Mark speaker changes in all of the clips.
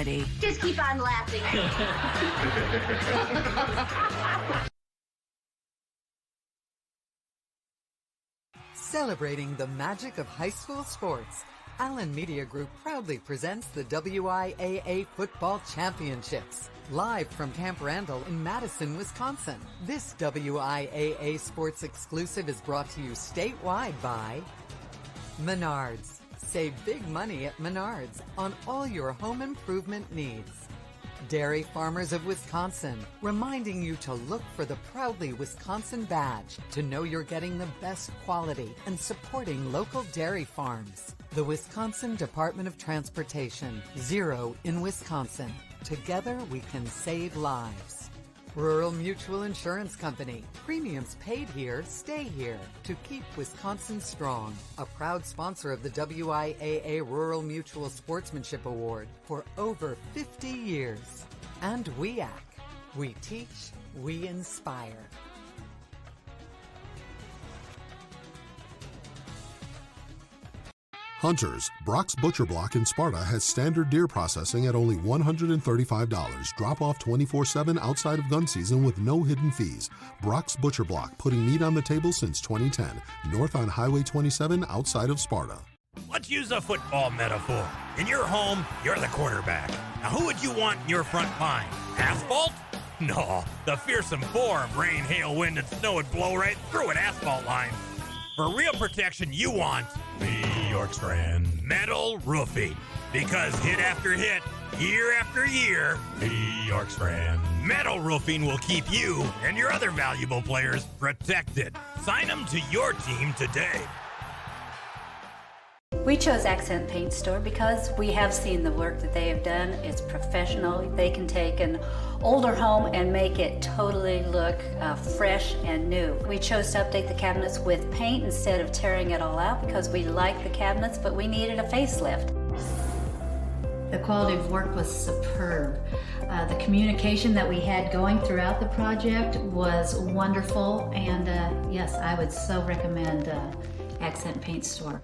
Speaker 1: comedy.
Speaker 2: Just keep on laughing.
Speaker 3: Celebrating the magic of high school sports, Allen Media Group proudly presents the WIAA Football Championships. Live from Camp Randall in Madison, Wisconsin. This WIAA Sports exclusive is brought to you statewide by Menards. Save big money at Menards on all your home improvement needs. Dairy Farmers of Wisconsin, reminding you to look for the Proudly Wisconsin badge to know you're getting the best quality and supporting local dairy farms. The Wisconsin Department of Transportation, Zero in Wisconsin. Together we can save lives. Rural Mutual Insurance Company. Premiums paid here, stay here to keep Wisconsin strong. A proud sponsor of the WIAA Rural Mutual Sportsmanship Award for over 50 years. And WIAC. We teach, we inspire.
Speaker 4: Hunters, Brock's Butcher Block in Sparta has standard deer processing at only $135. Drop off 24/7 outside of gun season with no hidden fees. Brock's Butcher Block, putting meat on the table since 2010. North on Highway 27 outside of Sparta.
Speaker 5: Let's use a football metaphor. In your home, you're the quarterback. Now who would you want in your front line? Asphalt? No, the fearsome bore of rain, hail, wind, and snow would blow right through an asphalt line. For real protection, you want the York Strand metal roofing. Because hit after hit, year after year, the York Strand metal roofing will keep you and your other valuable players protected. Sign them to your team today.
Speaker 6: We chose Accent Paint Store because we have seen the work that they have done. It's professional. They can take an older home and make it totally look fresh and new. We chose to update the cabinets with paint instead of tearing it all out because we like the cabinets, but we needed a facelift. The quality of work was superb. The communication that we had going throughout the project was wonderful, and yes, I would so recommend Accent Paint Store.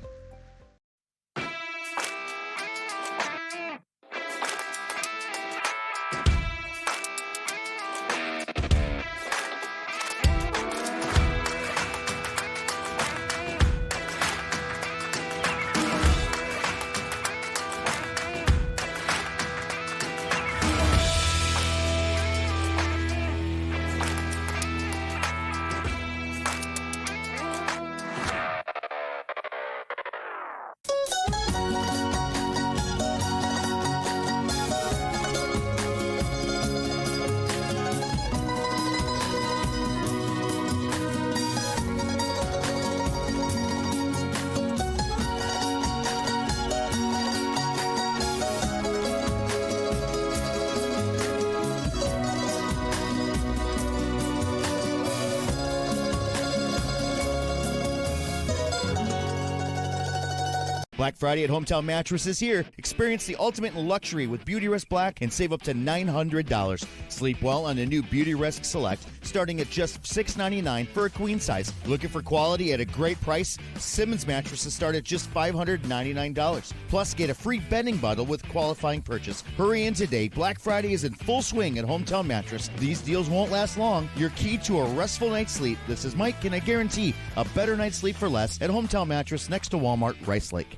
Speaker 7: Black Friday at Hometown Mattress is here. Experience the ultimate in luxury with Beautyrest Black and save up to $900. Sleep well on the new Beautyrest Select, starting at just $699 for a queen size. Looking for quality at a great price? Simmons mattresses start at just $599. Plus, get a free bedding bundle with qualifying purchase. Hurry in today. Black Friday is in full swing at Hometown Mattress. These deals won't last long. Your key to a restful night's sleep. This is Mike, and I guarantee a better night's sleep for less at Hometown Mattress next to Walmart, Rice Lake.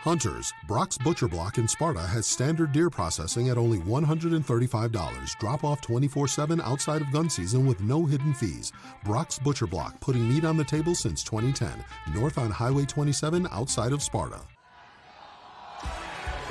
Speaker 4: Hunters, Brock's Butcher Block in Sparta has standard deer processing at only $135. Drop off 24/7 outside of gun season with no hidden fees. Brock's Butcher Block, putting meat on the table since 2010. North on Highway 27 outside of Sparta.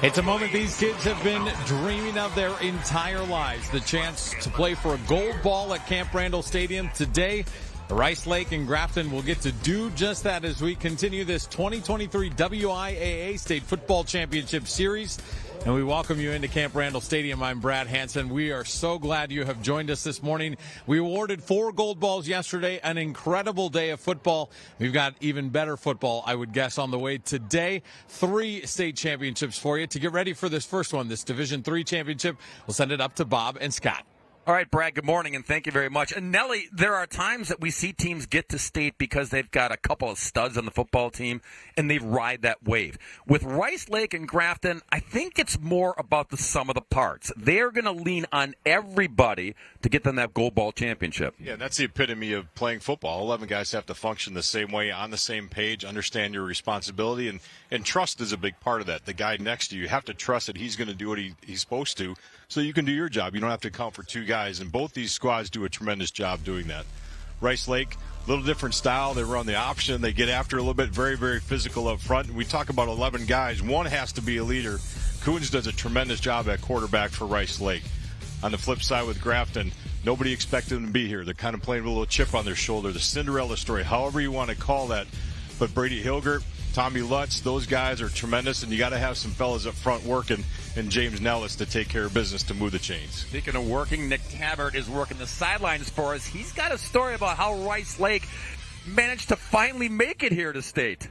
Speaker 8: It's a moment these kids have been dreaming of their entire lives. The chance to play for a gold ball at Camp Randall Stadium today. Rice Lake and Grafton will get to do just that as we continue this 2023 WIAA State Football Championship Series. And we welcome you into Camp Randall Stadium. I'm Brad Hansen. We are so glad you have joined us this morning. We awarded 4 gold balls yesterday, an incredible day of football. We've got even better football, I would guess, on the way today. 3 state championships for you. To get ready for this first one, this Division III championship, we'll send it up to Bob and Scott.
Speaker 1: All right, Brad, good morning, and thank you very much. And Nelly, there are times that we see teams get to state because they've got a couple of studs on the football team, and they ride that wave. With Rice Lake and Grafton, I think it's more about the sum of the parts. They're going to lean on everybody to get them that gold ball championship.
Speaker 2: Yeah, that's the epitome of playing football. 11 guys have to function the same way, on the same page, understand your responsibility, and trust is a big part of that. The guy next to you have to trust that he's going to do what he's supposed to so you can do your job. You don't have to count for two guys, and both these squads do a tremendous job doing that. Rice Lake, a little different style. They run the option. They get after a little bit, very, very physical up front. We talk about 11 guys. One has to be a leader. Coons does a tremendous job at quarterback for Rice Lake. On the flip side with Grafton, nobody expected them to be here. They're kind of playing with a little chip on their shoulder, the Cinderella story, however you want to call that. But Brady Hilgert, Tommy Lutz, those guys are tremendous, and you got to have some fellas up front working, and James Nellis to take care of business to move the chains.
Speaker 1: Speaking of working, Nick Tabbert is working the sidelines for us. He's got a story about how Rice Lake managed to finally make it here to state.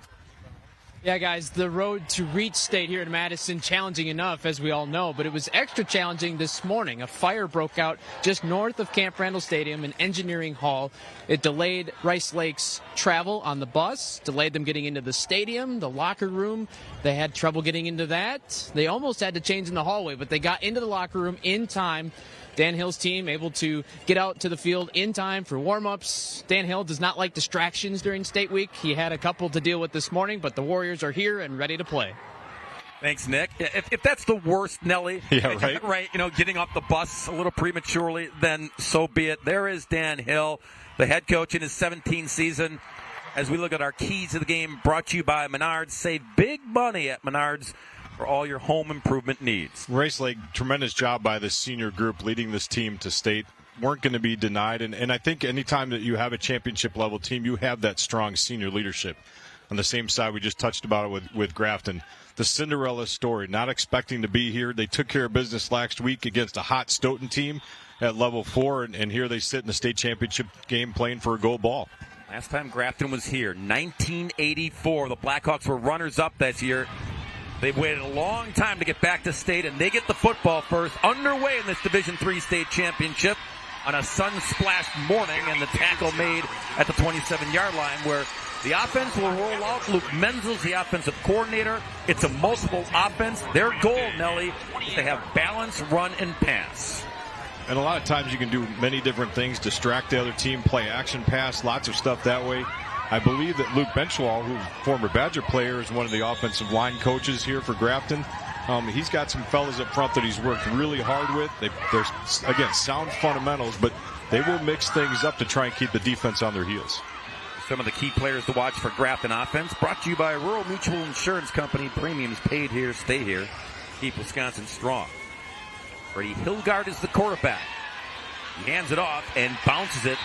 Speaker 9: Yeah, guys, the road to reach state here in Madison, challenging enough, as we all know, but it was extra challenging this morning. A fire broke out just north of Camp Randall Stadium in Engineering Hall. It delayed Rice Lake's travel on the bus, delayed them getting into the stadium, the locker room. They had trouble getting into that. They almost had to change in the hallway, but they got into the locker room in time. Dan Hill's team able to get out to the field in time for warm-ups. Dan Hill does not like distractions during state week. He had a couple to deal with this morning, but the Warriors are here and ready to play.
Speaker 1: Thanks, Nick. If that's the worst, Nelly,
Speaker 2: yeah, right?
Speaker 1: Right, getting off the bus a little prematurely, then so be it. There is Dan Hill, the head coach in his 17th season. As we look at our keys to the game, brought to you by Menards. Save big money at Menards for all your home improvement needs.
Speaker 2: Rice Lake, tremendous job by this senior group leading this team to state. Weren't going to be denied, and I think anytime that you have a championship-level team, you have that strong senior leadership. On the same side, we just touched about it with Grafton. The Cinderella story, not expecting to be here. They took care of business last week against a hot Stoughton team at level 4, and here they sit in the state championship game playing for a gold ball.
Speaker 1: Last time Grafton was here, 1984. The Blackhawks were runners-up that year. They've waited a long time to get back to state, and they get the football first. Underway in this Division III state championship on a sun-splashed morning, and the tackle made at the 27-yard line where the offense will roll out. Luke Menzel's the offensive coordinator. It's a multiple offense. Their goal, Nelly, is to have balance, run, and pass.
Speaker 2: And a lot of times you can do many different things, distract the other team, play action pass, lots of stuff that way. I believe that Luke Benchwall, who's a former Badger player, is one of the offensive line coaches here for Grafton. He's got some fellas up front that he's worked really hard with. There's, again, sound fundamentals, but they will mix things up to try and keep the defense on their heels.
Speaker 1: Some of the key players to watch for Grafton offense, brought to you by Rural Mutual Insurance Company. Premiums paid here, stay here. Keep Wisconsin strong. Brady Hilgard is the quarterback. He hands it off and bounces it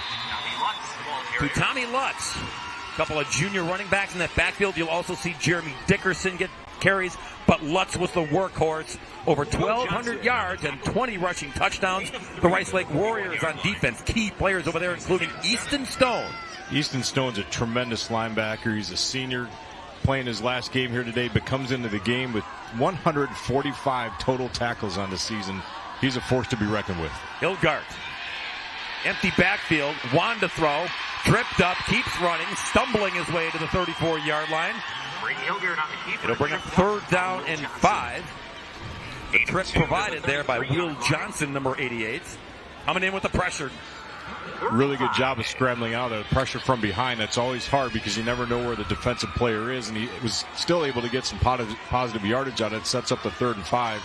Speaker 1: to Tommy Lutz. A couple of junior running backs in that backfield. You'll also see Jeremy Dickerson get carries, but Lutz was the workhorse. Over 1,200 yards and 20 rushing touchdowns. The Rice Lake Warriors on defense. Key players over there, including Easton Stone.
Speaker 2: Easton Stone's a tremendous linebacker. He's a senior playing his last game here today, but comes into the game with 145 total tackles on the season. He's a force to be reckoned with.
Speaker 1: Hilgard. Empty backfield, wanted to throw, tripped up, keeps running, stumbling his way to the 34-yard line. It'll bring up 3rd down and 5. The trip provided there by Will Johnson, number 88. Coming in with the pressure.
Speaker 2: Really good job of scrambling out of the pressure from behind. That's always hard because you never know where the defensive player is, and he was still able to get some positive yardage out of it. Sets up the 3rd and 5.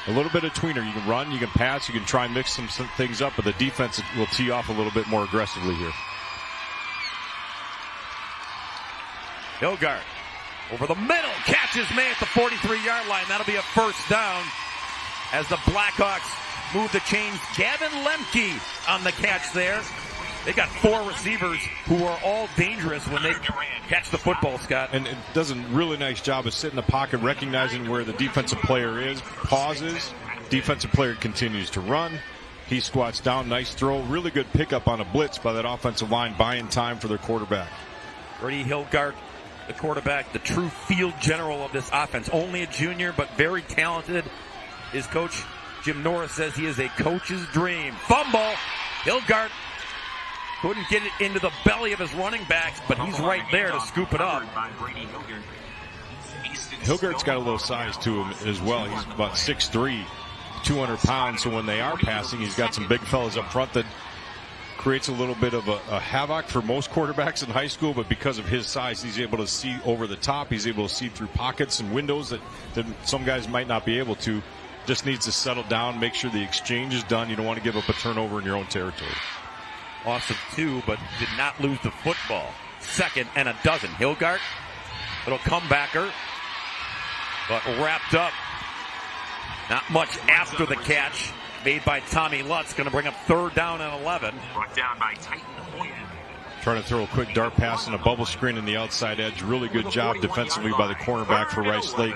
Speaker 2: A little bit of tweener. You can run, you can pass, you can try and mix some things up, but the defense will tee off a little bit more aggressively here.
Speaker 1: Hilgard over the middle, catches made at the 43-yard line. That'll be a 1st down as the Blackhawks move the chains. Gavin Lemke on the catch there. They got 4 receivers who are all dangerous when they catch the football, Scott.
Speaker 2: And it does a really nice job of sitting in the pocket, recognizing where the defensive player is, pauses, defensive player continues to run. He squats down, nice throw, really good pickup on a blitz by that offensive line, buying time for their quarterback.
Speaker 1: Brady Hilgard, the quarterback, the true field general of this offense. Only a junior, but very talented. His coach, Jim Norris says he is a coach's dream. Fumble. Hilgart couldn't get it into the belly of his running backs, but he's right there to scoop it up.
Speaker 2: Hilgart's got a little size to him as well. He's about 6'3", 200 pounds. So when they are passing, he's got some big fellas up front that creates a little bit of a havoc for most quarterbacks in high school. But because of his size, he's able to see over the top. He's able to see through pockets and windows that some guys might not be able to. Just needs to settle down, make sure the exchange is done. You don't want to give up a turnover in your own territory.
Speaker 1: Loss of 2, but did not lose the football. 2nd and 12. Hilgart, little comebacker, but wrapped up. Not much after the catch made by Tommy Lutz. Going to bring up 3rd down and 11.
Speaker 10: Brought down by Titan Hoyer.
Speaker 2: Trying to throw a quick dart pass and a bubble screen in the outside edge. Really good job defensively by the cornerback for Rice Lake,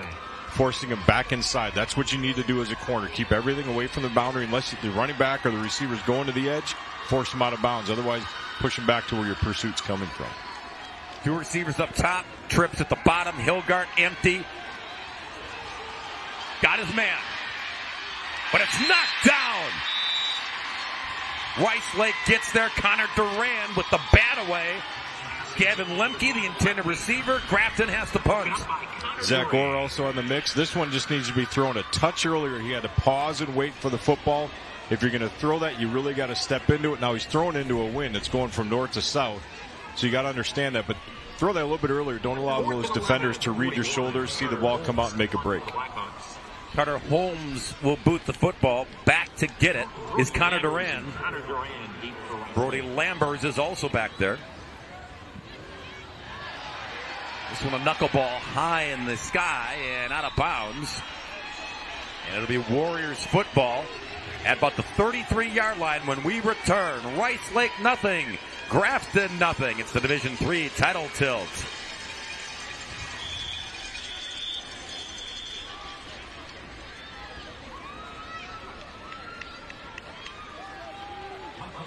Speaker 2: forcing him back inside. That's what you need to do as a corner. Keep everything away from the boundary unless the running back or the receiver's going to the edge. Force him out of bounds. Otherwise, push him back to where your pursuit's coming from.
Speaker 1: 2 receivers up top. Trips at the bottom. Hilgart empty. Got his man. But it's knocked down. Rice Lake gets there. Connor Duran with the bat away. Gavin Lemke, the intended receiver. Grafton has the punt.
Speaker 2: Zach Orr also in the mix. This one just needs to be thrown a touch earlier. He had to pause and wait for the football. If you're going to throw that, you really got to step into it. Now he's throwing into a wind. It's going from north to south. So you got to understand that. But throw that a little bit earlier. Don't allow those defenders to read your shoulders, see the ball come out and make a break.
Speaker 1: Carter Holmes will boot the football. Back to get it is Connor Duran. Brody Lambers is also back there. This one a knuckleball high in the sky and out of bounds. And it'll be Warriors football at about the 33-yard line when we return. Rice Lake nothing, Grafton nothing. It's the Division III title tilt.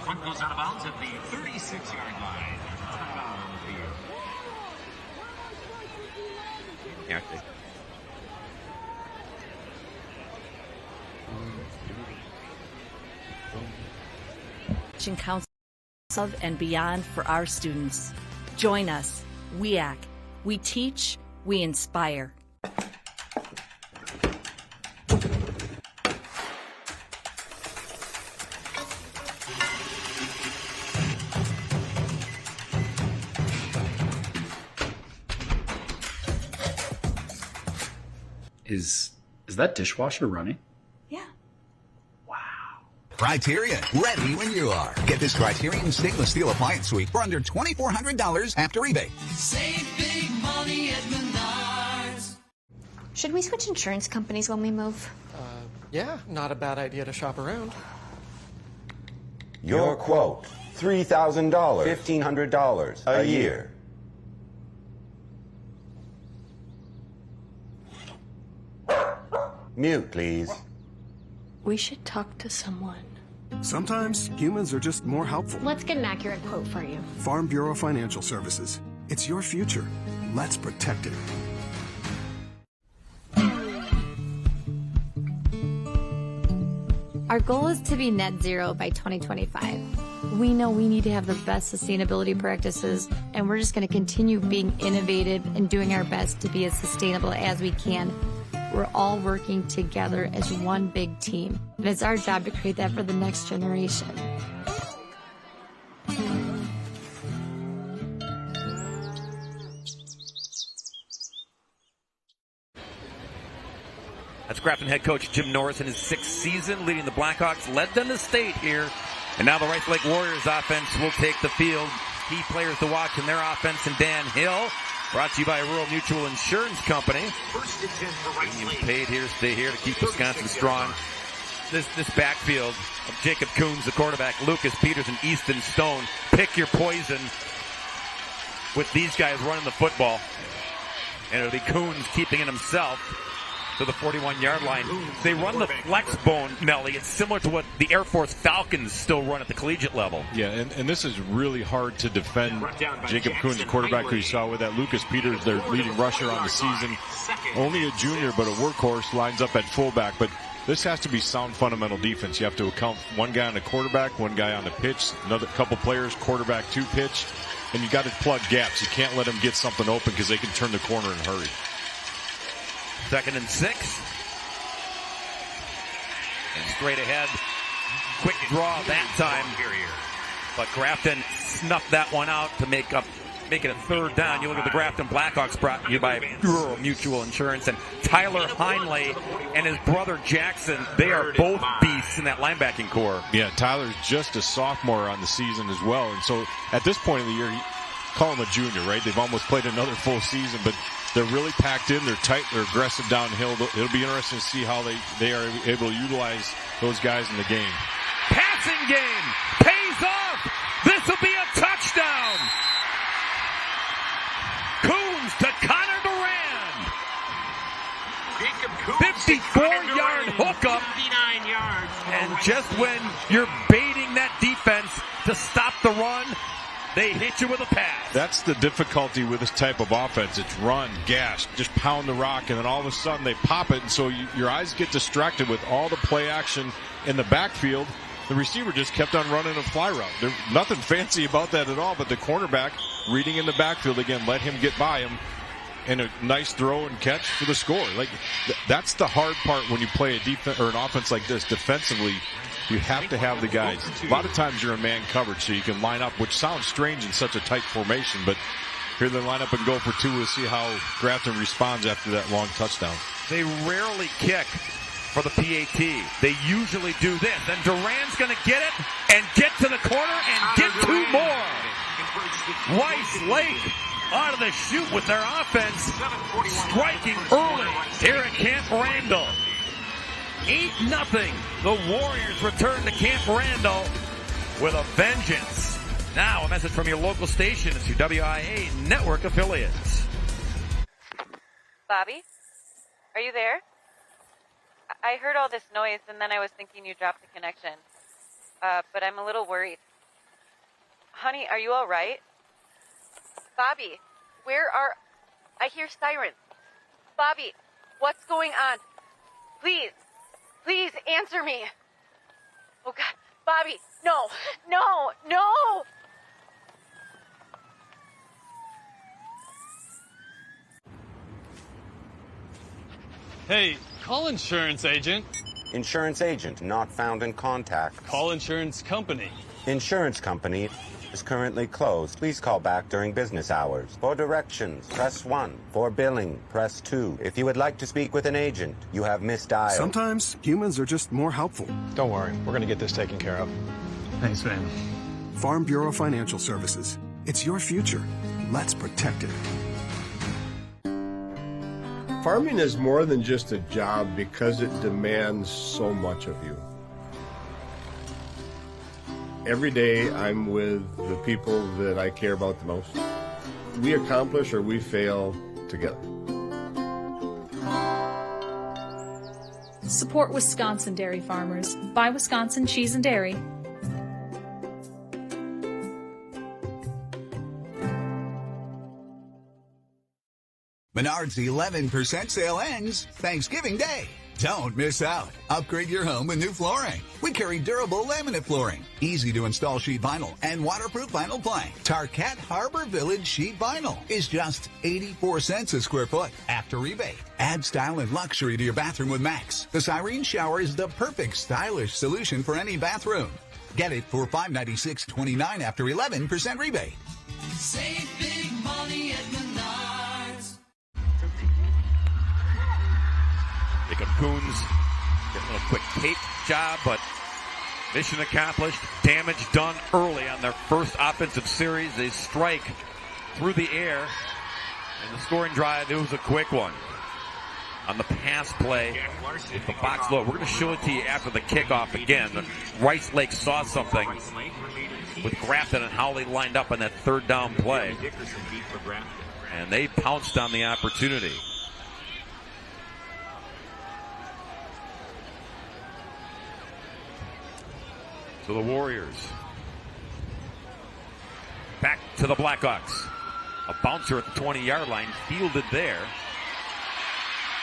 Speaker 10: Punt goes out of bounds at the 36-yard line.
Speaker 11: Council of and beyond for our students. Join us, WIAA. We teach, we inspire.
Speaker 12: Is that dishwasher running?
Speaker 11: Yeah.
Speaker 13: Criterion, ready when you are. Get this Criterion stainless steel appliance suite for under $2,400 after rebate.
Speaker 14: Save big money at Menards.
Speaker 15: Should we switch insurance companies when we move?
Speaker 16: Yeah, not a bad idea to shop around.
Speaker 17: Your quote, $3,000, $1,500 a year. Mute, please.
Speaker 15: We should talk to someone.
Speaker 18: Sometimes humans are just more helpful.
Speaker 15: Let's get an accurate quote for you.
Speaker 18: Farm Bureau Financial Services. It's your future. Let's protect it.
Speaker 19: Our goal is to be net zero by 2025. We know we need to have the best sustainability practices, and we're just going to continue being innovative and doing our best to be as sustainable as we can. We're all working together as one big team, and it's our job to create that for the next generation.
Speaker 1: That's Grafton head coach Jim Norris in his 6th season, leading the Blackhawks, led them to state here. And now the Rice Lake Warriors offense will take the field. Key players to watch in their offense, and Dan Hill. Brought to you by Rural Mutual Insurance Company. Premiums paid here, stay here to keep Wisconsin strong. This backfield of Jacob Coombs, the quarterback, Lucas Peters, and Easton Stone. Pick your poison with these guys running the football. And it'll be Coombs keeping it himself to the 41-yard line. They run the flex bone, Melly. It's similar to what the Air Force Falcons still run at the collegiate level.
Speaker 2: Yeah, and this is really hard to defend Jacob Coons, the quarterback who you saw with that. Lucas Peters, their leading rusher on the season. Only a junior, but a workhorse, lines up at fullback. But This has to be sound fundamental defense. You have to account one guy on the quarterback, one guy on the pitch, another couple players, quarterback to pitch, and you got to plug gaps. You can't let them get something open because they can turn the corner in a hurry.
Speaker 1: 2nd and 6. And straight ahead. Quick draw that time. But Grafton snuffed that one out to make it a 3rd down. You look at the Grafton Blackhawks, brought to you by Rural Mutual Insurance. And Tyler Heinley and his brother Jackson, they are both beasts in that linebacking core.
Speaker 2: Yeah, Tyler's just a sophomore on the season as well. And so at this point of the year, call him a junior, right? They've almost played another full season, but they're really packed in. They're tight. They're aggressive downhill. It'll be interesting to see how they are able to utilize those guys in the game.
Speaker 1: Passing game pays off. This will be a touchdown. Coons to Connor Durand. 54-yard hookup.
Speaker 10: 59 yards.
Speaker 1: And just when you're baiting that defense to stop the run, they hit you with a pass.
Speaker 2: That's the difficulty with this type of offense. It's run, gash, just pound the rock, and then all of a sudden they pop it, and so your eyes get distracted with all the play action in the backfield. The receiver just kept on running a fly route. There's nothing fancy about that at all, but the cornerback reading in the backfield again, let him get by him, and a nice throw and catch for the score. Like that's the hard part when you play a defense or an offense like this defensively. You have to have the guys. A lot of times you're in man coverage, so you can line up, which sounds strange in such a tight formation, but here they line up and go for 2. We'll see how Grafton responds after that long touchdown.
Speaker 1: They rarely kick for the PAT. They usually do this. And Durand's going to get it and get to the corner and get 2 more. Rice Lake out of the chute with their offense, striking early here at Camp Randall. 8-0. The Warriors return to Camp Randall with a vengeance. Now a message from your local station. It's your WIAA network affiliates.
Speaker 20: Bobby, are you there? I heard all this noise and then I was thinking you dropped the connection. But I'm a little worried. Honey, are you all right? Bobby, I hear sirens. Bobby, what's going on? Please answer me. Oh God, Bobby, no.
Speaker 21: Hey, call insurance agent.
Speaker 17: Insurance agent not found in contact.
Speaker 21: Call insurance company.
Speaker 17: Insurance company is currently closed. Please call back during business hours. For directions, press 1. For billing, press 2. If you would like to speak with an agent, you have misdialed.
Speaker 18: Sometimes humans are just more helpful.
Speaker 22: Don't worry, we're going to get this taken care of.
Speaker 18: Thanks, man. Farm Bureau Financial Services. It's your future. Let's protect it.
Speaker 23: Farming is more than just a job because it demands so much of you. Every day I'm with the people that I care about the most. We accomplish or we fail together.
Speaker 24: Support Wisconsin dairy farmers. Buy Wisconsin cheese and dairy.
Speaker 13: Menard's 11% sale ends Thanksgiving Day. Don't miss out. Upgrade your home with new flooring. We carry durable laminate flooring, easy to install sheet vinyl, and waterproof vinyl plank. Tarkett Harbor Village sheet vinyl is just 84 cents a square foot after rebate. Add style and luxury to your bathroom with Max. The Cyrene shower is the perfect stylish solution for any bathroom. Get it for $596.29 after 11% rebate.
Speaker 14: Save big money at Menards.
Speaker 1: Jacob Coons getting a little quick tape job, but mission accomplished. Damage done early on their first offensive series. They strike through the air. And the scoring drive, it was a quick one. On the pass play, with the box low. We're going to show it to you after the kickoff again. Rice Lake saw something with Grafton and how they lined up on that 3rd down play. And they pounced on the opportunity. So the Warriors back to the Blackhawks. A bouncer at the 20-yard line, fielded there.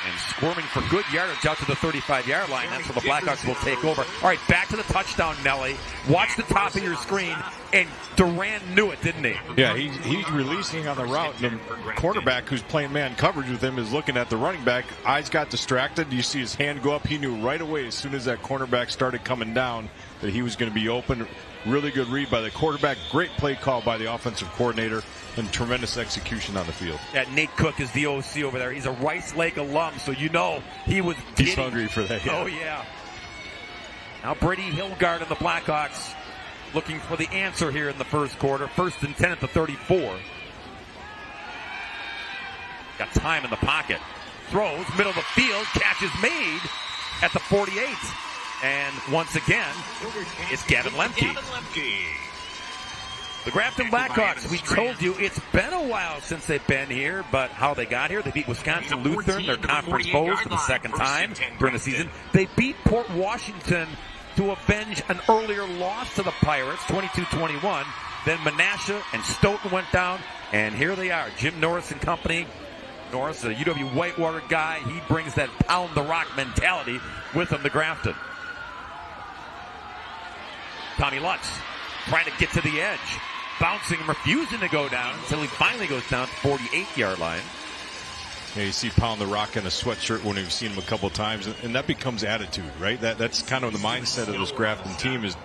Speaker 1: And squirming for good yardage out to the 35-yard line. That's where the Blackhawks will take over. All right, back to the touchdown, Nelly. Watch the top of your screen, and Durant knew it, didn't he?
Speaker 2: Yeah, he's releasing on the route. The cornerback who's playing man coverage with him is looking at the running back. Eyes got distracted. You see his hand go up. He knew right away as soon as that cornerback started coming down that he was going to be open. Really good read by the quarterback. Great play call by the offensive coordinator. And tremendous execution on the field.
Speaker 1: Yeah, Nate Cook is the OC over there. He's a Rice Lake alum, so you know he was
Speaker 2: He's hungry for that. Yeah.
Speaker 1: Oh, yeah. Now Brady Hilgard and the Blackhawks looking for the answer here in the first quarter. 1st and 10 at the 34. Got time in the pocket. Throws, middle of the field. Catch is made at the 48. And once again, it's Gavin Lemke. The Grafton Blackhawks, we told you it's been a while since they've been here, but how they got here, they beat Wisconsin Lutheran, their conference foes, for the second time during the season. They beat Port Washington to avenge an earlier loss to the Pirates, 22-21. Then Menasha and Stoughton went down, and here they are, Jim Norris and company. Norris, a UW Whitewater guy, he brings that pound the rock mentality with him to Grafton. Tommy Lutz trying to get to the edge. Bouncing and refusing to go down until he finally goes down to the 48-yard line.
Speaker 2: Yeah, you see Pound the Rock in a sweatshirt when we've seen him a couple of times, and that becomes attitude, right? That's kind of the mindset of this Grafton team is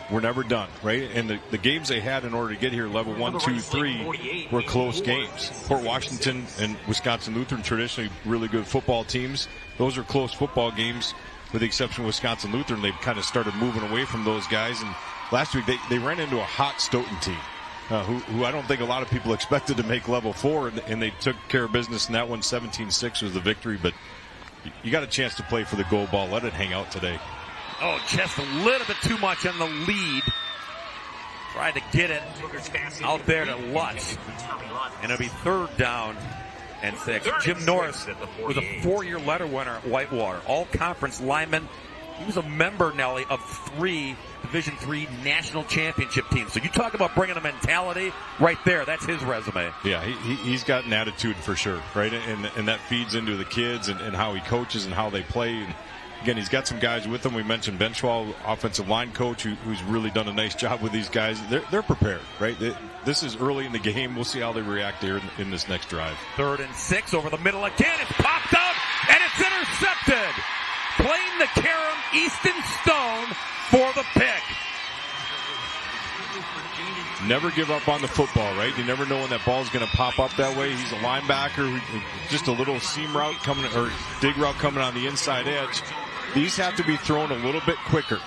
Speaker 2: we're never done, right? And the games they had in order to get here, level 1, 2, 3, were close games. Port Washington and Wisconsin Lutheran, traditionally really good football teams. Those are close football games, with the exception of Wisconsin Lutheran. They've kind of started moving away from those guys, and last week they ran into a hot Stoughton team, who I don't think a lot of people expected to make level 4, and they took care of business in that one. 17-6 was the victory, but you got a chance to play for the gold ball. Let it hang out today.
Speaker 1: Oh, just a little bit too much on the lead. Tried to get it out there to Lutz, and it'll be 3rd down and 6. Jim Norris was a 4-year letter winner at Whitewater, all-conference lineman. He was a member, Nelly, of 3 Division III national championship teams. So you talk about bringing a mentality right there. That's his resume.
Speaker 2: Yeah, he's got an attitude for sure, right? And that feeds into the kids and how he coaches and how they play. And again, he's got some guys with him. We mentioned Benchwall, offensive line coach, who's really done a nice job with these guys. They're prepared, right? This is early in the game. We'll see how they react here in this next drive.
Speaker 1: 3rd and 6 over the middle again. It's popped up, and it's intercepted. Playing the Karam Easton Stone for the pick.
Speaker 2: Never give up on the football, right? You never know when that ball's going to pop up that way. He's a linebacker, just a little seam route coming, or dig route coming on the inside edge. These have to be thrown a little bit quicker,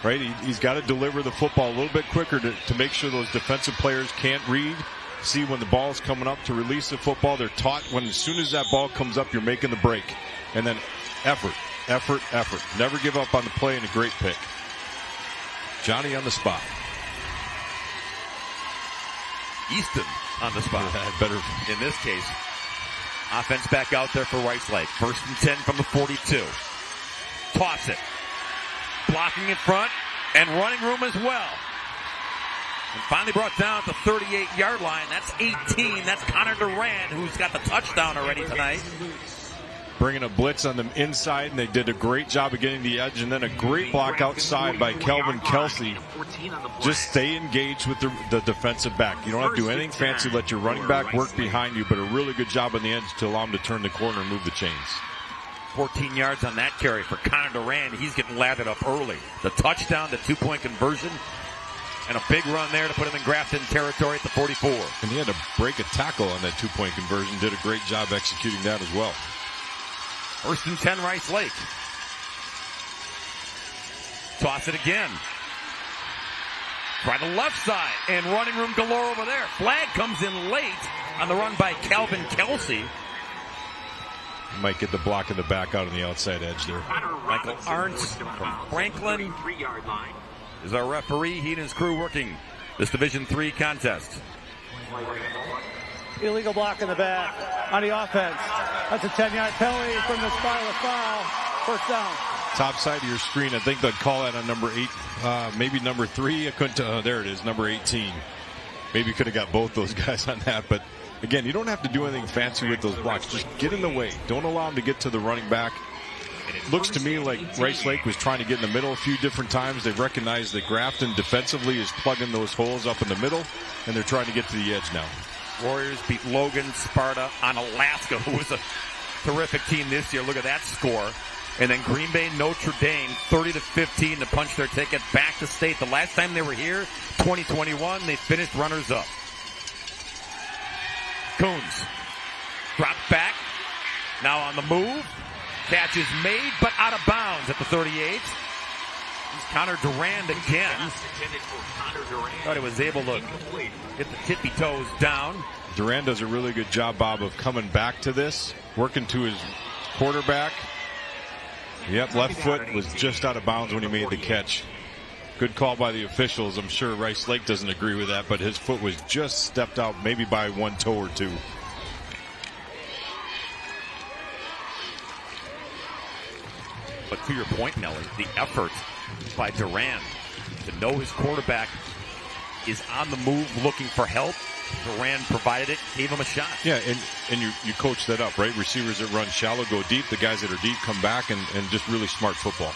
Speaker 2: right? He's got to deliver the football a little bit quicker to make sure those defensive players can't read, see when the ball's coming up to release the football. They're taught when as soon as that ball comes up, you're making the break. And then effort. Never give up on the play, and a great pick. Johnny on the spot.
Speaker 1: Easton on the spot.
Speaker 2: Better
Speaker 1: in this case. Offense back out there for Rice Lake. 1st and 10 from the 42. Toss it. Blocking in front and running room as well. And finally brought down at the 38-yard line. That's 18. That's Connor Durant, who's got the touchdown already tonight.
Speaker 2: Bringing a blitz on them inside, and they did a great job of getting the edge, and then a great block outside by Kelvin Kelsey. Just stay engaged with the defensive back. You don't have to do anything fancy. Let your running back work behind you, but a really good job on the edge to allow him to turn the corner and move the chains.
Speaker 1: 14 yards on that carry for Connor Durant. He's getting lathered up early. The touchdown, the 2-point conversion, and a big run there to put him in Grafton territory at the 44.
Speaker 2: And he had to break a tackle on that 2-point conversion. Did a great job executing that as well.
Speaker 1: 1st and 10, Rice Lake. Toss it again. Try the left side, and running room galore over there. Flag comes in late on the run by Calvin Kelsey.
Speaker 2: Might get the block in the back out on the outside edge there.
Speaker 1: Michael Arntz from Franklin is our referee. He and his crew working this Division III contest.
Speaker 3: Illegal block in the back on the offense. That's a 10-yard penalty from the spot of the foul. 1st down.
Speaker 2: Top side of your screen, I think they'd call that on number 8, maybe number 3. I couldn't. There it is, number 18. Maybe could have got both those guys on that, but again, you don't have to do anything fancy with those blocks. Just get in the way. Don't allow them to get to the running back. Looks to me like Rice Lake was trying to get in the middle a few different times. They recognize that Grafton defensively is plugging those holes up in the middle, and they're trying to get to the edge now.
Speaker 1: Warriors beat Logan, Sparta, on Alaska, who was a terrific team this year. Look at that score. And then Green Bay, Notre Dame, 30-15 to punch their ticket back to state. The last time they were here, 2021, they finished runners-up. Coons dropped back, now on the move. Catch is made, but out of bounds at the 38. Here's Connor Durand again. Thought he was able to get the tippy toes down.
Speaker 2: Durand does a really good job, Bob, of coming back to this, working to his quarterback. Yep, left foot was just out of bounds when he made the catch. Good call by the officials. I'm sure Rice Lake doesn't agree with that, but his foot was just stepped out maybe by one toe or two.
Speaker 1: But to your point, Nelly, the effort by Durand to know his quarterback is on the move looking for help. Durand provided it, gave him a shot.
Speaker 2: Yeah, and you coach that up, right? Receivers that run shallow go deep. The guys that are deep come back, and just really smart football.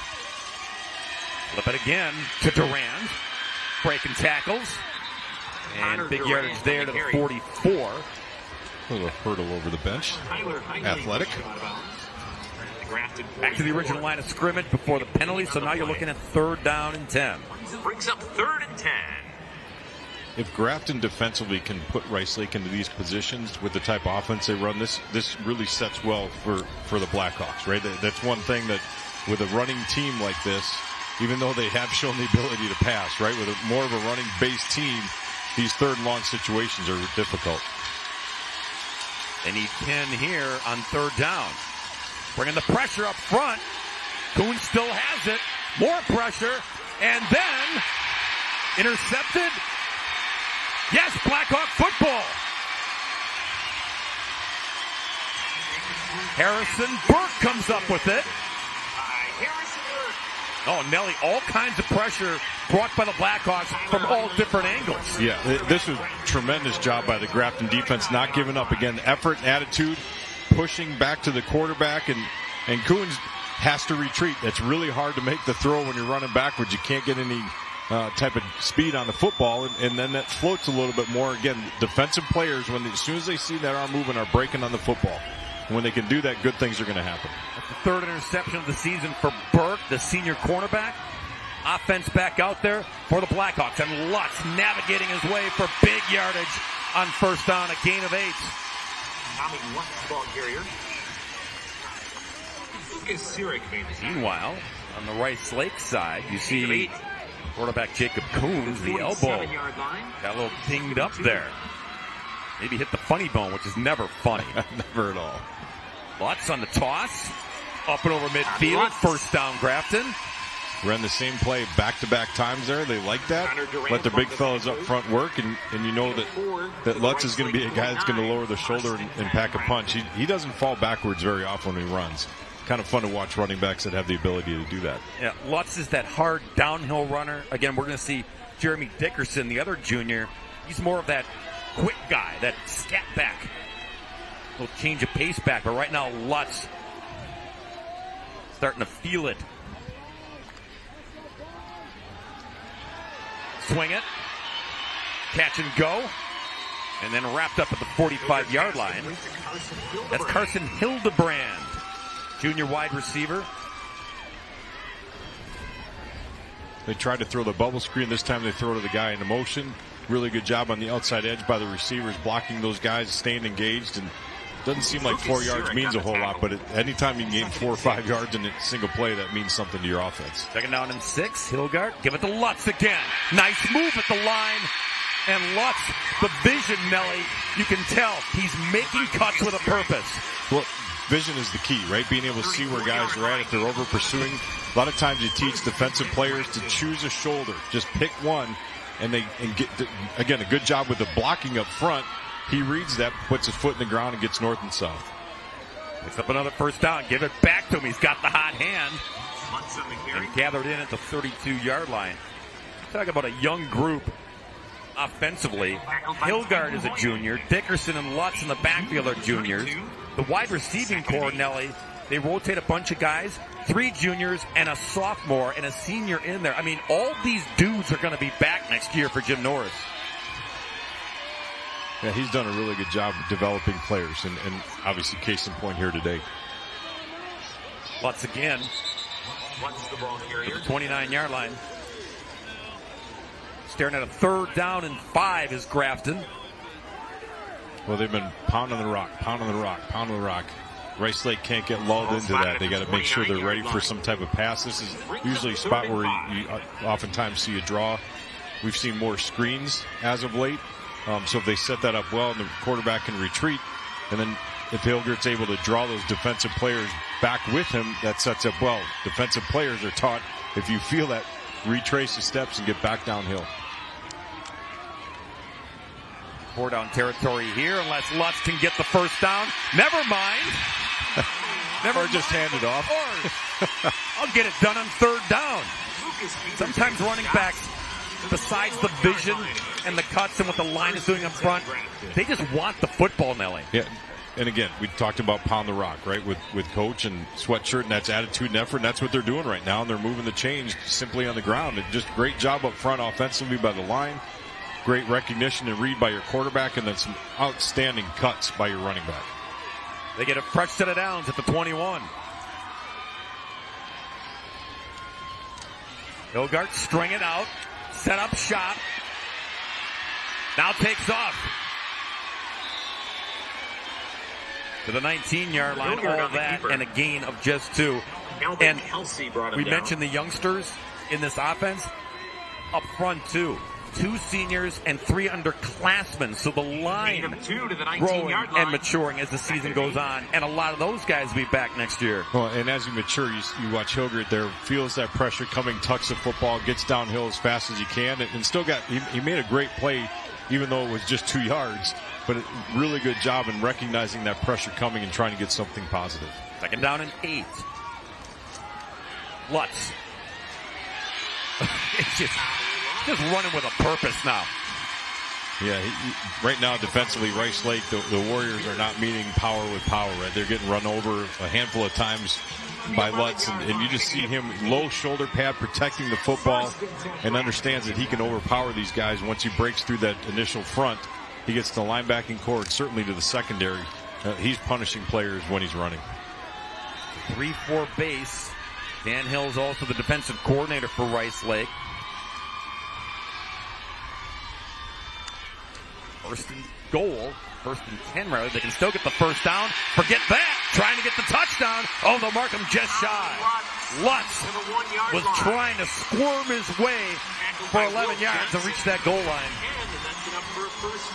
Speaker 1: Flip it again to Durand. Breaking tackles. And big yardage there to the 44.
Speaker 2: A little hurdle over the bench. Athletic.
Speaker 1: Back to the original line of scrimmage before the penalty, so now you're looking at 3rd down and 10.
Speaker 10: Brings up 3rd and 10.
Speaker 2: If Grafton defensively can put Rice Lake into these positions with the type of offense they run, this really sets well for the Blackhawks, right? That's one thing that with a running team like this, even though they have shown the ability to pass, right? With more of a running-based team, these 3rd and long situations are difficult.
Speaker 1: They need 10 here on 3rd down. Bringing the pressure up front. Coons still has it. More pressure. And then intercepted. Yes, Blackhawk football. Harrison Burke comes up with it. Oh, Nelly, all kinds of pressure brought by the Blackhawks from all different angles.
Speaker 2: Yeah, this was a tremendous job by the Grafton defense, not giving up. Again, effort and attitude, pushing back to the quarterback, and Coons has to retreat. It's really hard to make the throw when you're running backwards. You can't get any type of speed on the football, and then that floats a little bit more. Again, defensive players, as soon as they see that arm moving, are breaking on the football. And when they can do that, good things are going to happen.
Speaker 1: That's the 3rd interception of the season for Burke, the senior cornerback. Offense back out there for the Blackhawks, and Lutz navigating his way for big yardage on 1st down, a gain of 8.
Speaker 10: Tommy Lutz, ball carrier.
Speaker 1: Meanwhile, on the Rice Lake side, you see quarterback Jacob Coons, the elbow got a little dinged up there. Maybe hit the funny bone, which is never funny.
Speaker 2: Never at all.
Speaker 1: Lutz on the toss. Up and over midfield. 1st down, Grafton.
Speaker 2: Ran the same play back-to-back times there. They like that. Let the big fellas up front work, and you know that Lutz is going to be a guy that's going to lower the shoulder and pack a punch. He doesn't fall backwards very often when he runs. Kind of fun to watch running backs that have the ability to do that.
Speaker 1: Yeah, Lutz is that hard downhill runner. Again, we're going to see Jeremy Dickerson, the other junior. He's more of that quick guy, that scat back. A little change of pace back, but right now Lutz starting to feel it. Swing it. Catch and go. And then wrapped up at the 45-yard line. That's Carson Hildebrand, junior wide receiver.
Speaker 2: They tried to throw the bubble screen. This time they throw to the guy in motion. Really good job on the outside edge by the receivers, blocking those guys, staying engaged. And doesn't seem like 4 yards means a whole lot, but anytime you can gain 4 or 5 yards in a single play, that means something to your offense.
Speaker 1: 2nd down and 6. Hilgard, give it to Lutz again. Nice move at the line. And Lutz, the vision, Nelly, you can tell he's making cuts with a purpose.
Speaker 2: Well, vision is the key, right? Being able to see where guys are at if they're over pursuing. A lot of times you teach defensive players to choose a shoulder. Just pick one, and get, again, a good job with the blocking up front. He reads that, puts his foot in the ground, and gets north and south.
Speaker 1: Picks up another 1st down. Give it back to him. He's got the hot hand. And gathered in at the 32-yard line. Talk about a young group offensively. Hilgard is a junior. Dickerson and Lutz in the backfield are juniors. The wide receiving core, Nelly, they rotate a bunch of guys. 3 juniors and a sophomore and a senior in there. I mean, all these dudes are going to be back next year for Jim Norris.
Speaker 2: Yeah, he's done a really good job of developing players, and obviously case in point here today.
Speaker 1: Lutz again.
Speaker 10: What's the ball carrier?
Speaker 1: 29-yard line. Staring at a 3rd down and 5 is Grafton.
Speaker 2: Well, they've been pounding the rock. Rice Lake can't get lulled into that. They got to make sure they're ready for some type of pass. This is usually a spot where you oftentimes see a draw. We've seen more screens as of late. So if they set that up well and the quarterback can retreat, and then if Hilgert's able to draw those defensive players back with him, that sets up well. Defensive players are taught, if you feel that, retrace the steps and get back downhill.
Speaker 1: 4-down territory here unless Lutz can get the first down. Never mind.
Speaker 2: Or just hand it off.
Speaker 1: Or I'll get it done on 3rd down. Sometimes running backs, besides the vision and the cuts and what the line is doing up front, they just want the football, Nelly.
Speaker 2: Yeah, and again, we talked about pound the rock, right, with Coach and Sweatshirt, and that's attitude and effort, and that's what they're doing right now, and they're moving the chains simply on the ground. And just great job up front offensively by the line, great recognition and read by your quarterback, and then some outstanding cuts by your running back.
Speaker 1: They get a fresh set of downs at the 21. Hilgard string it out, set up shop, now takes off to the 19-yard line, all that, and a gain of just 2. And we mentioned the youngsters in this offense up front too. 2 seniors and 3 underclassmen. So the line growing and maturing as the season goes on. And a lot of those guys will be back next year.
Speaker 2: Well, and as you mature, you watch Hilgert there, feels that pressure coming, tucks the football, gets downhill as fast as he can, and still he made a great play, even though it was just 2 yards. But a really good job in recognizing that pressure coming and trying to get something positive.
Speaker 1: 2nd down and 8. Lutz. It's just running with a purpose now.
Speaker 2: Yeah, right now defensively, Rice Lake, the Warriors are not meeting power with power, right? They're getting run over a handful of times by Lutz, and you just see him low shoulder pad protecting the football and understands that he can overpower these guys once he breaks through that initial front. He gets to the linebacking core and certainly to the secondary. He's punishing players when he's running.
Speaker 1: 3-4 base. Dan Hill's also the defensive coordinator for Rice Lake. 1st and goal. 1st and 10, rather. They can still get the first down. Forget that. Trying to get the touchdown. Oh, they'll mark him just shy. Lutz was trying to squirm his way for 11 yards to reach that goal line.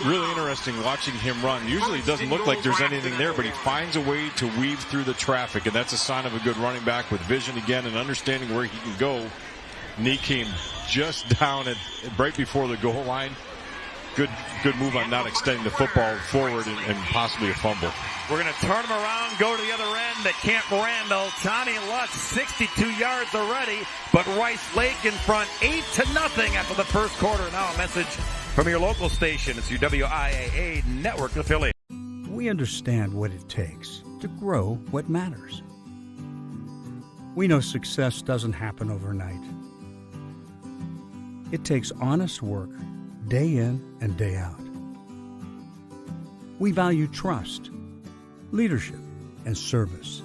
Speaker 2: Really interesting watching him run. Usually it doesn't look like there's anything there, but he finds a way to weave through the traffic, and that's a sign of a good running back with vision again and understanding where he can go. Knee came just down right before the goal line. Good move on not extending the football forward and possibly a fumble.
Speaker 1: We're going to turn him around, go to the other end at Camp Randall. Tommy Lutz, 62 yards already, but Rice Lake in front 8-0 after the first quarter. Now a message from your local station. It's your WIAA network affiliate.
Speaker 4: We understand what it takes to grow what matters. We know success doesn't happen overnight. It takes honest work, day in and day out. We value trust, leadership, and service.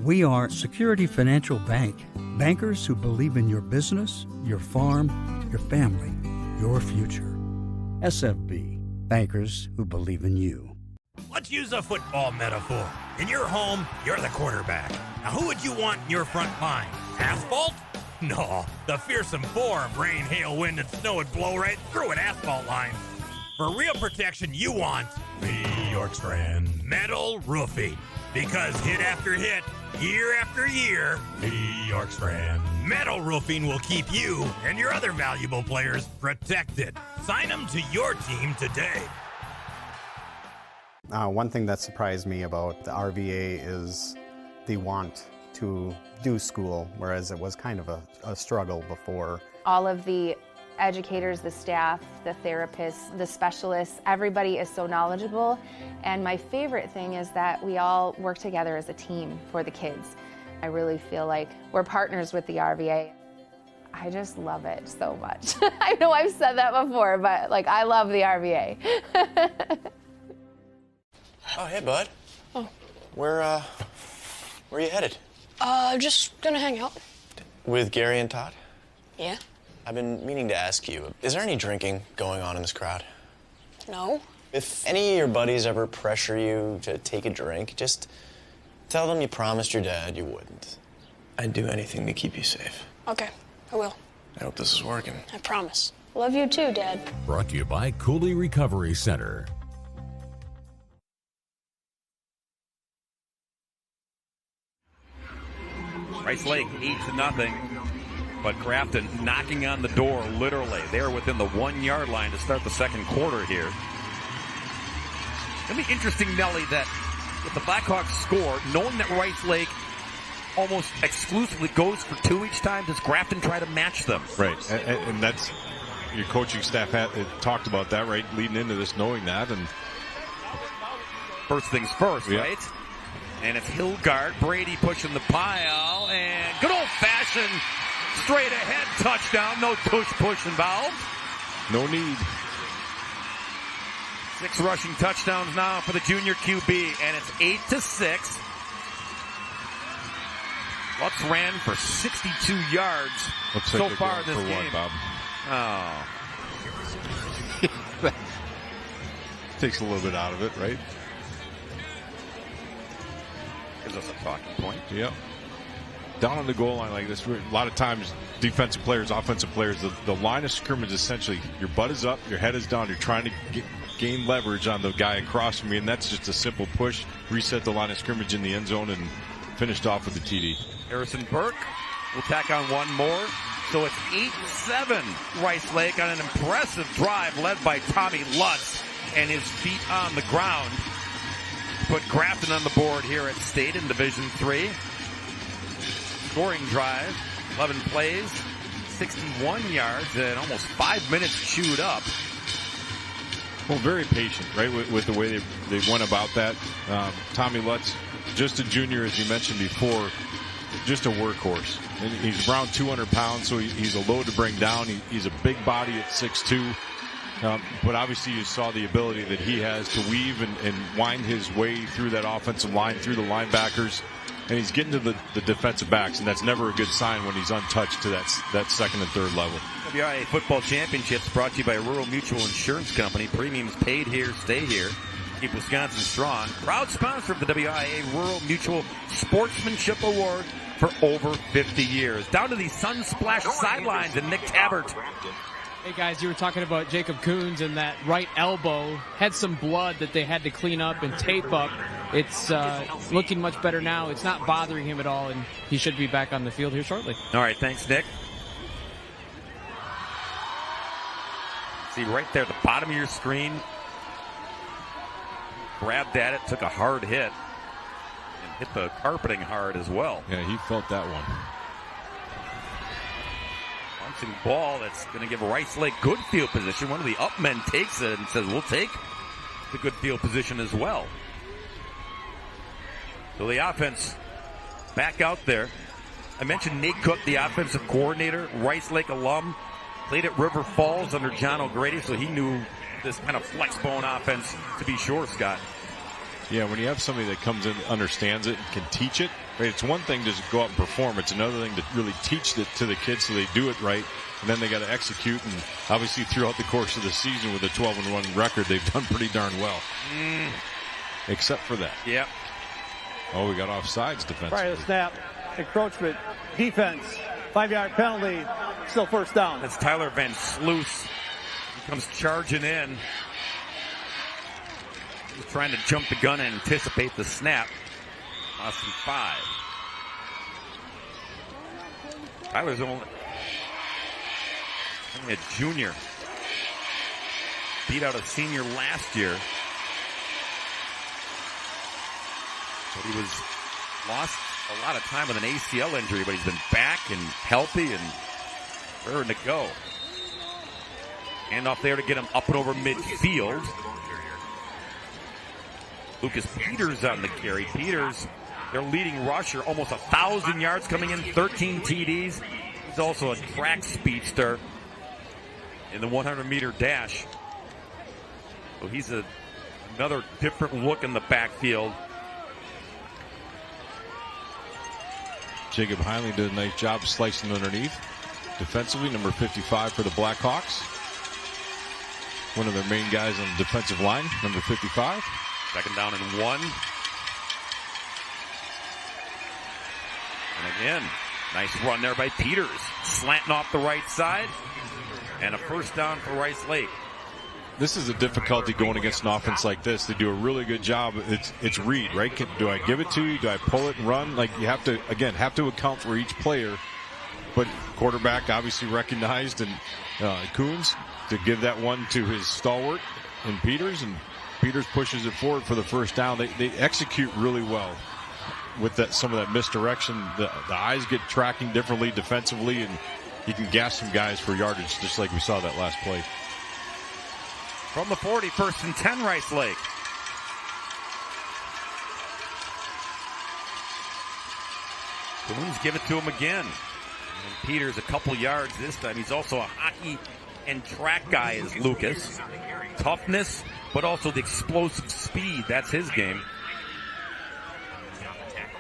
Speaker 4: We are Security Financial Bank, bankers who believe in your business, your farm, your family, your future. SFB, bankers who believe in you.
Speaker 5: Let's use a football metaphor. In your home, you're the quarterback. Now who would you want in your front line? Asphalt? No, the fearsome four of rain, hail, wind, and snow would blow right through an asphalt line. For real protection, you want Lee York Strand metal roofing. Because hit after hit, year after year, Lee York Strand metal roofing will keep you and your other valuable players protected. Sign them to your team today.
Speaker 6: One thing that surprised me about the RVA is the want to do school, whereas it was kind of a struggle before.
Speaker 7: All of the Educators, the staff, the therapists, the specialists, everybody is so knowledgeable. And my favorite thing is that we all work together as a team for the kids. I really feel like we're partners with the RVA. I just love it so much. I know I've said that before, but like I love the RVA.
Speaker 8: Oh, hey, bud.
Speaker 9: Oh.
Speaker 8: Where are you headed?
Speaker 9: Just gonna hang out.
Speaker 8: With Gary and Todd?
Speaker 9: Yeah?
Speaker 8: I've been meaning to ask you, is there any drinking going on in this crowd?
Speaker 9: No.
Speaker 8: If any of your buddies ever pressure you to take a drink, just tell them you promised your dad you wouldn't. I'd do anything to keep you safe.
Speaker 9: Okay, I will.
Speaker 8: I hope this is working.
Speaker 9: I promise. Love you too, Dad.
Speaker 12: Brought to you by Cooley Recovery Center.
Speaker 1: Rice Lake 8-0, but Grafton knocking on the door literally. They're within the 1 yard line to start the second quarter here. It'll be interesting, Nelly, that if the Blackhawks score, knowing that Rice Lake almost exclusively goes for two each time, does Grafton try to match them?
Speaker 2: Right, and that's your coaching staff had talked about that, right, leading into this, knowing that. And
Speaker 1: first things first, right? And it's Hilgard, Brady pushing the pile, and good old-fashioned straight-ahead touchdown. No push involved.
Speaker 2: No need.
Speaker 1: 6 rushing touchdowns now for the junior QB, and it's 8-6. Lutz ran for 62 yards so far in this game.
Speaker 2: Bob.
Speaker 1: Oh.
Speaker 2: Takes a little bit out of it, right?
Speaker 1: Gives us a talking point.
Speaker 2: Yep. Down on the goal line like this, a lot of times defensive players, offensive players, the line of scrimmage, essentially your butt is up, your head is down, you're trying to gain leverage on the guy across from you, and that's just a simple push, reset the line of scrimmage in the end zone, and finished off with the TD.
Speaker 1: Harrison Burke will tack on one more. So it's 8-7 Rice Lake on an impressive drive led by Tommy Lutz and his feet on the ground. Put Grafton on the board here at State in Division III. Scoring drive, 11 plays, 61 yards, and almost 5 minutes chewed up.
Speaker 2: Well, very patient, right, with the way they went about that. Tommy Lutz, just a junior, as you mentioned before, just a workhorse. And he's around 200 pounds, so he's a load to bring down. He's a big body at 6'2". But obviously you saw the ability that he has to weave and wind his way through that offensive line, through the linebackers. And he's getting to the defensive backs, and that's never a good sign when he's untouched to that second and third level.
Speaker 1: WIAA Football Championships brought to you by Rural Mutual Insurance Company. Premiums paid here, stay here. Keep Wisconsin strong. Proud sponsor of the WIAA Rural Mutual Sportsmanship Award for over 50 years. Down to the Sunsplash sidelines and Nick Tabbert.
Speaker 25: Hey guys, you were talking about Jacob Coons and that right elbow. Had some blood that they had to clean up and tape up. It's looking much better now. It's not bothering him at all, and he should be back on the field here shortly.
Speaker 1: All right, thanks, Nick. See right there at the bottom of your screen. Grabbed at it, took a hard hit, and hit the carpeting hard as well.
Speaker 2: Yeah, he felt that one.
Speaker 1: Bouncing ball that's going to give Rice Lake good field position. One of the up men takes it and says, we'll take the good field position as well. So the offense back out there. I mentioned Nate Cook, the offensive coordinator, Rice Lake alum, played at River Falls under John O'Grady, so he knew this kind of flex bone offense to be sure, Scott.
Speaker 2: Yeah, when you have somebody that comes in, understands it, and can teach it, right? It's one thing to just go out and perform. It's another thing to really teach it to the kids so they do it right, and then they got to execute. And obviously, throughout the course of the season with a 12-1 record, they've done pretty darn well. Except for that.
Speaker 1: Yep.
Speaker 2: Oh, we got offsides defensively.
Speaker 3: Prior to the snap, encroachment, defense, 5-yard penalty, still first down.
Speaker 1: That's Tyler Van Sluis. He comes charging in. He's trying to jump the gun and anticipate the snap. Austin 5. Tyler's only a junior. Beat out a senior last year. But he lost a lot of time with an ACL injury, but he's been back and healthy and raring to go. Hand off there to get him up and over midfield. Lucas Peters on the carry. Peters, their leading rusher, almost 1,000 yards coming in, 13 TDs. He's also a track speedster in the 100-meter dash. So he's another different look in the backfield.
Speaker 2: Jacob Heinley did a nice job slicing underneath. Defensively, number 55 for the Blackhawks. One of their main guys on the defensive line, number 55.
Speaker 1: Second down and 1. And again, nice run there by Peters. Slanting off the right side. And a first down for Rice Lake.
Speaker 2: This is a difficulty going against an offense like this. They do a really good job. It's read, right? Do I give it to you? Do I pull it and run? Like, you have to account for each player. But quarterback obviously recognized, and Coons to give that one to his stalwart in Peters, and Peters pushes it forward for the first down. They execute really well with some of that misdirection. The eyes get tracking differently defensively, and you can gas some guys for yardage, just like we saw that last play.
Speaker 1: From the 40, 1st and 10, Rice Lake. Coons give it to him again. And Peters a couple yards this time. He's also a hockey and track guy as Lucas. Toughness, but also the explosive speed. That's his game.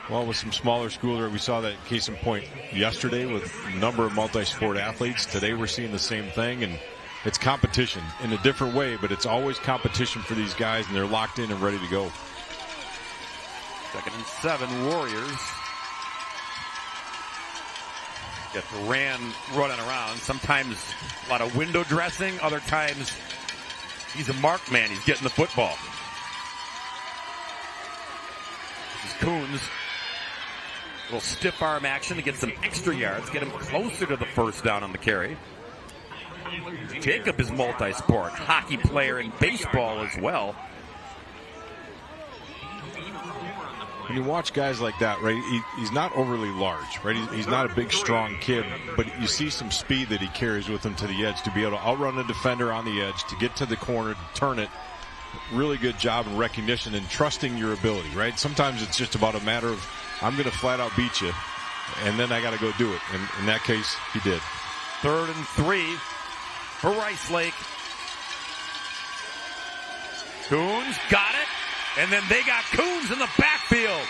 Speaker 2: Well, with some smaller schools, we saw that case in point yesterday with a number of multi-sport athletes. Today we're seeing the same thing, and it's competition in a different way, but it's always competition for these guys, and they're locked in and ready to go.
Speaker 1: 2nd and 7, Warriors. Get Duran running around. Sometimes a lot of window dressing. Other times he's a mark man. He's getting the football. This is Coons. A little stiff arm action to get some extra yards. Get him closer to the first down on the carry. Jacob is multi-sport. Hockey player and baseball as well.
Speaker 2: When you watch guys like that, right, he's not overly large, right? He's not a big, strong kid, but you see some speed that he carries with him to the edge to be able to outrun a defender on the edge, to get to the corner, to turn it. Really good job in recognition and trusting your ability, right? Sometimes it's just about a matter of, I'm going to flat out beat you, and then I got to go do it. And in that case, he did.
Speaker 1: 3rd and 3 for Rice Lake. Coons got it. And then they got Coons in the backfield.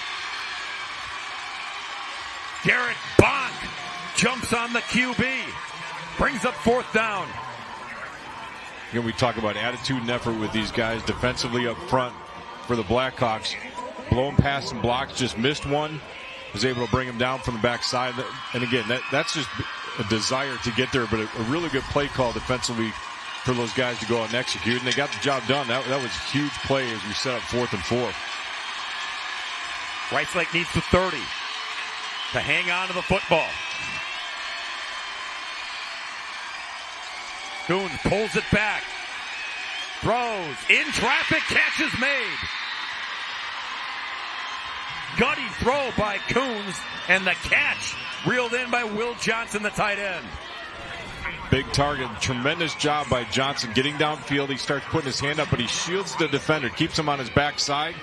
Speaker 1: Garrett Bonk jumps on the QB. Brings up 4th down.
Speaker 2: Again, we talk about attitude and effort with these guys defensively up front for the Blackhawks. Blown past some blocks, just missed one. Was able to bring him down from the backside. And again, that's just a desire to get there, but a really good play call defensively for those guys to go out and execute, and they got the job done. That was a huge play as we set up 4th and 4.
Speaker 1: Rice Lake needs the 30 to hang on to the football. Coons pulls it back. Throws. In traffic. Catch is made. Gutty throw by Coons, and the catch reeled in by Will Johnson, the tight end.
Speaker 2: Big target. Tremendous job by Johnson getting downfield. He starts putting his hand up, but he shields the defender, keeps him on his backside.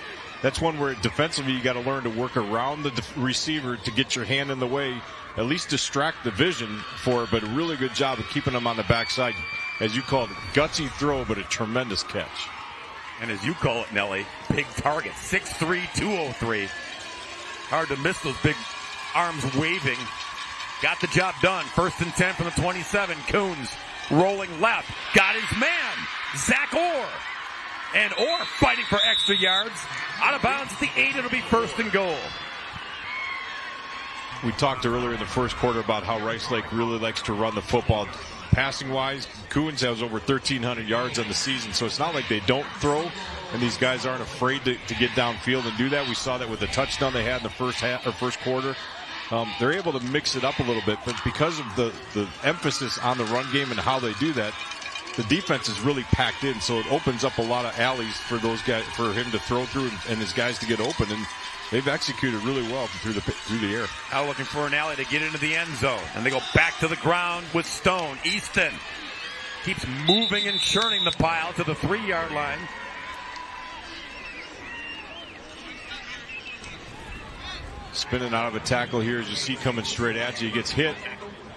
Speaker 2: That's one where defensively you got to learn to work around the receiver to get your hand in the way, at least distract the vision for it, but a really good job of keeping him on the backside. As you called it, gutsy throw, but a tremendous catch.
Speaker 1: And as you call it, Nelly, big target, 6'3", 203. Hard to miss those big arms waving. Got the job done. 1st and 10 from the 27. Coons rolling left. Got his man, Zach Orr. And Orr fighting for extra yards. Out of bounds at the 8. It'll be 1st and goal.
Speaker 2: We talked earlier in the first quarter about how Rice Lake really likes to run the football. Passing-wise, Coons has over 1,300 yards on the season, so it's not like they don't throw, and these guys aren't afraid to get downfield and do that. We saw that with the touchdown they had in the first quarter. They're able to mix it up a little bit, but because of the emphasis on the run game and how they do that, the defense is really packed in, so it opens up a lot of alleys for those guys, for him to throw through and his guys to get open, and they've executed really well through the air.
Speaker 1: Now looking for an alley to get into the end zone, and they go back to the ground with Stone. Easton Keeps moving and churning the pile to the 3-yard line.
Speaker 2: Spinning out of a tackle here as you see coming straight at you. He gets hit,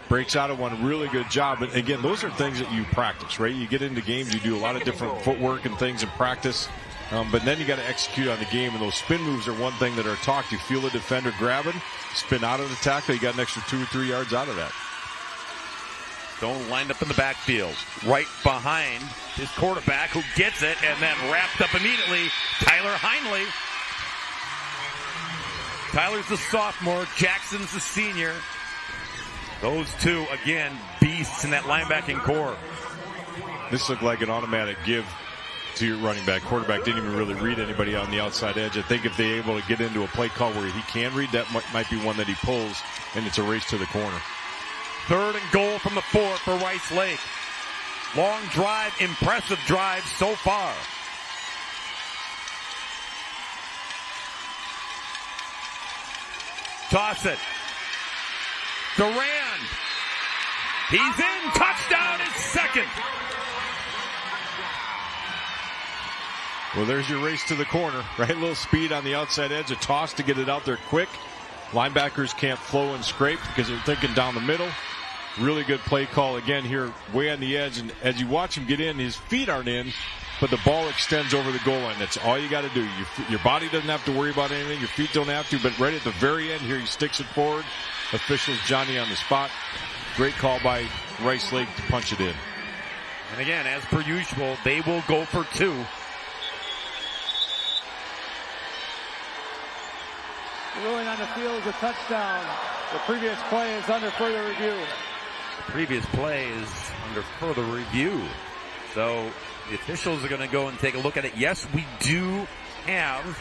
Speaker 2: breaks out of one. Really good job. But again, those are things that you practice, right? You get into games, you do a lot of different footwork and things in practice. But then you got to execute on the game, and those spin moves are one thing that are taught. You feel a defender grabbing, spin out of the tackle, you got an extra 2 or 3 yards out of that.
Speaker 1: Stone lined up in the backfield, right behind his quarterback, who gets it, and then wrapped up immediately, Tyler Heinley. Tyler's the sophomore, Jackson's the senior. Those two, again, beasts in that linebacking core.
Speaker 2: This looked like an automatic give to your running back. Quarterback didn't even really read anybody on the outside edge. I think if they're able to get into a play call where he can read, that might be one that he pulls, and it's a race to the corner.
Speaker 1: 3rd and goal from the 4 for Rice Lake. Long drive, impressive drive so far. Toss it. Duran. He's in. Touchdown is second.
Speaker 2: Well, there's your race to the corner, right? A little speed on the outside edge, a toss to get it out there quick. Linebackers can't flow and scrape because they're thinking down the middle. Really good play call again here, way on the edge. And as you watch him get in, his feet aren't in, but the ball extends over the goal line. That's all you got to do. Your body doesn't have to worry about anything. Your feet don't have to. But right at the very end here, he sticks it forward. Officials Johnny on the spot. Great call by Rice Lake to punch it in.
Speaker 1: And again, as per usual, they will go for 2.
Speaker 3: The ruling on the field is a touchdown. The previous play is under further review.
Speaker 1: The previous play is under further review. So the officials are going to go and take a look at it. Yes, we do have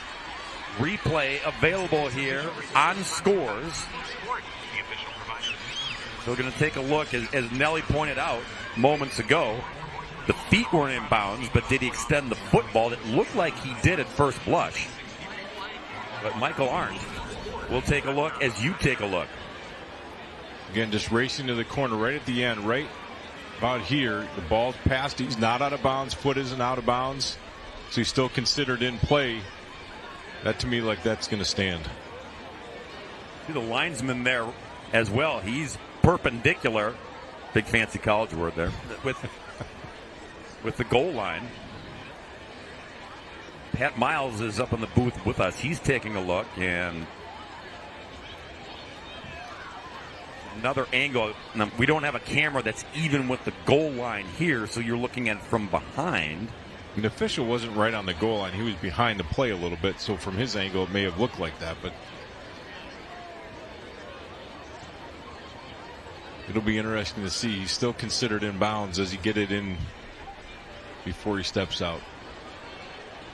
Speaker 1: replay available here on Scores. So we're going to take a look. As Nelly pointed out moments ago, the feet weren't in bounds, but did he extend the football? It looked like he did at first blush. But Michael Arndt will take a look as you take a look.
Speaker 2: Again, just racing to the corner right at the end, right about here. The ball's passed. He's not out of bounds. Foot isn't out of bounds. So he's still considered in play. That to me, like that's going to stand.
Speaker 1: See the linesman there as well. He's perpendicular. Big fancy college word there. With the goal line. Pat Miles is up in the booth with us. He's taking a look, and another angle. Now, we don't have a camera that's even with the goal line here, so you're looking at it from behind.
Speaker 2: The official wasn't right on the goal line. He was behind the play a little bit, so from his angle, it may have looked like that, but it'll be interesting to see. He's still considered in bounds as he get it in before he steps out.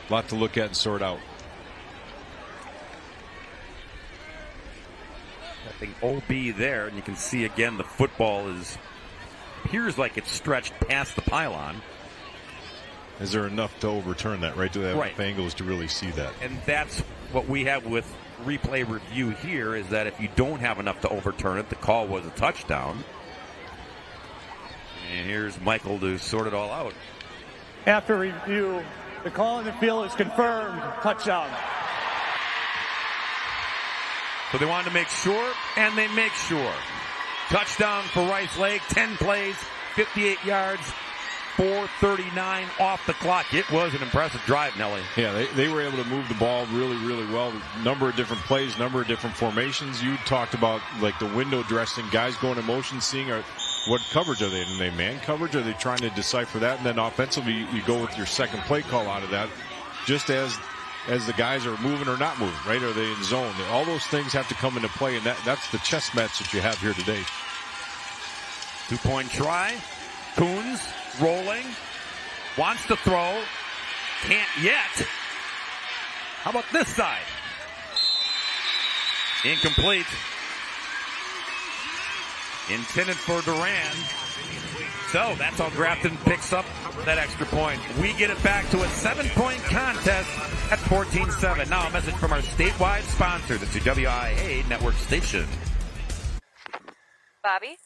Speaker 2: A lot to look at and sort out.
Speaker 1: I think OB there, and you can see again the football appears like it's stretched past the pylon.
Speaker 2: Is there enough to overturn that, right? Do they have
Speaker 1: right
Speaker 2: enough angles to really see that?
Speaker 1: And that's what we have with replay review here, is that if you don't have enough to overturn it, the call was a touchdown. And here's Michael to sort it all out.
Speaker 3: After review, the call in the field is confirmed. Touchdown.
Speaker 1: So they wanted to make sure, and they make sure. Touchdown for Rice Lake. 10 plays, 58 yards, 4:39 off the clock. It was an impressive drive, Nelly.
Speaker 2: Yeah, they were able to move the ball really, really well. Number of different plays, number of different formations. You talked about like the window dressing, guys going in motion, seeing what coverage are they in? Are they man coverage? Are they trying to decipher that? And then offensively, you go with your second play call out of that, just as the guys are moving or not moving, right? Are they in zone? All those things have to come into play, and that's the chess match that you have here today.
Speaker 1: 2-point try. Coons rolling. Wants to throw. Can't yet. How about this side? Incomplete. Intended for Duran. So that's how Grafton picks up that extra point. We get it back to a 7-point contest at 14-7. Now a message from our statewide sponsor, the WIAA network station.
Speaker 11: Bobby,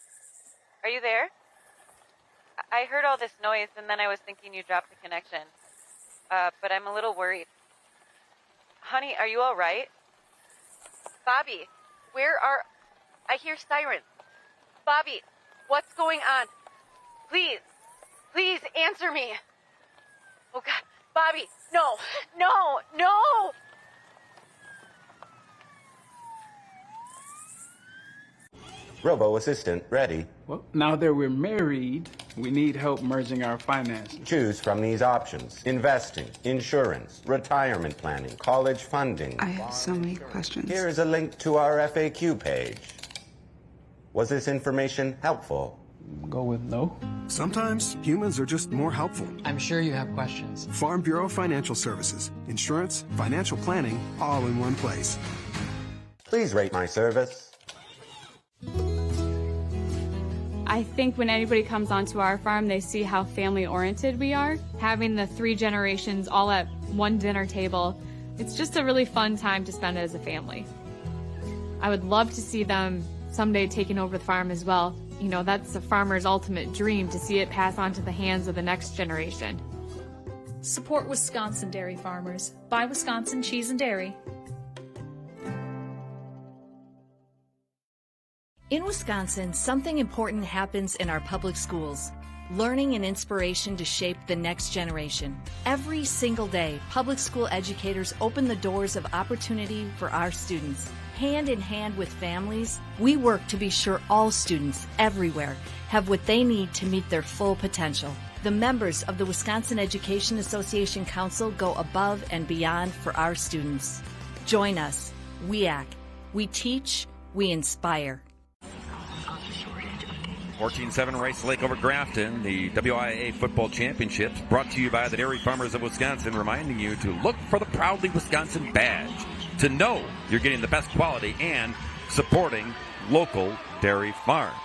Speaker 11: are you there? I heard all this noise, and then I was thinking you dropped the connection. But I'm a little worried. Honey, are you all right? Bobby, I hear sirens. Bobby, what's going on? Please answer me. Oh, God. Bobby, no.
Speaker 17: Robo-assistant ready.
Speaker 15: Well, now that we're married, we need help merging our finances.
Speaker 17: Choose from these options: investing, insurance, retirement planning, college funding.
Speaker 16: I have so many questions.
Speaker 17: Here is a link to our FAQ page. Was this information helpful?
Speaker 15: Go with no.
Speaker 18: Sometimes humans are just more helpful.
Speaker 19: I'm sure you have questions.
Speaker 18: Farm Bureau Financial Services. Insurance, financial planning, all in one place.
Speaker 17: Please rate my service.
Speaker 20: I think when anybody comes onto our farm, they see how family-oriented we are. Having the 3 generations all at one dinner table, it's just a really fun time to spend as a family. I would love to see them someday taking over the farm as well. You know, that's a farmer's ultimate dream, to see it pass on to the hands of the next generation.
Speaker 24: Support Wisconsin dairy farmers. Buy Wisconsin cheese and dairy.
Speaker 26: In Wisconsin, something important happens in our public schools. Learning and inspiration to shape the next generation. Every single day, public school educators open the doors of opportunity for our students. Hand in hand with families, we work to be sure all students everywhere have what they need to meet their full potential. The members of the Wisconsin Education Association Council go above and beyond for our students. Join us, WIAA. We teach, we inspire.
Speaker 1: 14-7 Rice Lake over Grafton, the WIAA Football Championships, brought to you by the Dairy Farmers of Wisconsin, reminding you to look for the Proudly Wisconsin badge to know you're getting the best quality and supporting local dairy farms.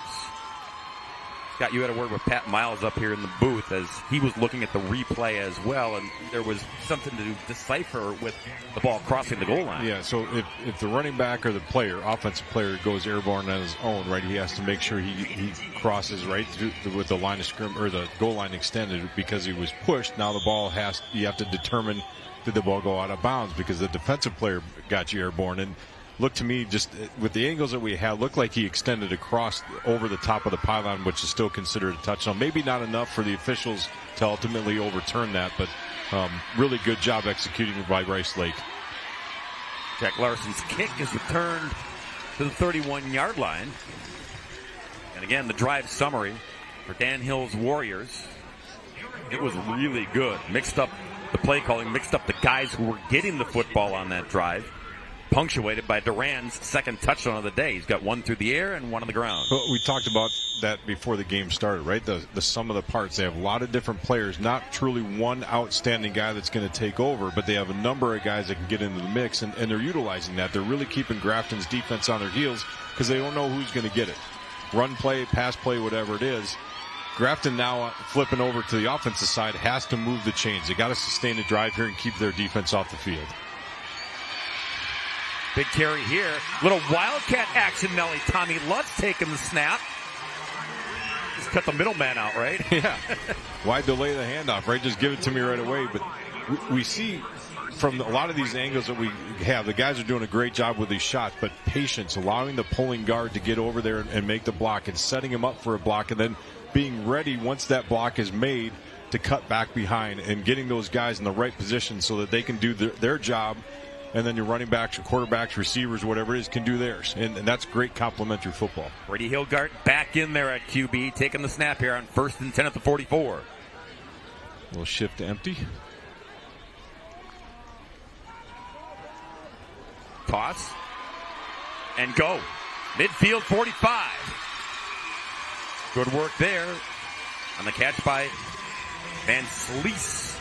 Speaker 1: Scott, you had a word with Pat Miles up here in the booth as he was looking at the replay as well, and there was something to decipher with the ball crossing the goal line.
Speaker 2: Yeah, so if the running back or the player, offensive player, goes airborne on his own, right, he has to make sure he crosses right through with the line of scrim or the goal line extended because he was pushed. Now the ball you have to determine, did the ball go out of bounds because the defensive player got you airborne. And looked to me, just with the angles that we had, looked like he extended across over the top of the pylon, which is still considered a touchdown. Maybe not enough for the officials to ultimately overturn that, but really good job executing by Rice Lake.
Speaker 1: Jack Larson's kick is returned to the 31-yard line. And again, the drive summary for Dan Hill's Warriors. It was really good. Mixed up the play calling, mixed up the guys who were getting the football on that drive. Punctuated by Duran's second touchdown of the day. He's got one through the air and one on the ground.
Speaker 2: Well, we talked about that before the game started, right? The sum of the parts. They have a lot of different players, not truly one outstanding guy that's going to take over, but they have a number of guys that can get into the mix, and they're utilizing that. They're really keeping Grafton's defense on their heels because they don't know who's going to get it. Run play, pass play, whatever it is. Grafton now flipping over to the offensive side has to move the chains. They got to sustain the drive here and keep their defense off the field.
Speaker 1: Big carry here. Little Wildcat action, Nelly. Tommy Lutz taking the snap. Just cut the middleman out, right?
Speaker 2: Yeah. Why delay the handoff, right? Just give it to me right away. But we see from a lot of these angles that we have, the guys are doing a great job with these shots, but patience, allowing the pulling guard to get over there and make the block and setting him up for a block and then being ready once that block is made to cut back behind and getting those guys in the right position so that they can do their job. And then your running backs, your quarterbacks, receivers, whatever it is, can do theirs. And that's great complementary football.
Speaker 1: Brady Hilgart back in there at QB, taking the snap here on 1st and 10 at the 44.
Speaker 2: Little shift to empty.
Speaker 1: Toss. And go. Midfield 45. Good work there on the catch by Van Slees.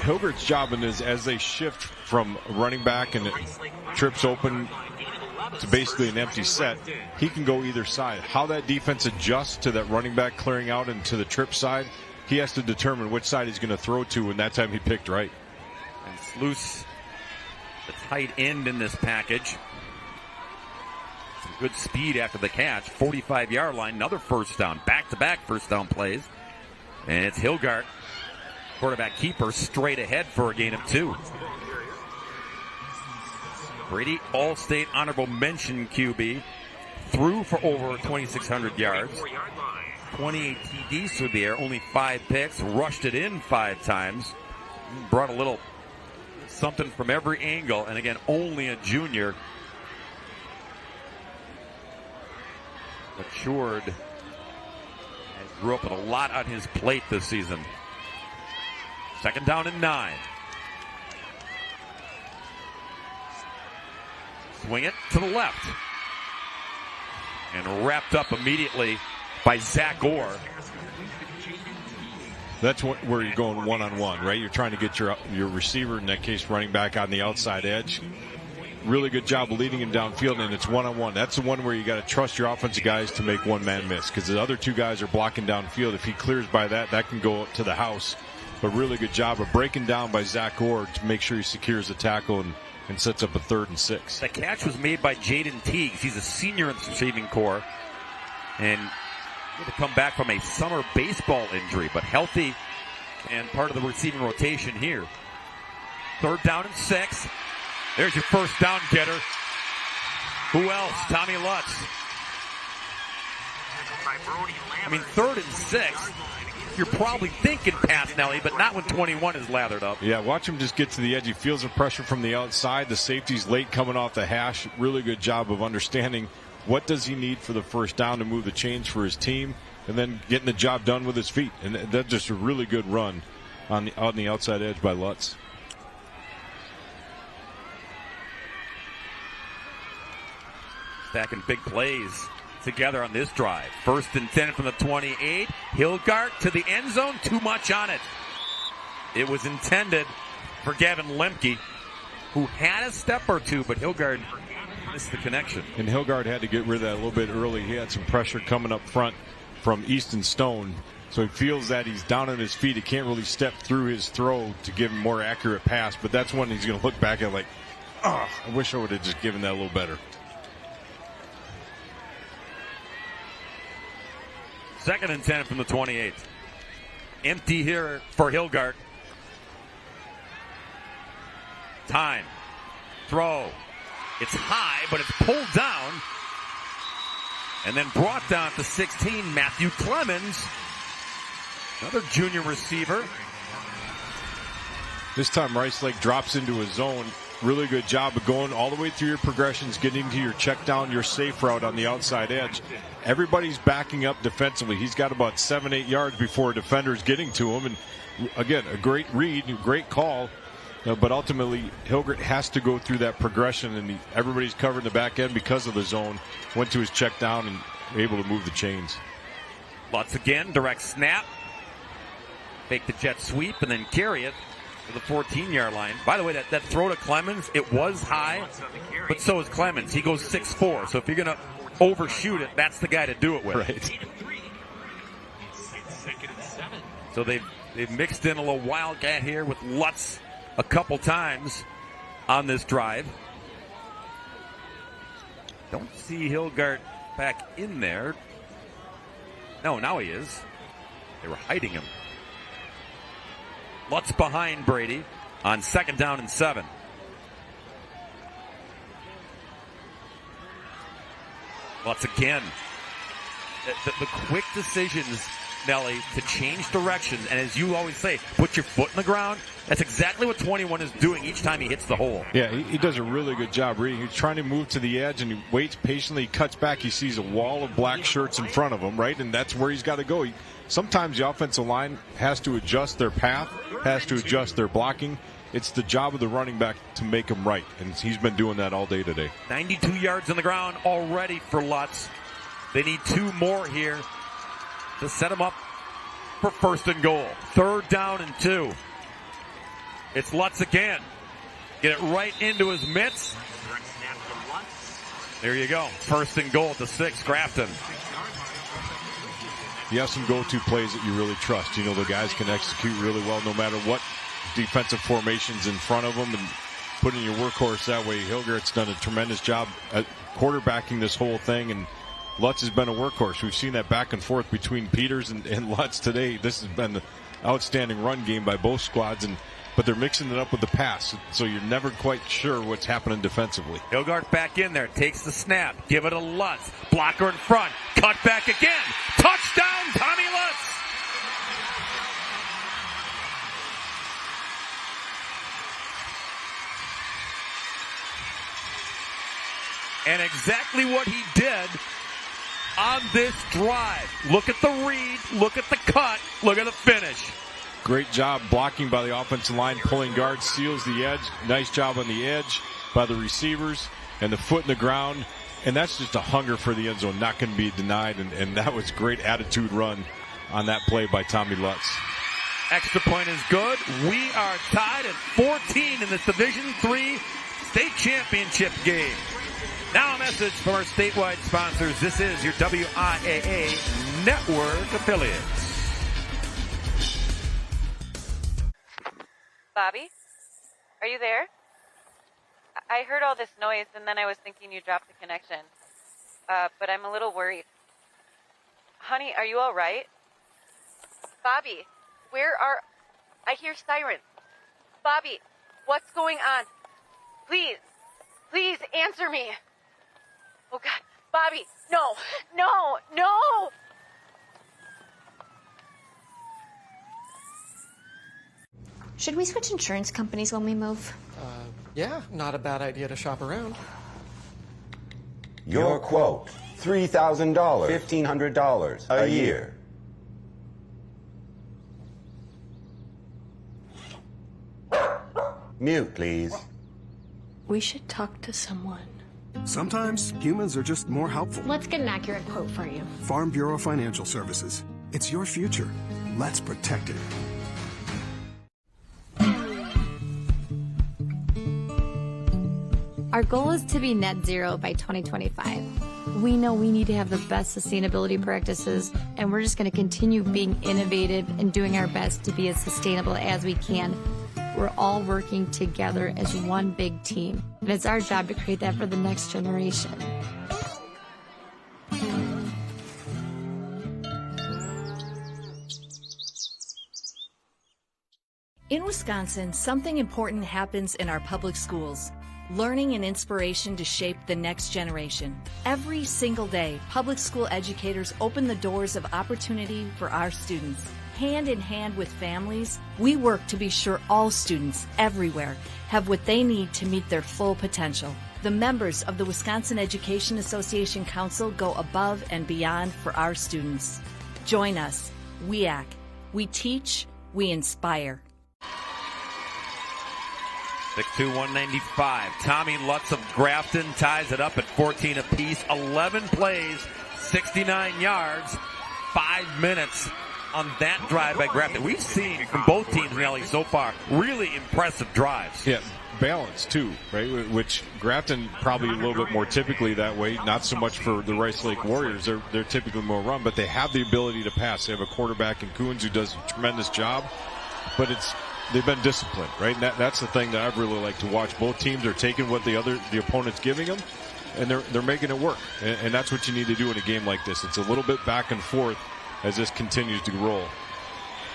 Speaker 2: Hilgert's job is as they shift from running back and it trips open to basically an empty set, he can go either side. How that defense adjusts to that running back clearing out and to the trip side, he has to determine which side he's going to throw to, and that time he picked right.
Speaker 1: And Sluice, the tight end in this package. Some Good speed after the catch. 45-yard line, another first down. Back-to-back first down plays. And it's Hilgart, quarterback keeper, straight ahead for a gain of 2. Brady, All-State honorable mention QB. Threw for over 2,600 yards. 28 TDs through the air, only 5 picks. Rushed it in 5 times. Brought a little something from every angle. And again, only a junior. Matured and grew up with a lot on his plate this season. 2nd down and 9. Swing it to the left. And wrapped up immediately by Zach Orr.
Speaker 2: That's where you're going one-on-one, right? You're trying to get your receiver, in that case running back, on the outside edge. Really good job of leading him downfield, and it's one-on-one. That's the one where you got to trust your offensive guys to make one-man miss, because the other 2 guys are blocking downfield. If he clears by that can go to the house. But really good job of breaking down by Zach Orr to make sure he secures the tackle and sets up a 3rd and 6.
Speaker 1: The catch was made by Jaden Teagues. He's a senior in the receiving corps. And to come back from a summer baseball injury, but healthy and part of the receiving rotation here. 3rd down and 6. There's your first down getter. Who else? Tommy Lutz. I mean, 3rd and 6. You're probably thinking pass, Nelly, but not when 21 is lathered up.
Speaker 2: Yeah, watch him just get to the edge. He feels the pressure from the outside. The safety's late coming off the hash. Really good job of understanding what does he need for the first down to move the chains for his team, and then getting the job done with his feet. And that's just a really good run on the outside edge by Lutz.
Speaker 1: Stacking big plays together on this drive. 1st and 10 from the 28. Hilgart to the end zone. Too much on it. It was intended for Gavin Lemke, who had a step or 2, but Hilgart missed the connection.
Speaker 2: And Hilgart had to get rid of that a little bit early. He had some pressure coming up front from Easton Stone. So he feels that he's down on his feet. He can't really step through his throw to give him more accurate pass. But that's when he's going to look back at like, I wish I would have just given that a little better.
Speaker 1: 2nd and 10 from the 28. Empty here for Hilgart. Time. Throw. It's high, but it's pulled down. And then brought down at the 16, Matthew Clemens. Another junior receiver.
Speaker 2: This time Rice Lake drops into a zone. Really good job of going all the way through your progressions, getting to your check down, your safe route on the outside edge. Everybody's backing up defensively. He's got about 7-8 yards before a defender's getting to him. And again, a great read, great call. But ultimately, Hilgert has to go through that progression, and everybody's covering the back end because of the zone. Went to his check down and able to move the chains.
Speaker 1: Lutz again, direct snap. Fake the jet sweep and then carry it to the 14-yard line. By the way, that throw to Clemens, it was high, but so is Clemens. He goes 6'4", so if you're going to overshoot it, that's the guy to do it with.
Speaker 2: Right.
Speaker 1: So they've mixed in a little wildcat here with Lutz a couple times on this drive. Don't see Hilgart back in there. No, now he is. They were hiding him. Lutz behind Brady on 2nd down and 7. Lutz again. The quick decisions, Nelly, to change directions, and as you always say, put your foot in the ground. That's exactly what 21 is doing each time he hits the hole.
Speaker 2: Yeah, he does a really good job reading. He's trying to move to the edge, and he waits patiently. He cuts back. He sees a wall of black shirts in front of him, right? And that's where he's got to go. Sometimes the offensive line has to adjust their path, has to adjust their blocking. It's the job of the running back to make them right, and he's been doing that all day today.
Speaker 1: 92 yards on the ground already for Lutz. They need 2 more here to set him up for 1st and goal. 3rd down and 2. It's Lutz again. Get it right into his mitts. There you go. 1st and goal at the 6, Grafton.
Speaker 2: You have some go-to plays that you really trust. The guys can execute really well no matter what defensive formations in front of them. And putting your workhorse that way. Hilgert's done a tremendous job at quarterbacking this whole thing, and Lutz has been a workhorse. We've seen that back and forth between Peters and Lutz today. This has been an outstanding run game by both squads, but they're mixing it up with the pass, so you're never quite sure what's happening defensively.
Speaker 1: Hilgart back in there, takes the snap, give it to Lutz, blocker in front, cut back again, touchdown, Tommy Lutz! And exactly what he did on this drive. Look at the read, look at the cut, look at the finish.
Speaker 2: Great job blocking by the offensive line, pulling guard, seals the edge. Nice job on the edge by the receivers, and the foot in the ground. And that's just a hunger for the end zone, not going to be denied. And that was great attitude run on that play by Tommy Lutz.
Speaker 1: Extra point is good. We are tied at 14 in this Division III state championship game. Now a message from our statewide sponsors. This is your WIAA network affiliates.
Speaker 11: Bobby, are you there? I heard all this noise, and then I was thinking you dropped the connection. But I'm a little worried. Honey, are you all right? Bobby, I hear sirens. Bobby, what's going on? Please answer me. Oh, God. Bobby, no.
Speaker 9: Should we switch insurance companies when we move?
Speaker 13: Yeah, not a bad idea to shop around.
Speaker 17: Your quote, $3,000, $1,500 a year. Mute, please.
Speaker 9: We should talk to someone.
Speaker 18: Sometimes humans are just more helpful.
Speaker 9: Let's get an accurate quote for you.
Speaker 18: Farm Bureau Financial Services. It's your future. Let's protect it.
Speaker 16: Our goal is to be net zero by 2025. We know we need to have the best sustainability practices, and we're just going to continue being innovative and doing our best to be as sustainable as we can. We're all working together as one big team, and it's our job to create that for the next generation.
Speaker 26: In Wisconsin, something important happens in our public schools. Learning and inspiration to shape the next generation. Every single day, public school educators open the doors of opportunity for our students. Hand in hand with families, we work to be sure all students everywhere have what they need to meet their full potential. The members of the Wisconsin Education Association Council go above and beyond for our students. Join us, WIAC. We teach, we inspire.
Speaker 1: 6'2", 195. Tommy Lutz of Grafton ties it up at 14 apiece. 11 plays, 69 yards, 5 minutes on that drive by Grafton. We've seen from both teams, Nelly, so far, really impressive drives.
Speaker 2: Yeah, balance too, right? Which Grafton probably a little bit more typically that way. Not so much for the Rice Lake Warriors. They're typically more run, but they have the ability to pass. They have a quarterback in Coons who does a tremendous job, but they've been disciplined, right? And that's the thing that I've really liked to watch. Both teams are taking what the opponent's giving them, and they're making it work. And that's what you need to do in a game like this. It's a little bit back and forth as this continues to roll.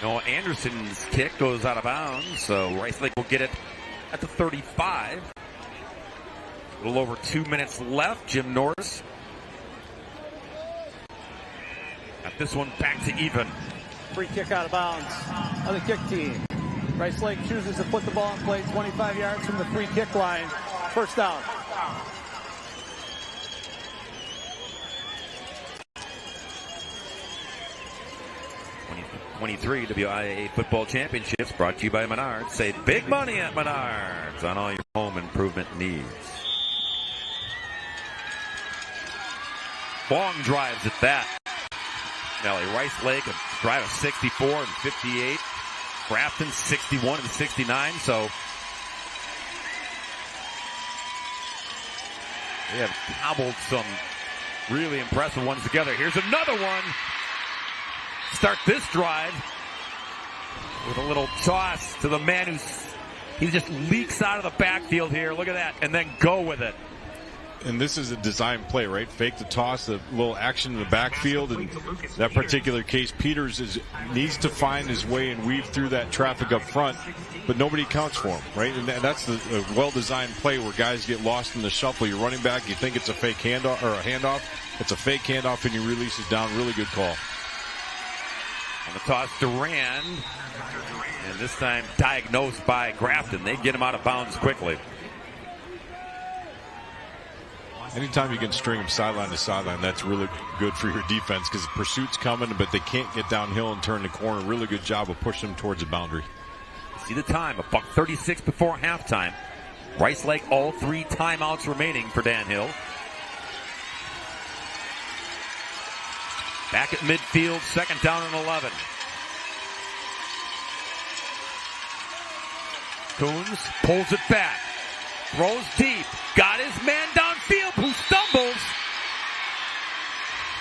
Speaker 1: Noah Anderson's kick goes out of bounds, so Rice Lake will get it at the 35. A little over 2 minutes left. Jim Norris got this one back to even.
Speaker 3: Free kick out of bounds on the kick team. Rice Lake chooses to put the ball in play 25 yards from the free kick line. First down.
Speaker 1: '23 WIAA Football Championships brought to you by Menards. Save big money at Menards on all your home improvement needs. Long drives at that. Nelly, Rice Lake, a drive of 64 and 58. Grafton 61 and 69, so they have cobbled some really impressive ones together. Here's another one. Start this drive with a little toss to the man who's He just leaks out of the backfield here. Look at that. And then go with it.
Speaker 2: And this is a design play, right? Fake the toss, a little action in the backfield. And that particular case, Peters needs to find his way and weave through that traffic up front, but nobody counts for him, right? And that's the well-designed play where guys get lost in the shuffle. You're running back, you think it's a fake handoff or a handoff. It's a fake handoff, and you release it down. Really good call.
Speaker 1: On the toss, Durand. And this time diagnosed by Grafton. They get him out of bounds quickly.
Speaker 2: Anytime you can string them sideline to sideline, that's really good for your defense because the pursuit's coming, but they can't get downhill and turn the corner. Really good job of pushing them towards the boundary.
Speaker 1: See the time, $1:36 before halftime. Rice Lake, all 3 timeouts remaining for Dan Hill. Back at midfield, 2nd down and 11. Coons pulls it back. Throws deep. Got his man downfield who stumbles.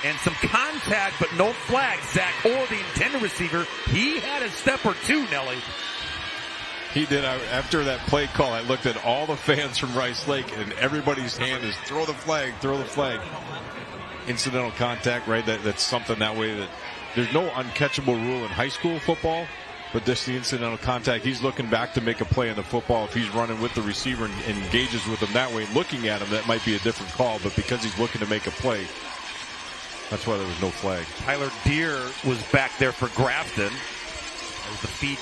Speaker 1: And some contact, but no flag. Zach Orr, the intended receiver, he had a step or two, Nelly.
Speaker 2: He did. After that play call, I looked at all the fans from Rice Lake, and everybody's hand is throw the flag, throw the flag. Incidental contact, right? That's something that way that there's no uncatchable rule in high school football. But this the incidental contact. He's looking back to make a play in the football. If he's running with the receiver and engages with him that way, looking at him, that might be a different call. But because he's looking to make a play, that's why there was no flag.
Speaker 1: Tyler Deere was back there for Grafton as the feet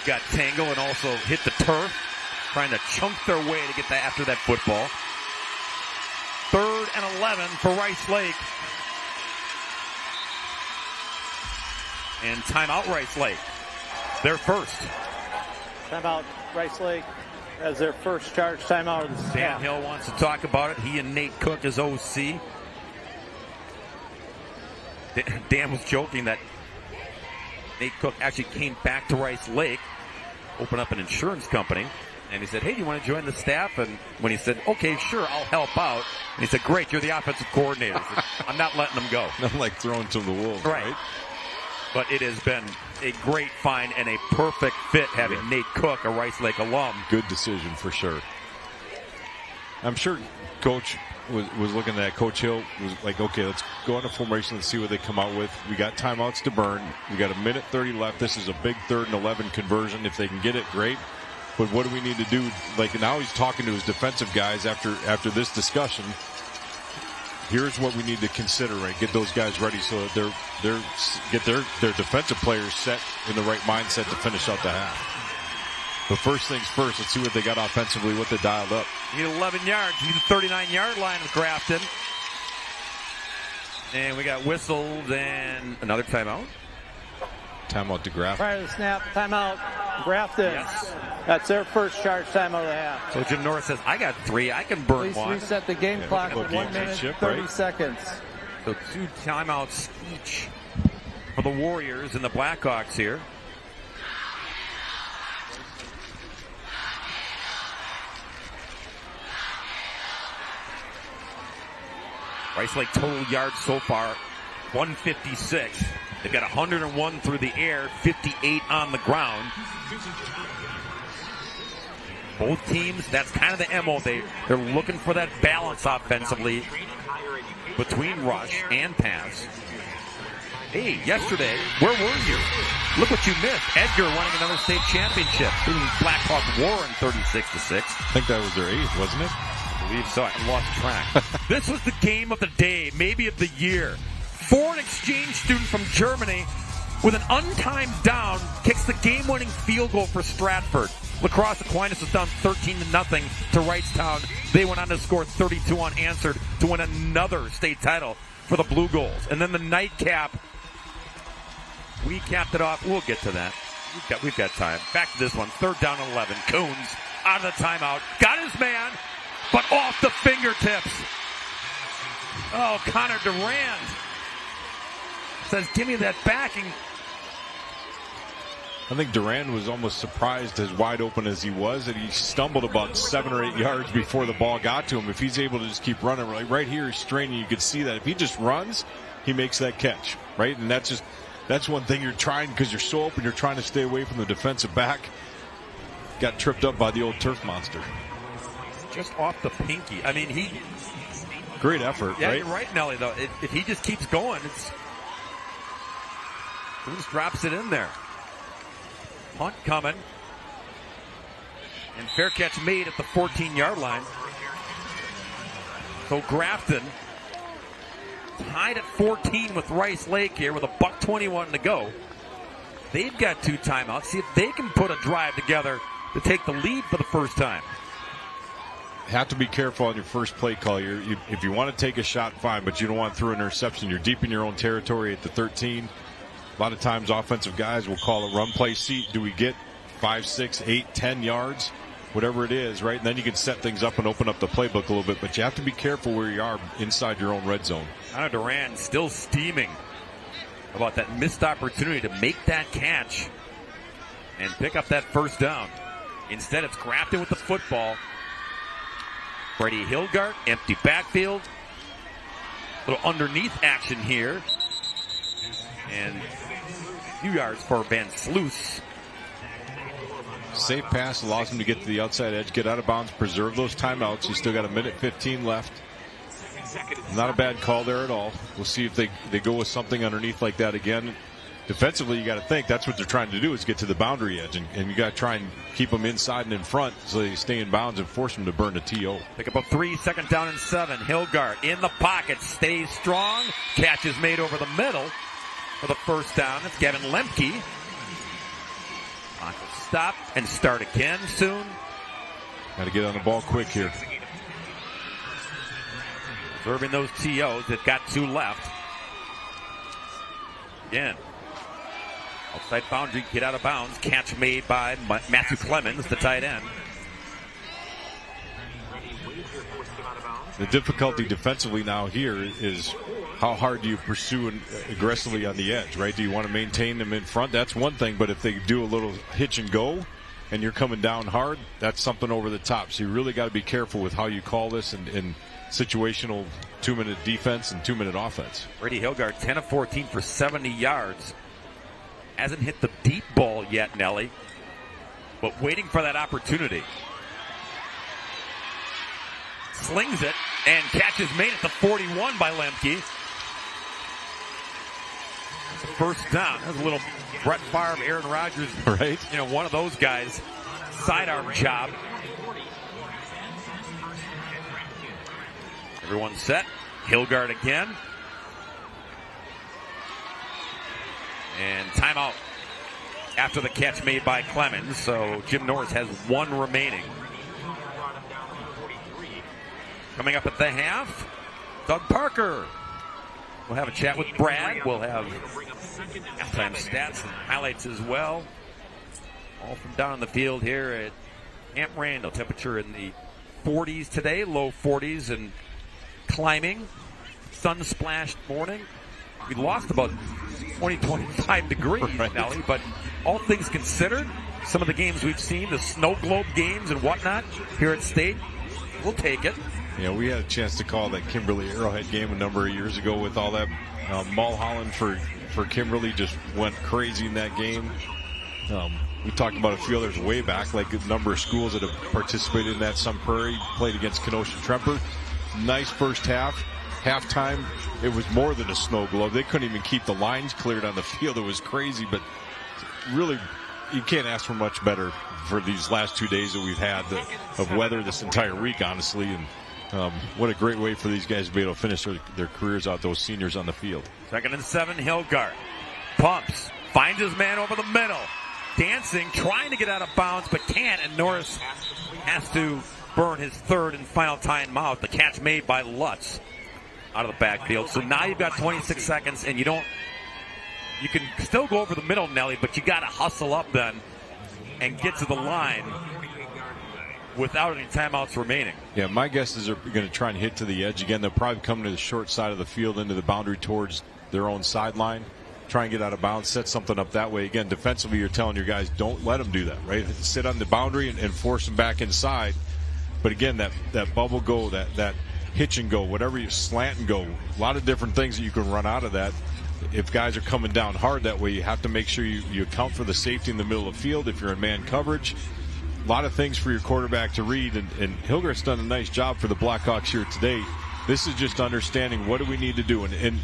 Speaker 1: got tangled and also hit the turf, trying to chunk their way to get after that football. 3rd and 11 for Rice Lake. And timeout Rice Lake. Their first.
Speaker 3: Timeout Rice Lake as their first charge timeout of the half.
Speaker 1: Dan Hill wants to talk about it. He and Nate Cook as OC. Dan was joking that Nate Cook actually came back to Rice Lake, opened up an insurance company, and he said, hey, do you want to join the staff? And when he said, okay, sure, I'll help out. And he said, great, you're the offensive coordinator. Said, I'm not letting them go.
Speaker 2: Not like throwing to the wolves, right?
Speaker 1: But it has been a great find and a perfect fit having Nate Cook, a Rice Lake alum.
Speaker 2: Good decision for sure. I'm sure Coach was looking at that. Coach Hill was like, okay, let's go into formation and see what they come out with. We got timeouts to burn. We got 1:30 left. This is a big 3rd and 11 conversion. If they can get it, great. But what do we need to do? Like now he's talking to his defensive guys after this discussion. Here's what we need to consider, right? Get those guys ready so that get their defensive players set in the right mindset to finish out the half. But first things first, let's see what they got offensively, what they dialed up.
Speaker 1: Need 11 yards. Need the 39-yard line of Grafton. And we got whistled and another timeout.
Speaker 2: Timeout to Grafton.
Speaker 3: Prior to the snap, timeout, Grafton.
Speaker 1: Yes.
Speaker 3: That's their first charge timeout of the half.
Speaker 1: So Jim Norris says, I got 3. I can burn
Speaker 3: Please
Speaker 1: one.
Speaker 3: reset the game clock with 1 minute, 30 seconds.
Speaker 1: So 2 timeouts each for the Warriors and the Blackhawks here. Rice Lake total yards so far, 156. They've got 101 through the air, 58 on the ground. Both teams, that's kind of the MO. They're looking for that balance offensively between rush and pass. Hey, yesterday, where were you? Look what you missed. Edgar winning another state championship. Beating Blackhawk Warren 36-6.
Speaker 2: I think that was their 8th, wasn't it?
Speaker 1: I believe so. I lost track. This was the game of the day, maybe of the year. Foreign exchange student from Germany with an untimed down kicks the game-winning field goal for Stratford. Lacrosse Aquinas is down 13-0 to Wrightstown. They went on to score 32 unanswered to win another state title for the Blue Goals. And then the nightcap, we capped it off. We'll get to that. We've got time. Back to this one. 3rd down and 11. Coons out of the timeout. Got his man, but off the fingertips. Oh, Connor Durand says, give me that backing.
Speaker 2: I think Durand was almost surprised as wide open as he was, and he stumbled about 7 or 8 yards before the ball got to him. If he's able to just keep running, right here he's straining, you could see that. If he just runs, he makes that catch, right? And that's one thing you're trying, because you're so open, you're trying to stay away from the defensive back. got tripped up by the old turf monster.
Speaker 1: Just off the pinky. I mean,
Speaker 2: great effort,
Speaker 1: yeah,
Speaker 2: right?
Speaker 1: You're right, Nelly, though. If he just keeps going, he just drops it in there. Punt coming. And fair catch made at the 14-yard line. So Grafton tied at 14 with Rice Lake here with $1:21 to go. They've got 2 timeouts. See if they can put a drive together to take the lead for the first time.
Speaker 2: Have to be careful on your first play call. If you want to take a shot, fine, but you don't want to throw an interception. You're deep in your own territory at the 13. A lot of times offensive guys will call a run play. See, do we get 5, 6, 8, 10 yards? Whatever it is, right? And then you can set things up and open up the playbook a little bit, but you have to be careful where you are inside your own red zone.
Speaker 1: Connor Duran still steaming about that missed opportunity to make that catch and pick up that first down. Instead, it's Grafton with the football. Brady Hilgart, empty backfield. Little underneath action here. And a few yards for Van Sluis.
Speaker 2: Safe pass allows him to get to the outside edge, get out of bounds, preserve those timeouts. He's still got 1:15 left. Not a bad call there at all. We'll see if they go with something underneath like that again. Defensively, you got to think that's what they're trying to do is get to the boundary edge, and you got to try and keep them inside and in front so they stay in bounds and force them to burn the TO.
Speaker 1: Pick up a 3, 2nd down and 7. Hilgart in the pocket, stays strong. Catch is made over the middle for the first down. It's Gavin Lemke. Stop and start again soon.
Speaker 2: Got to get on the ball quick here.
Speaker 1: Observing those TOs. They've got 2 left. Again. Outside boundary, get out of bounds. Catch made by Matthew Clemens, the tight end.
Speaker 2: The difficulty defensively now here is how hard do you pursue aggressively on the edge, right? Do you want to maintain them in front? That's one thing, but if they do a little hitch and go and you're coming down hard, that's something over the top. So you really got to be careful with how you call this and situational 2-minute defense and 2-minute offense.
Speaker 1: Brady Hilgart, 10 of 14 for 70 yards. Hasn't hit the deep ball yet, Nelly, but waiting for that opportunity. Slings it, and catch is made at the 41 by Lemke. It's a first down. That's a little Brett Favre, Aaron Rodgers,
Speaker 2: right?
Speaker 1: You know, one of those guys. Sidearm job. Everyone set. Hilgart again. And timeout after the catch made by Clemens. So Jim Norris has 1 remaining. Coming up at the half, Doug Parker. We'll have a chat with Brad. We'll have halftime stats and highlights as well. All from down on the field here at Camp Randall. Temperature in the 40s today, low 40s and climbing. Sun-splashed morning. We lost about 25 degrees, right, Nelly, but all things considered, some of the games we've seen, the snow globe games and whatnot here at State, we'll take it.
Speaker 2: Yeah, we had a chance to call that Kimberly Arrowhead game a number of years ago with all that. Mulholland for Kimberly just went crazy in that game. We talked about a few others way back, like a number of schools that have participated in that. Sun Prairie played against Kenosha Tremper. Nice first half. Halftime, it was more than a snow globe. They couldn't even keep the lines cleared on the field. It was crazy, but really, you can't ask for much better for these last 2 days that we've had of weather this entire week, honestly. And what a great way for these guys to be able to finish their careers out, those seniors on the field.
Speaker 1: 2nd and 7, Hilgart. Pumps, finds his man over the middle. Dancing, trying to get out of bounds, but can't. And Norris has to burn his 3rd and final timeout. The catch made by Lutz out of the backfield. So now you've got 26 seconds, and you can still go over the middle, Nelly, but you got to hustle up then and get to the line without any timeouts remaining.
Speaker 2: Yeah, my guess is they're going to try and hit to the edge again. They'll probably come to the short side of the field into the boundary towards their own sideline, try and get out of bounds, set something up that way. Again, defensively, you're telling your guys, don't let them do that, right? Sit on the boundary and force them back inside. But again, that bubble go, that hitch and go, whatever you slant and go, a lot of different things that you can run out of that. If guys are coming down hard that way, you have to make sure you account for the safety in the middle of the field. If you're in man coverage, lot of things for your quarterback to read, and Hilgert's done a nice job for the Blackhawks here today. This is just understanding what do we need to do, and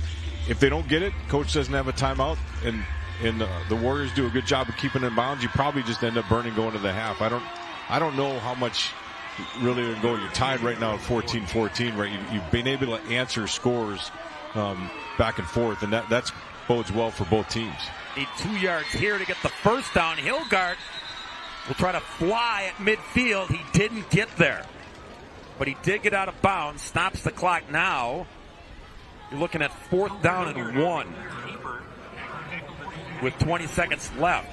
Speaker 2: if they don't get it, coach doesn't have a timeout, and the Warriors do a good job of keeping it in bounds. You probably just end up burning going to the half. I don't know how much really would go. You're tied right now at 14-14, right? You've been able to answer scores back and forth, and that's bodes well for both teams.
Speaker 1: Need 2 yards here to get the first down. Hilgard will try to fly at midfield. He didn't get there, but he did get out of bounds. Stops the clock now. You're looking at 4th down and 1 with 20 seconds left.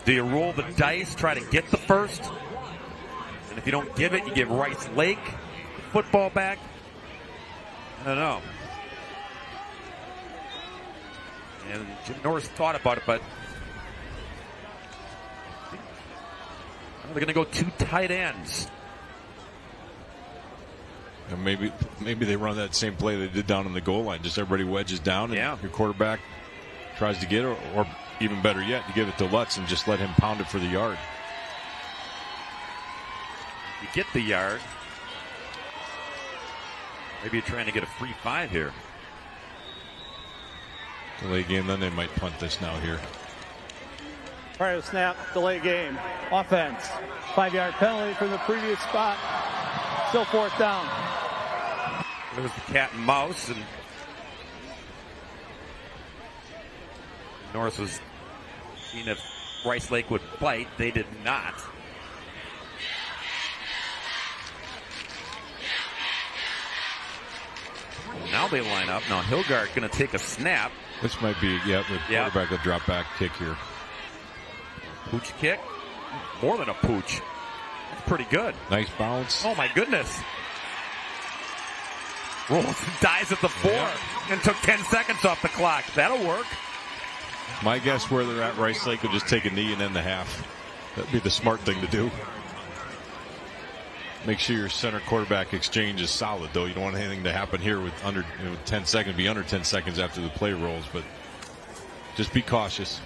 Speaker 1: Do you roll the dice, try to get the first? And if you don't give it, you give Rice Lake the football back? I don't know. And Jim Norris thought about it, but they're going to go 2 tight ends.
Speaker 2: And maybe they run that same play they did down on the goal line. Just everybody wedges down, and your quarterback tries to get it, or even better yet, you give it to Lutz and just let him pound it for the yard.
Speaker 1: You get the yard. Maybe you're trying to get a free 5 here.
Speaker 2: Delay game, then they might punt this now here.
Speaker 3: Prior to snap, delay game. Offense. 5-yard penalty from the previous spot. Still 4th down.
Speaker 1: There's the cat and mouse, and Norris was seeing if Rice Lake would bite. They did not. Now they line up. Now Hilgard going to take a snap.
Speaker 2: This might be, the quarterback will drop back kick here.
Speaker 1: Pooch kick? More than a pooch. That's pretty good.
Speaker 2: Nice bounce.
Speaker 1: Oh my goodness. Rolls and dies at the 4 and took 10 seconds off the clock. That'll work.
Speaker 2: My guess where they're at, Rice Lake will just take a knee and end the half. That'd be the smart thing to do. Make sure your center quarterback exchange is solid, though. You don't want anything to happen here with under 10 seconds, be under 10 seconds after the play rolls, but just be cautious.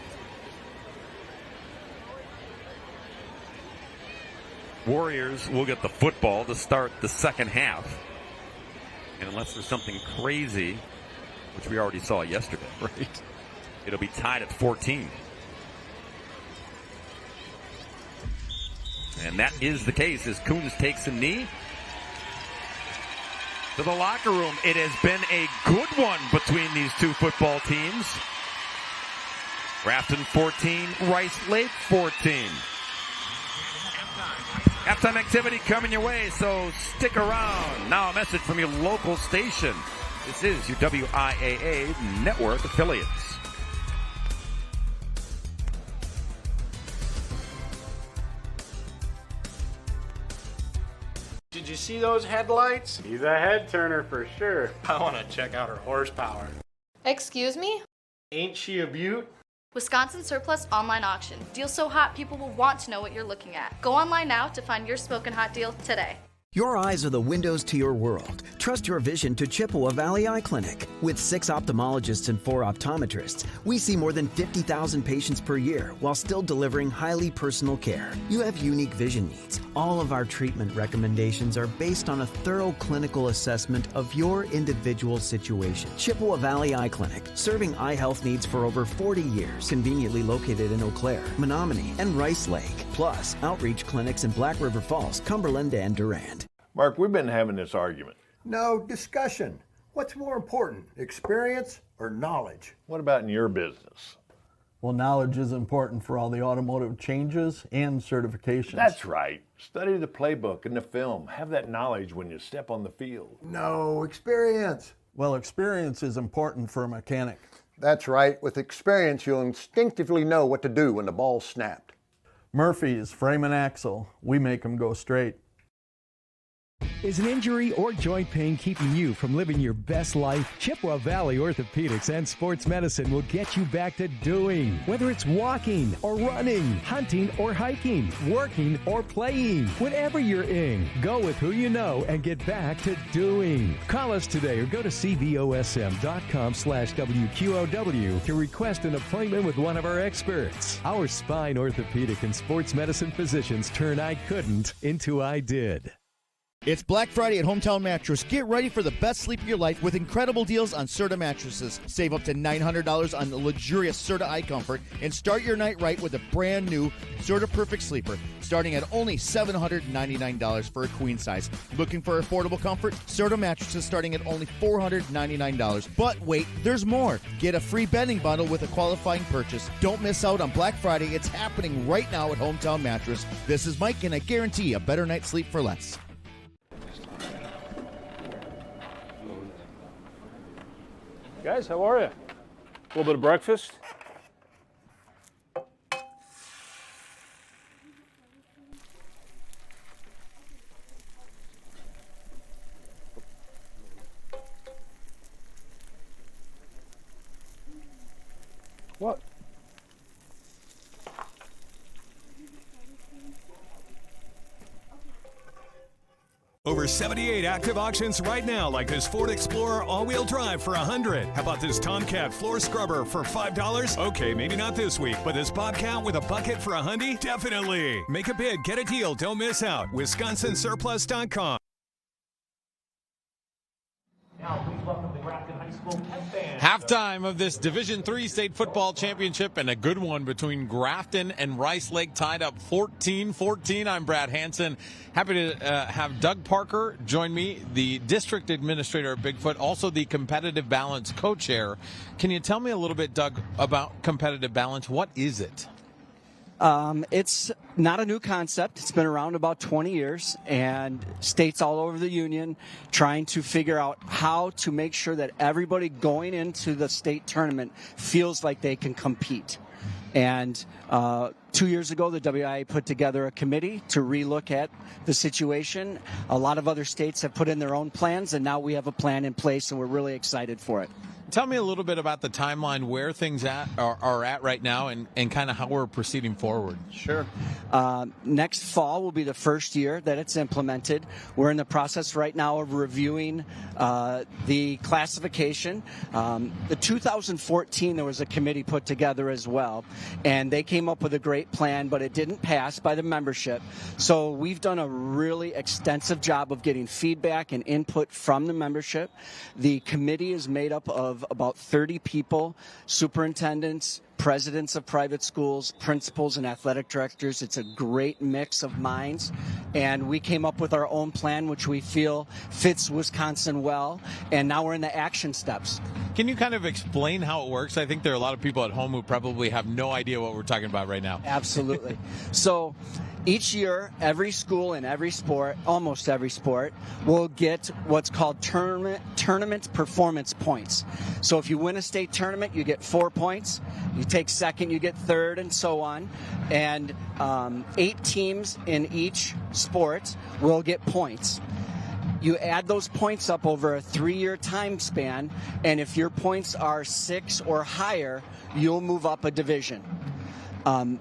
Speaker 1: Warriors will get the football to start the second half. And unless there's something crazy, which we already saw yesterday, right? It'll be tied at 14. And that is the case as Coons takes a knee. To the locker room. It has been a good one between these two football teams. Grafton 14, Rice Lake 14. Halftime activity coming your way, so stick around. Now a message from your local station. This is your WIAA network affiliates.
Speaker 10: Did you see those headlights? He's a head turner for sure. I want to check out her horsepower.
Speaker 14: Excuse me?
Speaker 10: Ain't she a beaut?
Speaker 14: Wisconsin Surplus Online Auction. Deals so hot people will want to know what you're looking at. Go online now to find your smoking hot deal today.
Speaker 19: Your eyes are the windows to your world. Trust your vision to Chippewa Valley Eye Clinic. With 6 ophthalmologists and 4 optometrists, we see more than 50,000 patients per year while still delivering highly personal care. You have unique vision needs. All of our treatment recommendations are based on a thorough clinical assessment of your individual situation. Chippewa Valley Eye Clinic, serving eye health needs for over 40 years. Conveniently located in Eau Claire, Menominee, and Rice Lake. Plus, outreach clinics in Black River Falls, Cumberland, and Durand.
Speaker 21: Mark, we've been having this argument.
Speaker 22: No, discussion. What's more important, experience or knowledge?
Speaker 21: What about in your business?
Speaker 23: Well, knowledge is important for all the automotive changes and certifications.
Speaker 21: That's right. Study the playbook and the film. Have that knowledge when you step on the field.
Speaker 22: No, experience.
Speaker 23: Well, experience is important for a mechanic.
Speaker 22: That's right. With experience, you'll instinctively know what to do when the ball's snapped.
Speaker 23: Murphy's Frame and Axle. We make them go straight.
Speaker 4: Is an injury or joint pain keeping you from living your best life? Chippewa Valley Orthopedics and Sports Medicine will get you back to doing. Whether it's walking or running, hunting or hiking, working or playing. Whatever you're in, go with who you know and get back to doing. Call us today or go to cvosm.com/WQOW to request an appointment with one of our experts. Our spine, orthopedic, and sports medicine physicians turn I couldn't into I did.
Speaker 5: It's Black Friday at Hometown Mattress. Get ready for the best sleep of your life with incredible deals on Serta mattresses. Save up to $900 on the luxurious Serta iComfort and start your night right with a brand new Serta Perfect Sleeper, starting at only $799 for a queen size. Looking for affordable comfort? Serta mattresses starting at only $499. But wait, there's more. Get a free bedding bundle with a qualifying purchase. Don't miss out on Black Friday. It's happening right now at Hometown Mattress. This is Mike, and I guarantee a better night's sleep for less.
Speaker 10: Guys, how are you? A little bit of breakfast? What?
Speaker 6: Over 78 active auctions right now, like this Ford Explorer all-wheel drive for $100. How about this Tomcat floor scrubber for $5? Okay, maybe not this week, but this Bobcat with a bucket for $100? Definitely. Make a bid, get a deal, don't miss out. WisconsinSurplus.com.
Speaker 1: Now, please welcome the Grafton High School Pep Band. Halftime of this Division III State Football Championship, and a good one between Grafton and Rice Lake, tied up 14-14. I'm Brad Hansen. Happy to have Doug Parker join me, the district administrator at Bigfoot, also the Competitive Balance co-chair. Can you tell me a little bit, Doug, about Competitive Balance? What is it?
Speaker 7: It's not a new concept. It's been around about 20 years, and states all over the union trying to figure out how to make sure that everybody going into the state tournament feels like they can compete. And 2 years ago, the WIAA put together a committee to relook at the situation. A lot of other states have put in their own plans, and now we have a plan in place, and we're really excited for it.
Speaker 1: Tell me a little bit about the timeline, where things are at right now, and kind of how we're proceeding forward.
Speaker 7: Sure. Next fall will be the first year that it's implemented. We're in the process right now of reviewing the classification. The 2014, there was a committee put together as well, and they came up with a great plan, but it didn't pass by the membership. So we've done a really extensive job of getting feedback and input from the membership. The committee is made up of about 30 people, superintendents, presidents of private schools, principals, and athletic directors. It's a great mix of minds, and we came up with our own plan, which we feel fits Wisconsin well, and now we're in the action steps.
Speaker 1: Can you kind of explain how it works? I think there are a lot of people at home who probably have no idea what we're talking about right now.
Speaker 7: Absolutely. So each year, every school in every sport, almost every sport, will get what's called tournament performance points. So if you win a state tournament, you get 4 points. You take second, you get third, and so on. And 8 teams in each sport will get points. You add those points up over a 3-year time span, and if your points are 6 or higher, you'll move up a division.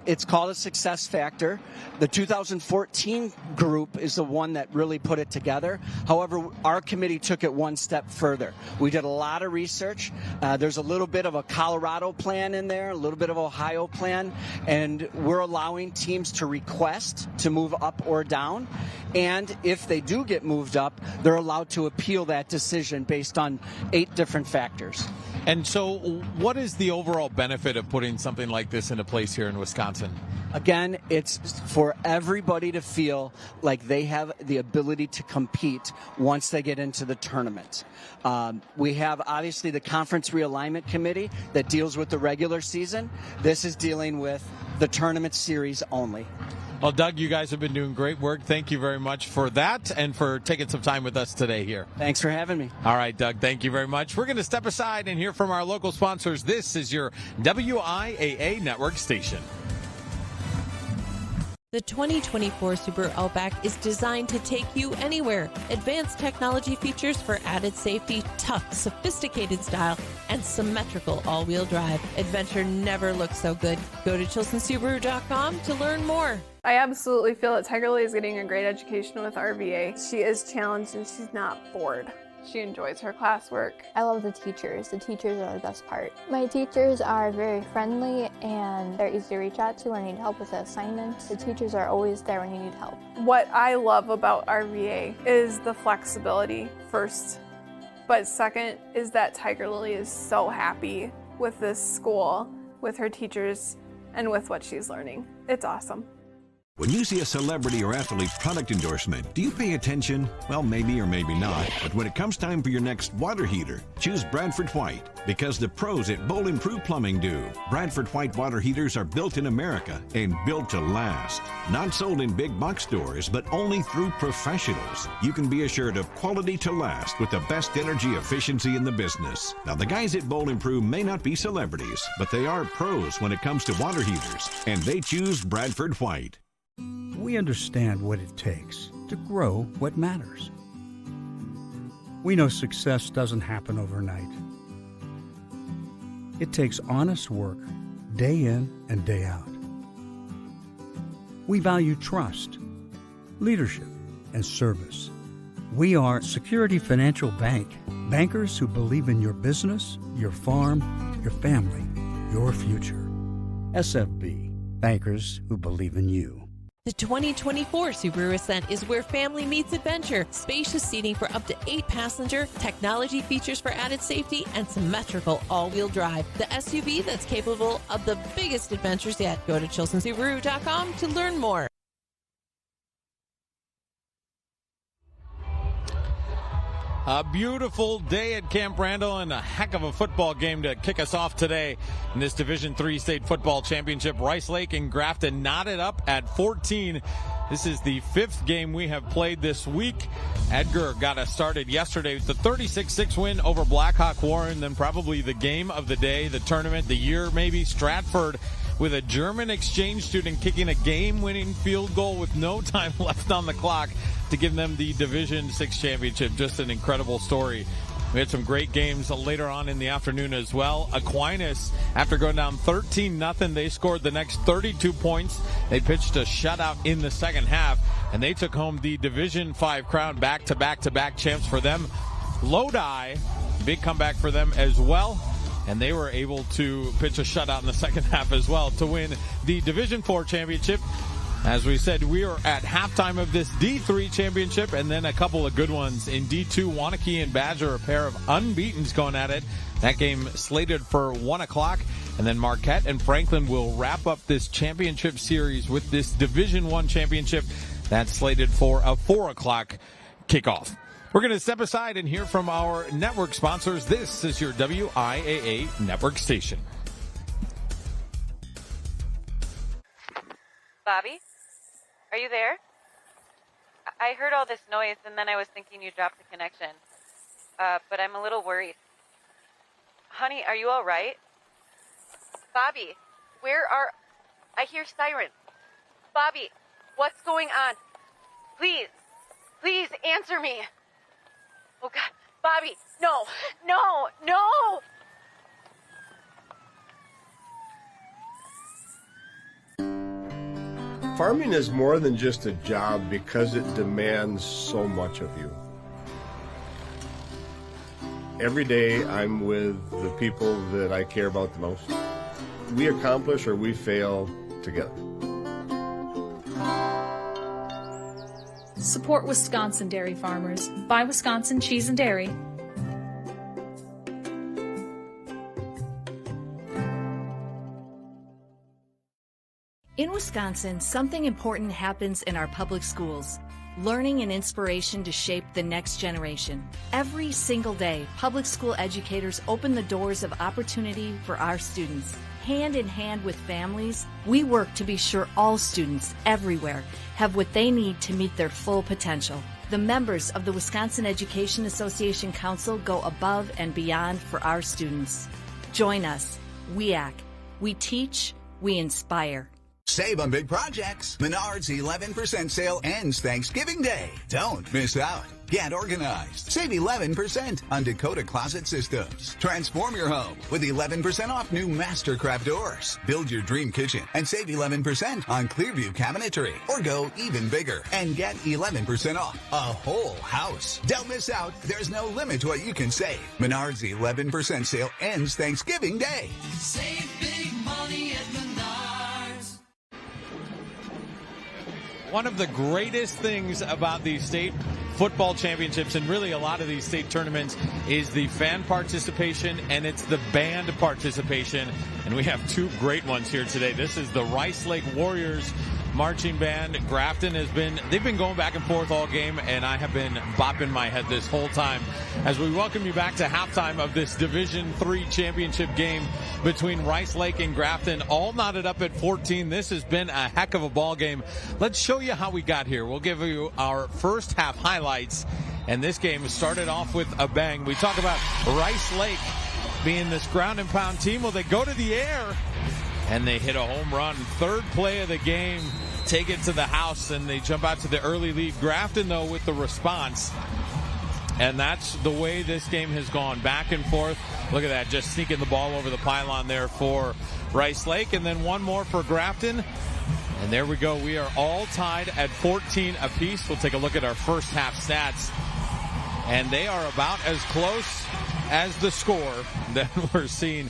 Speaker 7: It's called a success factor. The 2014 group is the one that really put it together. However, our committee took it one step further. We did a lot of research. There's a little bit of a Colorado plan in there, a little bit of Ohio plan, and we're allowing teams to request to move up or down. And if they do get moved up, they're allowed to appeal that decision based on 8 different factors.
Speaker 1: And so what is the overall benefit of putting something like this into place here in Wisconsin?
Speaker 7: Again, it's for everybody to feel like they have the ability to compete once they get into the tournament. We have, obviously, the Conference Realignment Committee that deals with the regular season. This is dealing with the tournament series only.
Speaker 1: Well, Doug, you guys have been doing great work. Thank you very much for that and for taking some time with us today here.
Speaker 7: Thanks for having me.
Speaker 1: All right, Doug, thank you very much. We're going to step aside and hear from our local sponsors. This is your WIAA Network station.
Speaker 8: The 2024 Subaru Outback is designed to take you anywhere. Advanced technology features for added safety, tough, sophisticated style, and symmetrical all-wheel drive. Adventure never looks so good. Go to ChilsonSubaru.com to learn more.
Speaker 12: I absolutely feel that Tiger Lily is getting a great education with RVA. She is challenged and she's not bored. She enjoys her classwork.
Speaker 15: I love the teachers. The teachers are the best part. My teachers are very friendly and they're easy to reach out to when you need help with the assignments. The teachers are always there when you need help.
Speaker 12: What I love about RVA is the flexibility first, but second is that Tiger Lily is so happy with this school, with her teachers, and with what she's learning. It's awesome.
Speaker 6: When you see a celebrity or athlete product endorsement, do you pay attention? Well, maybe or maybe not. But when it comes time for your next water heater, choose Bradford White, because the pros at Bowl Improved Plumbing do. Bradford White water heaters are built in America and built to last. Not sold in big box stores, but only through professionals. You can be assured of quality to last with the best energy efficiency in the business. Now, the guys at Bowl Improved may not be celebrities, but they are pros when it comes to water heaters, and they choose Bradford White.
Speaker 20: We understand what it takes to grow what matters. We know success doesn't happen overnight. It takes honest work, day in and day out. We value trust, leadership, and service. We are Security Financial Bank, bankers who believe in your business, your farm, your family, your future. SFB, bankers who believe in you.
Speaker 8: The 2024 Subaru Ascent is where family meets adventure. Spacious seating for up to 8 passenger, technology features for added safety, and symmetrical all-wheel drive. The SUV that's capable of the biggest adventures yet. Go to ChilsonSubaru.com to learn more.
Speaker 24: A beautiful day at Camp Randall and a heck of a football game to kick us off today in this Division III State Football Championship. Rice Lake and Grafton knotted up at 14. This is the 5th game we have played this week. Edgar got us started yesterday with the 36-6 win over Blackhawk Warren, then probably the game of the day, the tournament, the year maybe, Stratford, with a German exchange student kicking a game-winning field goal with no time left on the clock to give them the Division VI championship. Just an incredible story. We had some great games later on in the afternoon as well. Aquinas, after going down 13-0, they scored the next 32 points. They pitched a shutout in the second half, and they took home the Division V crown, back-to-back champs for them. Lodi, big comeback for them as well. And they were able to pitch a shutout in the second half as well to win the Division IV championship. As we said, we are at halftime of this D3 championship, and then a couple of good ones in D2. Waunakee and Badger, a pair of unbeatens going at it. That game slated for 1 o'clock. And then Marquette and Franklin will wrap up this championship series with this Division I championship. That's slated for a 4 o'clock kickoff. We're going to step aside and hear from our network sponsors. This is your WIAA network station.
Speaker 11: Bobby, are you there? I heard all this noise, and then I was thinking you dropped the connection. But I'm a little worried. Honey, are you all right? Bobby, I hear sirens. Bobby, what's going on? Please answer me. Oh, God. Bobby, no.
Speaker 21: Farming is more than just a job because it demands so much of you. Every day I'm with the people that I care about the most. We accomplish or we fail together.
Speaker 25: Support Wisconsin dairy farmers. Buy Wisconsin cheese and dairy.
Speaker 26: In Wisconsin, something important happens in our public schools. Learning and inspiration to shape the next generation. Every single day, public school educators open the doors of opportunity for our students. Hand in hand with families, we work to be sure all students everywhere have what they need to meet their full potential. The members of the Wisconsin Education Association Council go above and beyond for our students. Join us, WIAC. We teach, we inspire.
Speaker 3: Save on big projects. Menards 11% sale ends Thanksgiving Day. Don't miss out. Get organized. Save 11% on Dakota Closet Systems. Transform your home with 11% off new Mastercraft doors. Build your dream kitchen and save 11% on Clearview cabinetry. Or go even bigger and get 11% off a whole house. Don't miss out. There's no limit to what you can save. Menards 11% sale ends Thanksgiving Day.
Speaker 9: Save big money at Menards.
Speaker 24: One of the greatest things about these state football championships and really a lot of these state tournaments is the fan participation and it's the band participation. And we have two great ones here today. This is the Rice Lake Warriors marching band. Grafton they've been going back and forth all game, and I have been bopping my head this whole time as we welcome you back to halftime of this Division III championship game between Rice Lake and Grafton, all knotted up at 14. This has been a heck of a ball game. Let's show you how we got here. We'll give you our first half highlights, and this game started off with a bang. We talk about Rice Lake being this ground and pound team. Well, they go to the air and they hit a home run. Third play of the game, take it to the house, and they jump out to the early lead. Grafton, though, with the response. And that's the way this game has gone, back and forth. Look at that, just sneaking the ball over the pylon there for Rice Lake. And then one more for Grafton. And there we go. We are all tied at 14 apiece. We'll take a look at our first half stats. And they are about as close as the score that we're seeing.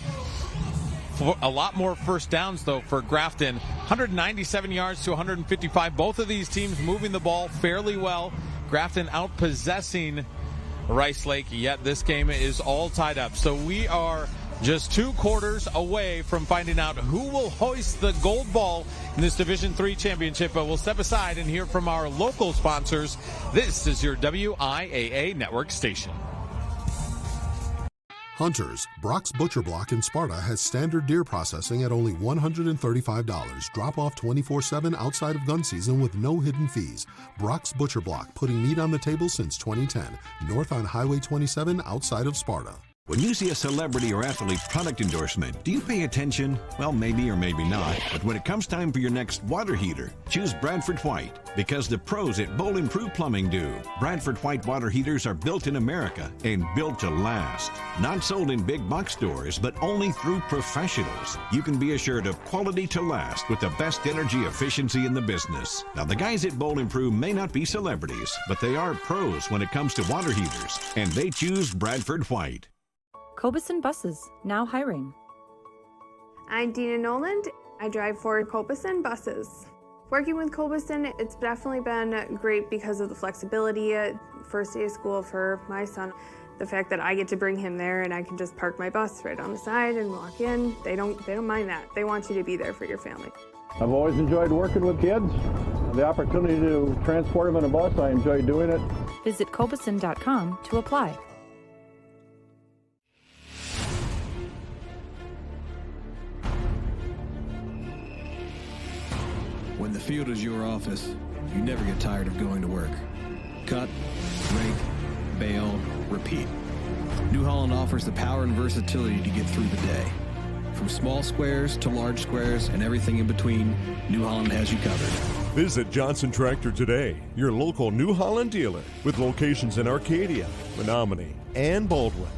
Speaker 24: A lot more first downs, though, for Grafton. 197 yards to 155. Both of these teams moving the ball fairly well. Grafton outpossessing Rice Lake, yet this game is all tied up. So we are just 2 quarters away from finding out who will hoist the gold ball in this Division III championship. But we'll step aside and hear from our local sponsors. This is your WIAA network station.
Speaker 13: Hunters, Brock's Butcher Block in Sparta has standard deer processing at only $135. Drop off 24/7 outside of gun season with no hidden fees. Brock's Butcher Block, putting meat on the table since 2010. North on Highway 27 outside of Sparta.
Speaker 16: When you see a celebrity or athlete product endorsement, do you pay attention? Well, maybe or maybe not. But when it comes time for your next water heater, choose Bradford White, because the pros at Bowl Improved Plumbing do. Bradford White water heaters are built in America and built to last. Not sold in big box stores, but only through professionals. You can be assured of quality to last with the best energy efficiency in the business. Now, the guys at Bowl Improved may not be celebrities, but they are pros when it comes to water heaters, and they choose Bradford White.
Speaker 17: Cobeson Buses, now hiring.
Speaker 12: I'm Dina Noland. I drive for Cobeson Buses. Working with Cobeson, it's definitely been great because of the flexibility. First day of school for my son, the fact that I get to bring him there and I can just park my bus right on the side and walk in. They don't mind that. They want you to be there for your family.
Speaker 23: I've always enjoyed working with kids. The opportunity to transport them in a bus, I enjoy doing it.
Speaker 17: Visit Cobeson.com to apply.
Speaker 18: When the field is your office, you never get tired of going to work. Cut, rake, bale, repeat. New Holland offers the power and versatility to get through the day. From small squares to large squares and everything in between, New Holland has you covered.
Speaker 27: Visit Johnson Tractor today, your local New Holland dealer, with locations in Arcadia, Menominee, and Baldwin.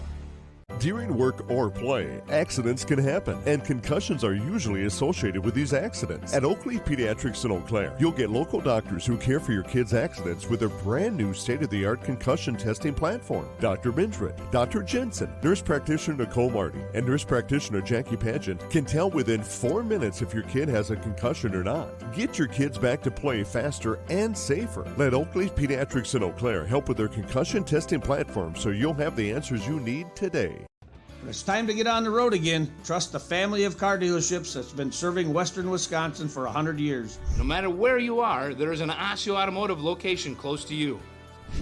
Speaker 27: During work or play, accidents can happen, and concussions are usually associated with these accidents. At Oakley Pediatrics in Eau Claire, you'll get local doctors who care for your kids' accidents with their brand new state-of-the-art concussion testing platform. Dr. Bintred, Dr. Jensen, nurse practitioner Nicole Marty, and nurse practitioner Jackie Pageant can tell within 4 minutes if your kid has a concussion or not. Get your kids back to play faster and safer. Let Oakley Pediatrics in Eau Claire help with their concussion testing platform so you'll have the answers you need today.
Speaker 28: When it's time to get on the road again, trust the family of car dealerships that's been serving Western Wisconsin for 100 years.
Speaker 29: No matter where you are, there is an Osseo Automotive location close to you.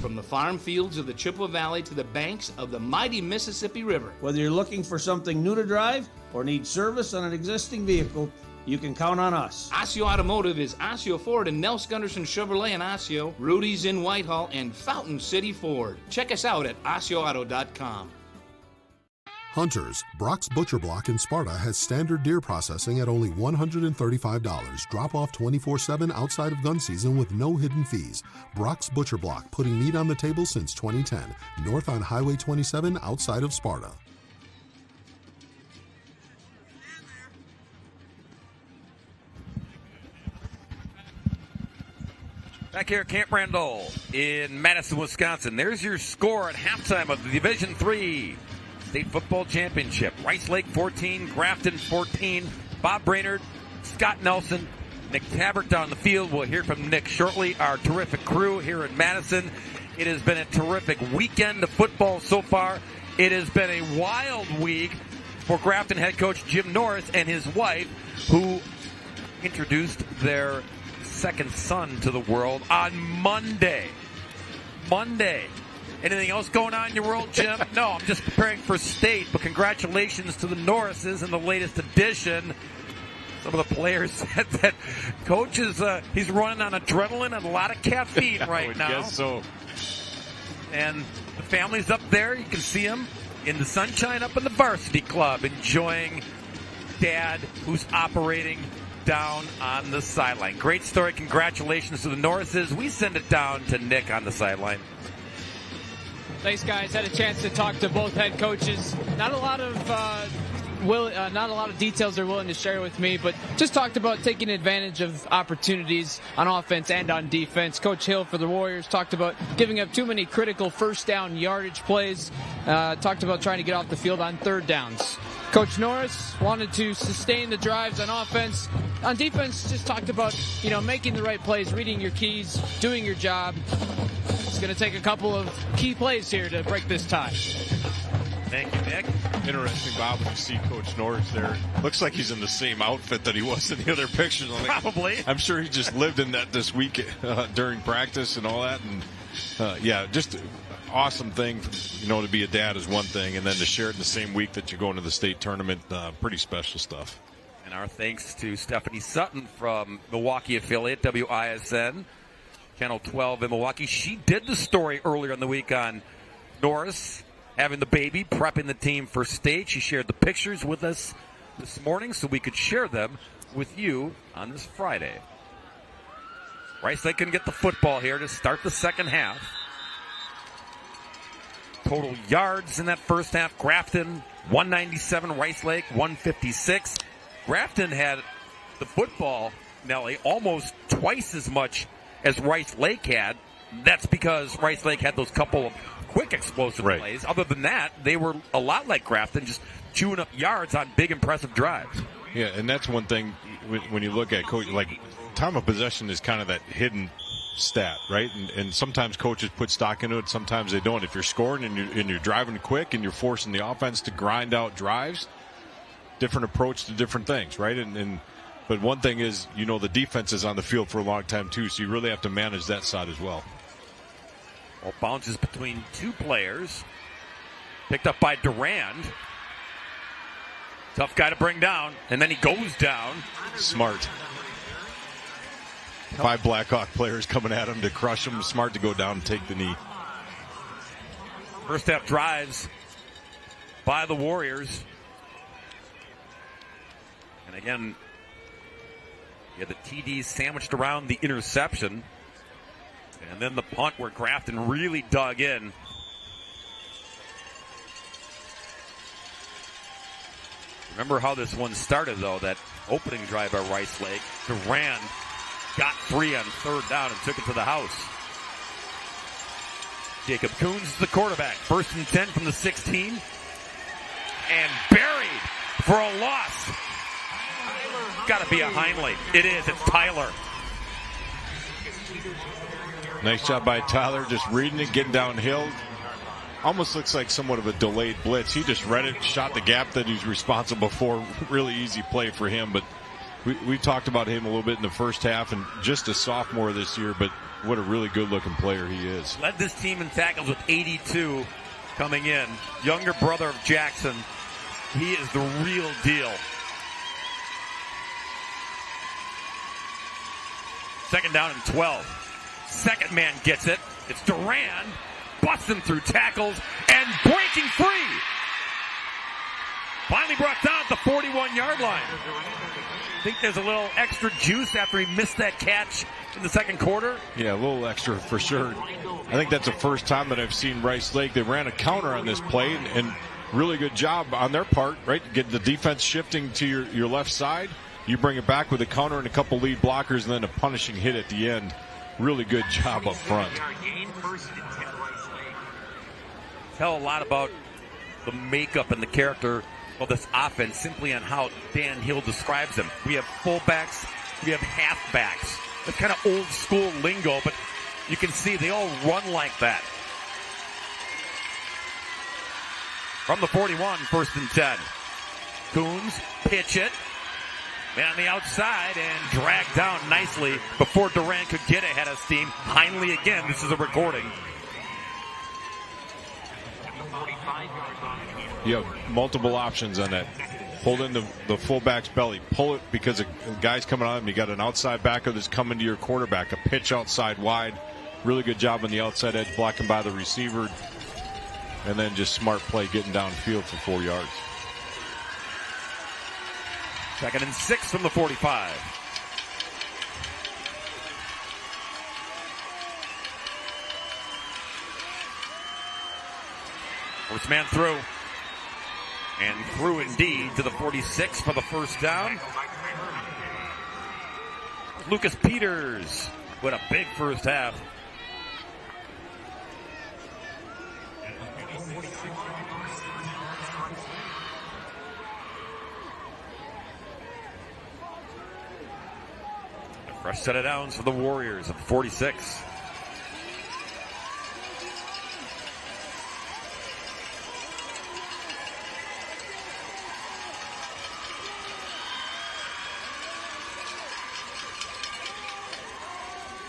Speaker 29: From the farm fields of the Chippewa Valley to the banks of the mighty Mississippi River.
Speaker 28: Whether you're looking for something new to drive or need service on an existing vehicle, you can count on us.
Speaker 29: Osseo Automotive is Osseo Ford and Nels Gunderson Chevrolet in Osseo, Rudy's in Whitehall, and Fountain City Ford. Check us out at OsseoAuto.com.
Speaker 13: Hunters, Brock's Butcher Block in Sparta has standard deer processing at only $135. Drop off 24/7 outside of gun season with no hidden fees. Brock's Butcher Block, putting meat on the table since 2010. North on Highway 27 outside of Sparta.
Speaker 1: Back here at Camp Randall in Madison, Wisconsin. There's your score at halftime of the Division III State Football Championship. Rice Lake 14, Grafton 14. Bob Brainerd, Scott Nelson, Nick Tabbert down the field. We'll hear from Nick shortly. Our terrific crew here in Madison. It has been a terrific weekend of football so far. It has been a wild week for Grafton head coach Jim Norris and his wife, who introduced their second son to the world on Monday. Anything else going on in your world, Jim? No, I'm just preparing for state, but congratulations to the Norrises in the latest edition. Some of the players said that coach is he's running on adrenaline and a lot of caffeine right now. I
Speaker 24: guess so.
Speaker 1: And the family's up there. You can see them in the sunshine up in the varsity club enjoying Dad, who's operating down on the sideline. Great story. Congratulations to the Norrises. We send it down to Nick on the sideline.
Speaker 2: Thanks, guys. Had a chance to talk to both head coaches. Not a lot of details they're willing to share with me, but just talked about taking advantage of opportunities on offense and on defense. Coach Hill for the Warriors talked about giving up too many critical first down yardage plays. Talked about trying to get off the field on third downs. Coach Norris wanted to sustain the drives on offense. On defense, just talked about, making the right plays, reading your keys, doing your job. It's going to take a couple of key plays here to break this tie.
Speaker 1: Thank you, Nick.
Speaker 4: Interesting, Bob, when you see Coach Norris there. Looks like he's in the same outfit that he was in the other pictures.
Speaker 1: Probably.
Speaker 4: I'm sure he just lived in that this week during practice and all that. And, just awesome thing, to be a dad is one thing, and then to share it in the same week that you go into the state tournament, pretty special stuff.
Speaker 1: And our thanks to Stephanie Sutton from Milwaukee affiliate, WISN, Channel 12 in Milwaukee. She did the story earlier in the week on Norris having the baby, prepping the team for state. She shared the pictures with us this morning so we could share them with you on this Friday. Rice Lake can get the football here to start the second half. Total yards in that first half, Grafton 197, Rice Lake 156. Grafton had the football, Nelly, almost twice as much as Rice Lake had. That's because Rice Lake had those couple of quick explosive plays. Other than that, they were a lot like Grafton, just chewing up yards on big, impressive drives.
Speaker 4: Yeah, and that's one thing when you look at coach, like time of possession is kind of that hidden stat, right? And sometimes coaches put stock into it, sometimes they don't. If you're scoring and you're driving quick and you're forcing the offense to grind out drives, different approach to different things, right? But one thing is, the defense is on the field for a long time too, so you really have to manage that side as well.
Speaker 1: Well, bounces between two players. Picked up by Durand. Tough guy to bring down, and then he goes down.
Speaker 4: Smart. 5 Blackhawk players coming at him to crush him. Smart to go down and take the knee.
Speaker 1: First half drives by the Warriors. And again, you had the TD sandwiched around the interception. And then the punt where Grafton really dug in. Remember how this one started, though, that opening drive by Rice Lake. Durand got 3 on third down and took it to the house. Jacob Coons is the quarterback. 1st and 10 from the 16. And buried for a loss. Got to be a Heinley. It is. It's Tyler.
Speaker 4: Nice job by Tyler, just reading it, getting downhill. Almost looks like somewhat of a delayed blitz. He just read it, shot the gap that he's responsible for. Really easy play for him, but we talked about him a little bit in the first half, and just a sophomore this year, but what a really good-looking player he is.
Speaker 1: Led this team in tackles with 82 coming in. Younger brother of Jackson. He is the real deal. Second down and 12. Second man gets it. It's Durand busting through tackles and breaking free. Finally brought down at the 41-yard line. I think there's a little extra juice after he missed that catch in the second quarter.
Speaker 4: Yeah, a little extra for sure. I think that's the first time that I've seen Rice Lake. They ran a counter on this play, and really good job on their part, right? Get the defense shifting to your left side. You bring it back with a counter and a couple lead blockers and then a punishing hit at the end. Really good job up front.
Speaker 1: Tell a lot about the makeup and the character of this offense simply on how Dan Hill describes them. We have fullbacks, we have halfbacks. That's kind of old school lingo, but you can see they all run like that. From the 41, 1st and 10. Coons pitch it. Man on the outside and dragged down nicely before Durant could get ahead of steam. Heinley again, this is a recording.
Speaker 4: You have multiple options on that. Hold in the fullback's belly. Pull it because a guy's coming on him. You got an outside backer that's coming to your quarterback. A pitch outside wide. Really good job on the outside edge blocking by the receiver. And then just smart play getting downfield for 4 yards.
Speaker 1: 2nd and 6 from the 45. First man through. And through indeed to the 46 for the first down. Lucas Peters with a big first half. A fresh set of downs for the Warriors at 46.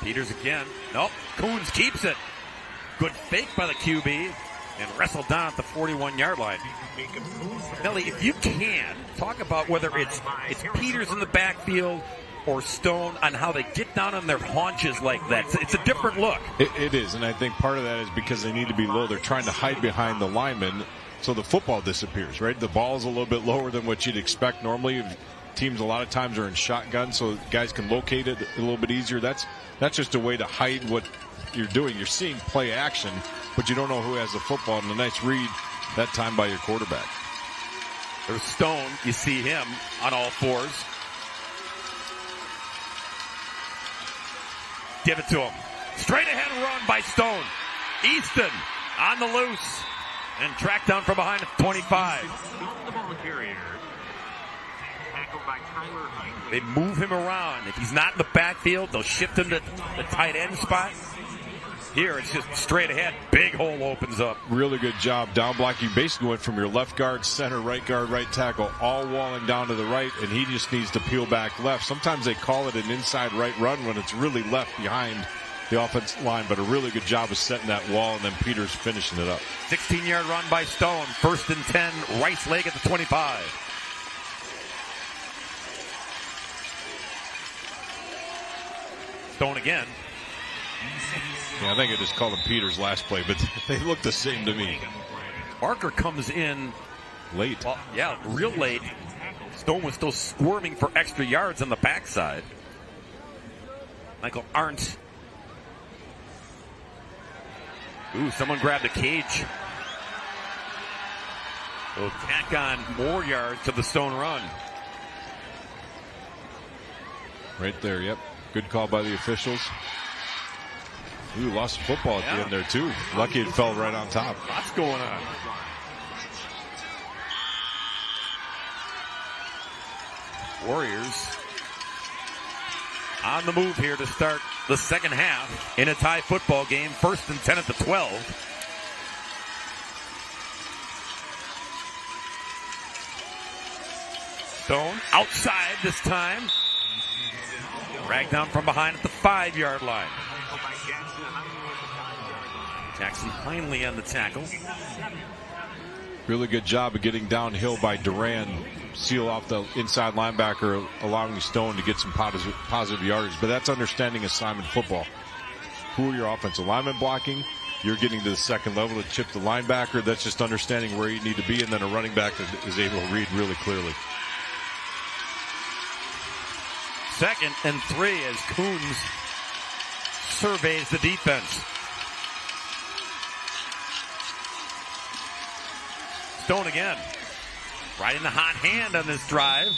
Speaker 1: Peters again. Nope. Coons keeps it. Good fake by the QB and wrestled down at the 41-yard line. Nelly, if you can, talk about whether it's Peters in the backfield or Stone on how they get down on their haunches like that. It's a different look.
Speaker 4: It is, and I think part of that is because they need to be low. They're trying to hide behind the linemen, so the football disappears, right? The ball is a little bit lower than what you'd expect normally. Teams a lot of times are in shotgun, so guys can locate it a little bit easier. That's just a way to hide what you're doing. You're seeing play action, but you don't know who has the football. And a nice read that time by your quarterback.
Speaker 1: There's Stone. You see him on all fours. Give it to him. Straight ahead run by Stone. Easton on the loose and tracked down from behind at 25. They move him around. If he's not in the backfield, they'll shift him to the tight end spot. Here, it's just straight ahead. Big hole opens up.
Speaker 4: Really good job. Down block. You basically went from your left guard, center, right guard, right tackle, all walling down to the right, and he just needs to peel back left. Sometimes they call it an inside right run when it's really left behind the offensive line, but a really good job of setting that wall, and then Peters finishing it up.
Speaker 1: 16-yard run by Stone. 1st and 10, Rice Lake at the 25. Stone again.
Speaker 4: Yeah, I think I just called him Peters last play, but they look the same to me.
Speaker 1: Barker comes in
Speaker 4: late.
Speaker 1: Well, yeah, real late. Stone was still squirming for extra yards on the backside. Michael Arndt. Ooh, someone grabbed a cage. They'll tack on more yards to the Stone run.
Speaker 4: Right there, yep. Good call by the officials. Ooh, lost the football at the end there, too. Lucky it fell right on top.
Speaker 1: Lots going on. Warriors on the move here to start the second half in a tie football game. 1st and 10 at the 12. Stone outside this time. Dragged down from behind at the 5-yard line. Jackson Heinley on the tackle.
Speaker 4: Really good job of getting downhill by Duran. Seal off the inside linebacker, allowing Stone to get some positive yardage. But that's understanding assignment football. Who are your offensive linemen blocking? you're getting to the second level to chip the linebacker. That's just understanding where you need to be, and then a running back is able to read really clearly.
Speaker 1: 2nd and 3 as Coons surveys the defense. Stone again. Right in the hot hand on this drive.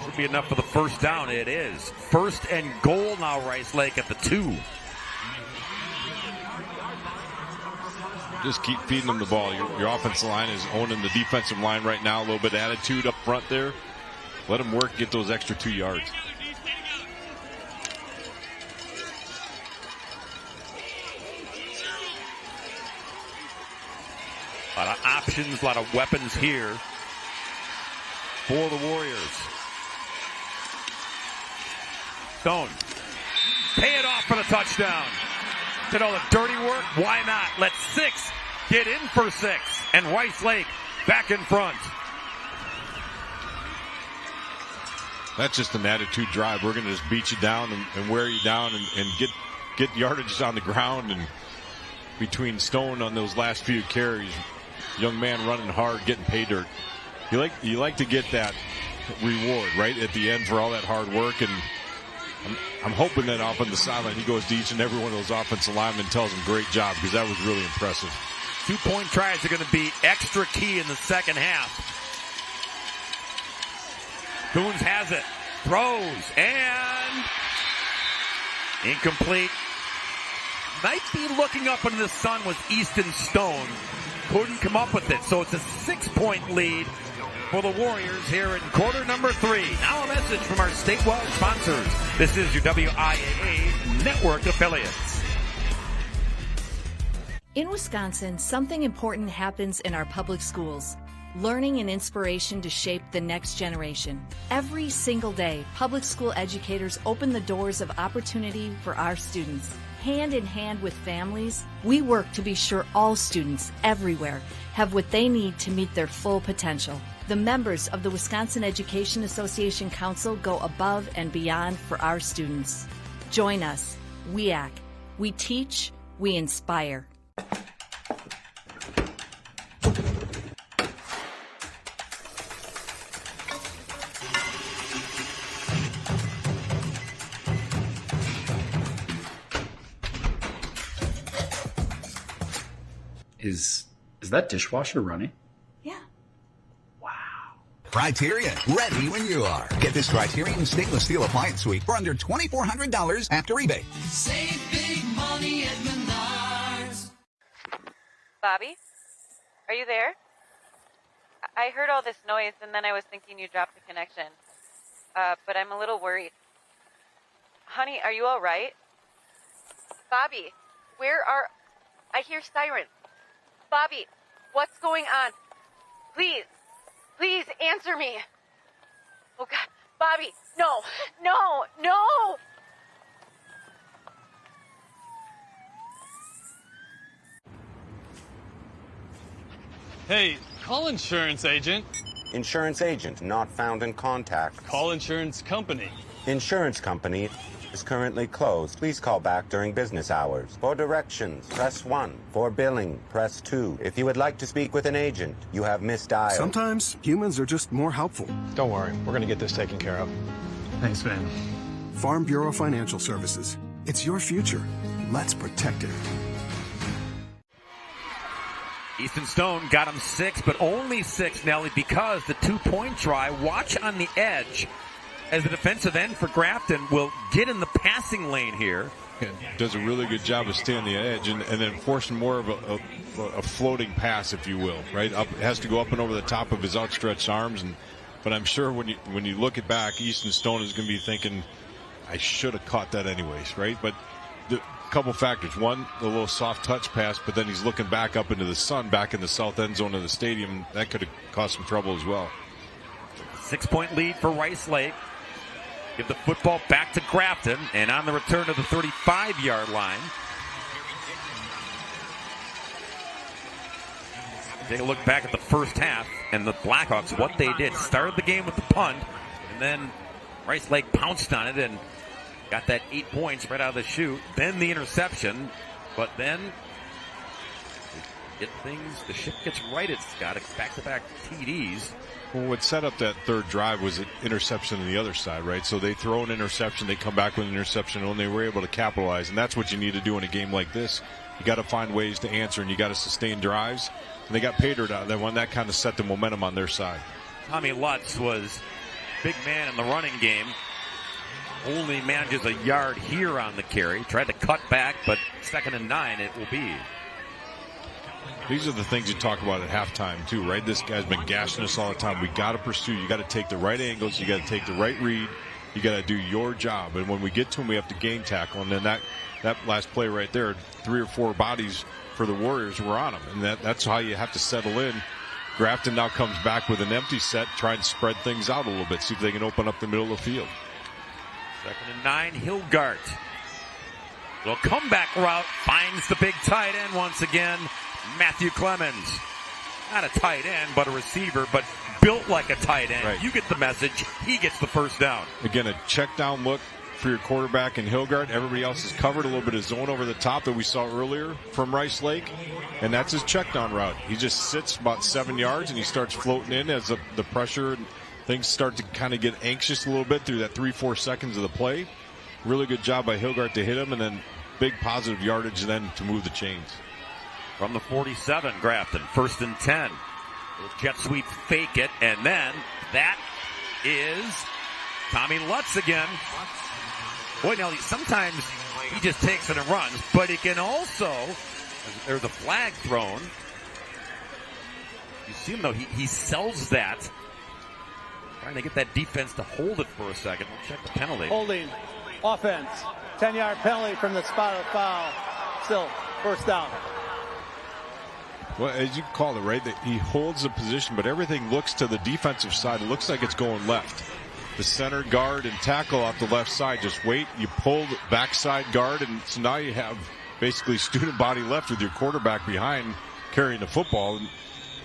Speaker 1: Should be enough for the first down. It is. 1st and goal now, Rice Lake at the 2.
Speaker 4: Just keep feeding them the ball. Your offensive line is owning the defensive line right now. A little bit of attitude up front there. Let them work, get those extra 2 yards.
Speaker 1: A lot of options, a lot of weapons here for the Warriors. Stone. Pay it off for the touchdown. Did all the dirty work? Why not? Let 6 get in for 6. And Rice Lake back in front.
Speaker 4: That's just an attitude drive. We're going to just beat you down and wear you down and get yardage on the ground. And between Stone on those last few carries, young man running hard, getting pay dirt. You like to get that reward right at the end for all that hard work. And I'm hoping that off on the sideline he goes to each and every one of those offensive linemen and tells them great job, because that was really impressive.
Speaker 1: 2-point tries are going to be extra key in the second half. Coons has it, throws, and incomplete. Might be looking up into the sun was Easton Stone. Couldn't come up with it, so it's a 6-point lead for the Warriors here in quarter number 3. Now a message from our statewide sponsors. This is your WIAA network affiliates.
Speaker 26: In Wisconsin, something important happens in our public schools. Learning and inspiration to shape the next generation. Every single day, public school educators open the doors of opportunity for our students. Hand in hand with families, we work to be sure all students everywhere have what they need to meet their full potential. The members of the Wisconsin Education Association Council go above and beyond for our students. Join us, WIAC. We teach, we inspire.
Speaker 5: Is that dishwasher running?
Speaker 26: Yeah.
Speaker 3: Criterion, ready when you are. Get this Criterion stainless steel appliance suite for under $2,400 after rebate.
Speaker 9: Save big money at Menards.
Speaker 11: Bobby? Are you there? I heard all this noise and then I was thinking you dropped the connection. But I'm a little worried. Honey, are you all right? Bobby, I hear sirens. Bobby, what's going on? Please answer me. Oh God, Bobby, no.
Speaker 6: Hey, call insurance agent.
Speaker 7: Insurance agent not found in contact.
Speaker 6: Call insurance company.
Speaker 7: Insurance company is currently closed. Please call back during business hours. For directions, press 1. For billing, press 2. If you would like to speak with an agent, you have misdialed.
Speaker 10: Sometimes humans are just more helpful.
Speaker 6: Don't worry, we're going to get this taken care of. Thanks, man.
Speaker 10: Farm Bureau Financial Services. It's your future. Let's protect it.
Speaker 1: Easton Stone got him 6, but only 6, Nelly, because the 2-point try. Watch on the edge as the defensive end for Grafton will get in the passing lane here.
Speaker 4: Does a really good job of staying on the edge and then forcing more of a floating pass, if you will, right? It has to go up and over the top of his outstretched arms. But I'm sure when you look it back, Easton Stone is going to be thinking, I should have caught that anyways, right? But a couple factors. One, the little soft touch pass, but then he's looking back up into the sun, back in the south end zone of the stadium. That could have caused some trouble as well.
Speaker 1: 6-point lead for Rice Lake. Give the football back to Grafton, and on the return to the 35-yard line. Take a look back at the first half, and the Blackhawks, what they did. Started the game with the punt, and then Rice Lake pounced on it, and got that 8 points right out of the chute. Then the interception, but then the ship gets righted, Scott. Back-to-back TDs.
Speaker 4: Well, what set up that third drive was an interception on the other side, right? So they throw an interception, they come back with an interception, and they were able to capitalize. And that's what you need to do in a game like this. You got to find ways to answer, and you got to sustain drives. And they got Pater out of that one. That kind of set the momentum on their side.
Speaker 1: Tommy Lutz was big man in the running game. Only manages a yard here on the carry. Tried to cut back, but 2nd and 9 it will be.
Speaker 4: These are the things you talk about at halftime, too, right? This guy's been gashing us all the time. We got to pursue. You got to take the right angles. You got to take the right read. You got to do your job. And when we get to him, we have to gain tackle. And then that last play right there, 3 or 4 bodies for the Warriors were on him. And that's how you have to settle in. Grafton now comes back with an empty set, try and spread things out a little bit, see if they can open up the middle of the field.
Speaker 1: 2nd and 9, Hilgart. Little comeback route, finds the big tight end once again. Matthew Clemens. Not a tight end, but a receiver, but built like a tight end.
Speaker 4: Right.
Speaker 1: You get the message. He gets the first down.
Speaker 4: Again, a check down look for your quarterback in Hilgart. Everybody else is covered. A little bit of zone over the top that we saw earlier from Rice Lake. And that's his check down route. He just sits about 7 yards and he starts floating in as the pressure and things start to kind of get anxious a little bit through that 3-4 seconds of the play. Really good job by Hilgart to hit him, and then big positive yardage then to move the chains.
Speaker 1: From the 47, Grafton, 1st and 10. Jet sweep, fake it, and then that is Tommy Lutz again. Boy, now sometimes he just takes it and runs, but he can also, there's a flag thrown. You see him though, he sells that. Trying to get that defense to hold it for a second. We'll check the penalty.
Speaker 28: Holding, offense, 10-yard penalty from the spot of the foul. Still, first down.
Speaker 4: Well, as you call it, right, that he holds the position, but everything looks to the defensive side. It looks like it's going left. The center guard and tackle off the left side. Just wait, you pull the backside guard, and so now you have basically student body left with your quarterback behind carrying the football. And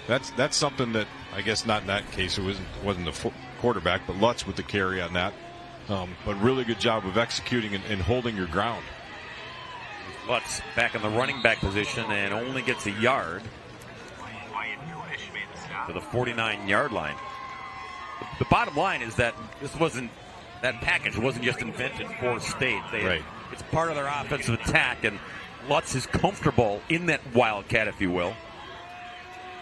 Speaker 4: that's something that I guess not in that case. It wasn't the quarterback, but Lutz with the carry on that. But really good job of executing and holding your ground.
Speaker 1: Lutz back in the running back position and only gets a yard to the 49-yard line. The bottom line is that that package wasn't just invented for State.
Speaker 4: Right.
Speaker 1: It's part of their offensive attack, and Lutz is comfortable in that wildcat, if you will.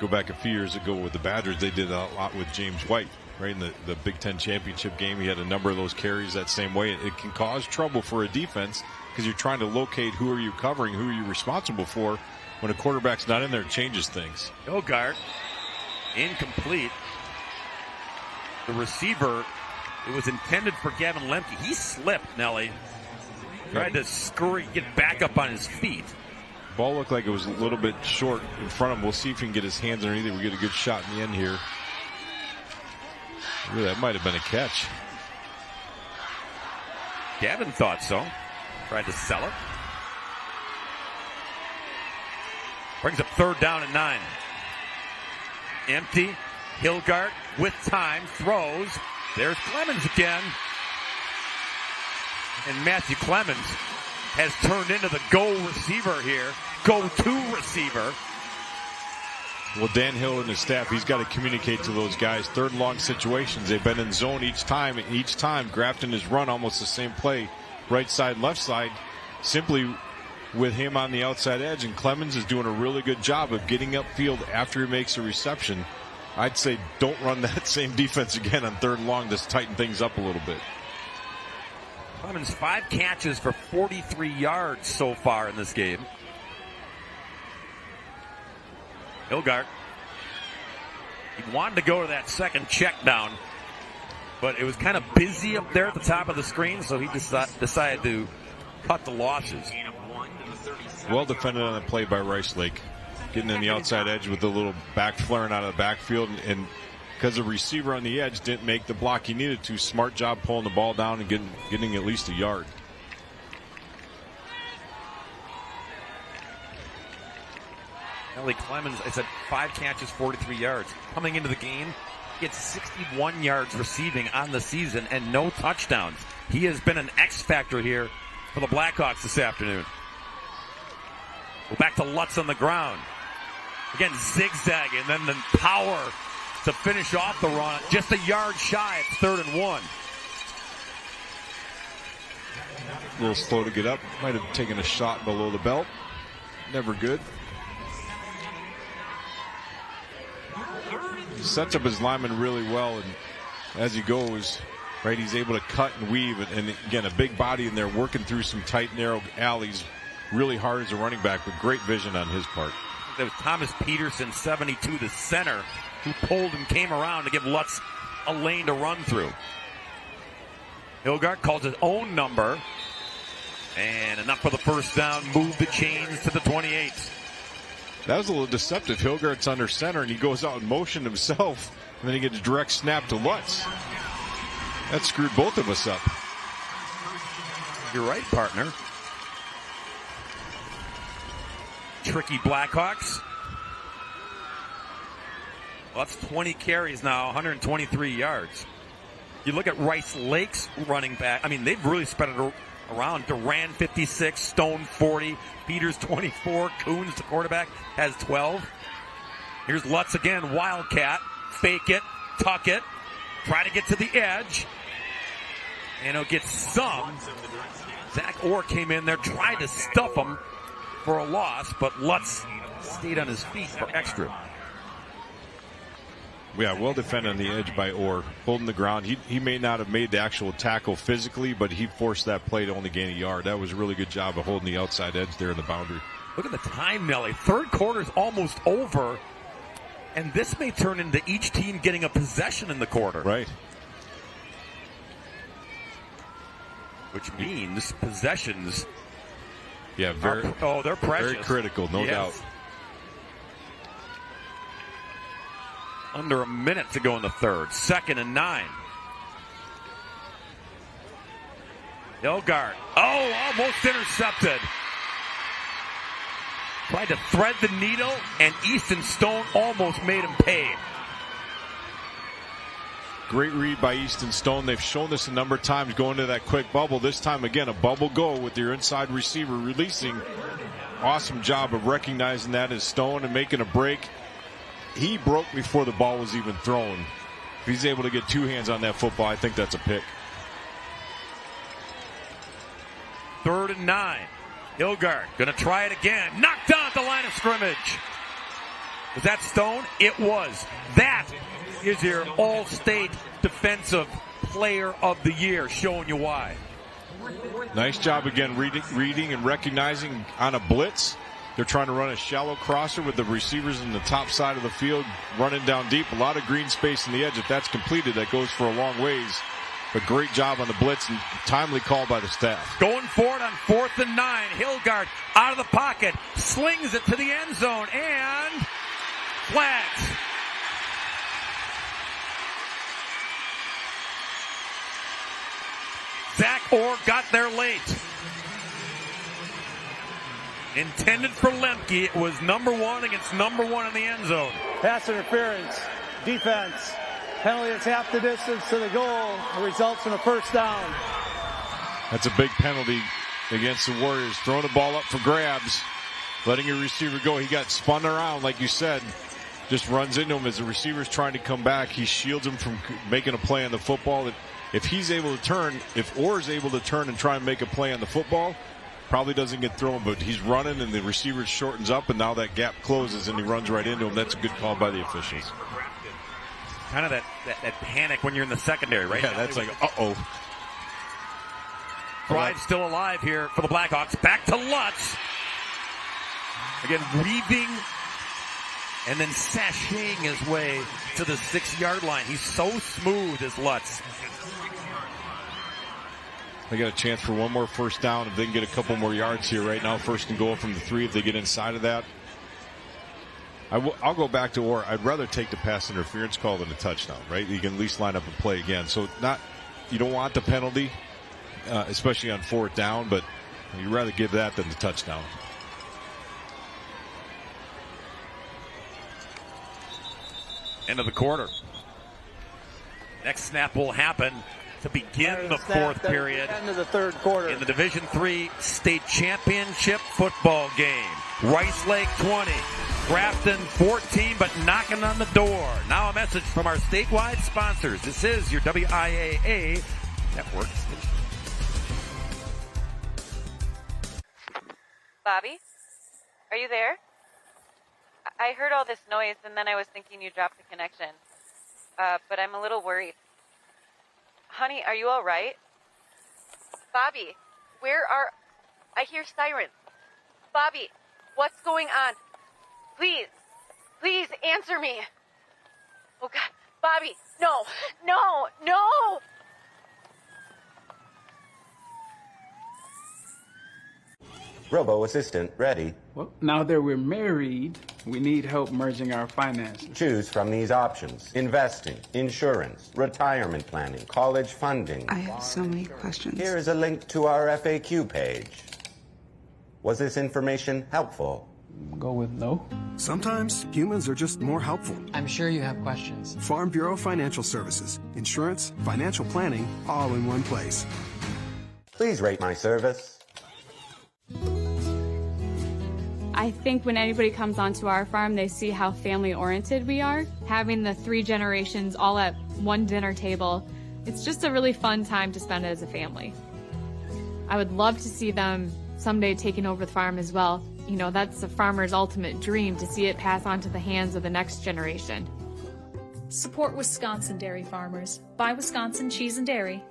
Speaker 4: Go back a few years ago with the Badgers, they did a lot with James White, right? In the Big Ten championship game, he had a number of those carries that same way. It can cause trouble for a defense because you're trying to locate who are you covering, who are you responsible for. When a quarterback's not in there, it changes things.
Speaker 1: Hilgart, incomplete. The receiver, it was intended for Gavin Lemke. He slipped, Nelly. Tried to scurry, get back up on his feet.
Speaker 4: Ball looked like it was a little bit short in front of him. We'll see if he can get his hands underneath it. We get a good shot in the end here. Ooh, that might have been a catch.
Speaker 1: Gavin thought so. Tried to sell it. Brings up 3rd down and 9. Empty. Hilgart with time. Throws. There's Clemens again. And Matthew Clemens has turned into the go receiver here. Go-to receiver.
Speaker 4: Well, Dan Hill and his staff, he's got to communicate to those guys. 3rd and long situations. They've been in zone each time. And each time, Grafton has run almost the same play. Right side, left side. Simply with him on the outside edge. And Clemens is doing a really good job of getting upfield after he makes a reception. I'd say don't run that same defense again on 3rd and long. Just tighten things up a little bit.
Speaker 1: Clemens 5 catches for 43 yards so far in this game. Hilgart. He wanted to go to that second check down, but it was kind of busy up there at the top of the screen, so he decided to cut the losses.
Speaker 4: Well defended on the play by Rice Lake. Getting in the outside edge with a little back flaring out of the backfield, and because the receiver on the edge didn't make the block he needed to, smart job pulling the ball down and getting at least a yard.
Speaker 1: Ellie Clemens, I said 5 catches, 43 yards. Coming into the game, Gets 61 yards receiving on the season and no touchdowns. He has been an X factor here for the Blackhawks this afternoon. Go back to Lutz on the ground. Again, zigzagging, and then the power to finish off the run. Just a yard shy. It's 3rd and 1.
Speaker 4: A little slow to get up. Might have taken a shot below the belt. Never good. He sets up his lineman really well, and as he goes, right, he's able to cut and weave. And again, a big body in there working through some tight, narrow alleys. Really hard as a running back, but great vision on his part.
Speaker 1: There was Thomas Peterson, 72, the center, who pulled and came around to give Lutz a lane to run through. Hilgard calls his own number. And enough for the first down. Move the chains to the 28.
Speaker 4: That was a little deceptive. Hilgard's under center, and he goes out in motion himself, and then he gets a direct snap to Lutz. That screwed both of us up.
Speaker 1: You're right, partner. Tricky Blackhawks. Well, that's 20 carries now, 123 yards. You look at Rice Lake's running back. I mean, they've really spread it around. Duran 56, Stone 40, Peters 24, Coons, the quarterback, has 12. Here's Lutz again, Wildcat, fake it, tuck it, try to get to the edge, and he'll get some. Zach Orr came in there, tried to stuff him for a loss, but Lutz stayed on his feet for extra.
Speaker 4: Yeah, well defended on the edge by Orr, holding the ground. He may not have made the actual tackle physically, but he forced that play to only gain a yard. That was a really good job of holding the outside edge there in the boundary.
Speaker 1: Look at the time, Nelly. Third quarter's almost over, and this may turn into each team getting a possession in the quarter.
Speaker 4: Right.
Speaker 1: Which means possessions.
Speaker 4: Yeah,
Speaker 1: they're precious.
Speaker 4: Very critical, no doubt.
Speaker 1: Under a minute to go in the third. 2nd and 9. Hilgard. Oh, almost intercepted. Tried to thread the needle, and Easton Stone almost made him pay.
Speaker 4: Great read by Easton Stone. They've shown this a number of times going to that quick bubble. This time, again, a bubble go with your inside receiver releasing. Awesome job of recognizing that as Stone and making a break. He broke before the ball was even thrown. If he's able to get two hands on that football, I think that's a pick.
Speaker 1: 3rd and 9. Hilgard going to try it again. Knocked down at the line of scrimmage. Was that Stone? It was. That is your All-State Defensive Player of the Year, showing you why.
Speaker 4: Nice job again reading and recognizing on a blitz. They're trying to run a shallow crosser with the receivers in the top side of the field, running down deep. A lot of green space in the edge. If that's completed, that goes for a long ways. But great job on the blitz and timely call by the staff.
Speaker 1: Going forward on 4th and 9. Hilgard out of the pocket, slings it to the end zone, and flags. Zach Orr got there late. Intended for Lemke. It was number 1 against number 1 in the end zone.
Speaker 28: Pass interference, defense, penalty that's half the distance to the goal. It results in a first down.
Speaker 4: That's a big penalty against the Warriors. Throwing the ball up for grabs, letting your receiver go. He got spun around, like you said. Just runs into him as the receiver's trying to come back. He shields him from making a play on the football. If he's able to turn, if Orr's able to turn and try and make a play on the football, probably doesn't get thrown, but he's running and the receiver shortens up, and now that gap closes and he runs right into him. That's a good call by the officials.
Speaker 1: Kind of that panic when you're in the secondary, right?
Speaker 4: Yeah, that's like, uh-oh.
Speaker 1: Drive still alive here for the Blackhawks. Back to Lutz. Again, weaving and then sashaying his way to the 6-yard line. He's so smooth as Lutz.
Speaker 4: They got a chance for one more first down if they can get a couple more yards here right now. First and goal from the 3 if they get inside of that. I'll go back to Orr. I'd rather take the pass interference call than a touchdown, right? You can at least line up and play again. So you don't want the penalty, especially on 4th down, but you'd rather give that than the touchdown.
Speaker 1: End of the quarter. Next snap will happen to begin the fourth period
Speaker 28: End of the third quarter.
Speaker 1: in the Division III State Championship football game. Rice Lake 20, Grafton 14, but knocking on the door. Now a message from our statewide sponsors. This is your WIAA network station.
Speaker 11: Bobby, are you there? I heard all this noise, and then I was thinking you dropped the connection. But I'm a little worried. Honey, are you all right? Bobby, I hear sirens. Bobby, what's going on? Please answer me. Oh God, Bobby, no.
Speaker 7: Robo-assistant ready.
Speaker 8: Well, now that we're married, we need help merging our finances.
Speaker 7: Choose from these options: investing, insurance, retirement planning, college funding.
Speaker 14: I have so many questions.
Speaker 7: Here is a link to our FAQ page. Was this information helpful?
Speaker 8: Go with no.
Speaker 10: Sometimes humans are just more helpful.
Speaker 2: I'm sure you have questions.
Speaker 10: Farm Bureau Financial Services. Insurance, financial planning, all in one place.
Speaker 7: Please rate my service.
Speaker 15: I think when anybody comes onto our farm, they see how family-oriented we are. Having the 3 generations all at one dinner table, it's just a really fun time to spend as a family. I would love to see them someday taking over the farm as well. You know, that's a farmer's ultimate dream, to see it pass on to the hands of the next generation.
Speaker 16: Support Wisconsin dairy farmers. Buy Wisconsin cheese and dairy.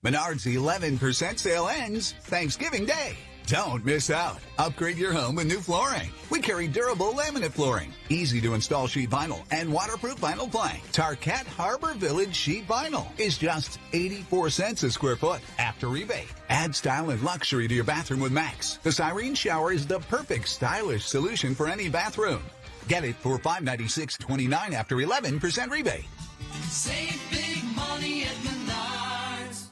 Speaker 3: Menards 11% sale ends Thanksgiving Day. Don't miss out. Upgrade your home with new flooring. We carry durable laminate flooring, easy to install sheet vinyl, and waterproof vinyl plank. Tarquette Harbor Village sheet vinyl is just 84 cents a square foot after rebate. Add style and luxury to your bathroom with Max. The Cyrene shower is the perfect stylish solution for any bathroom. Get it for $596.29 after 11% rebate.
Speaker 9: Save big money at Menards.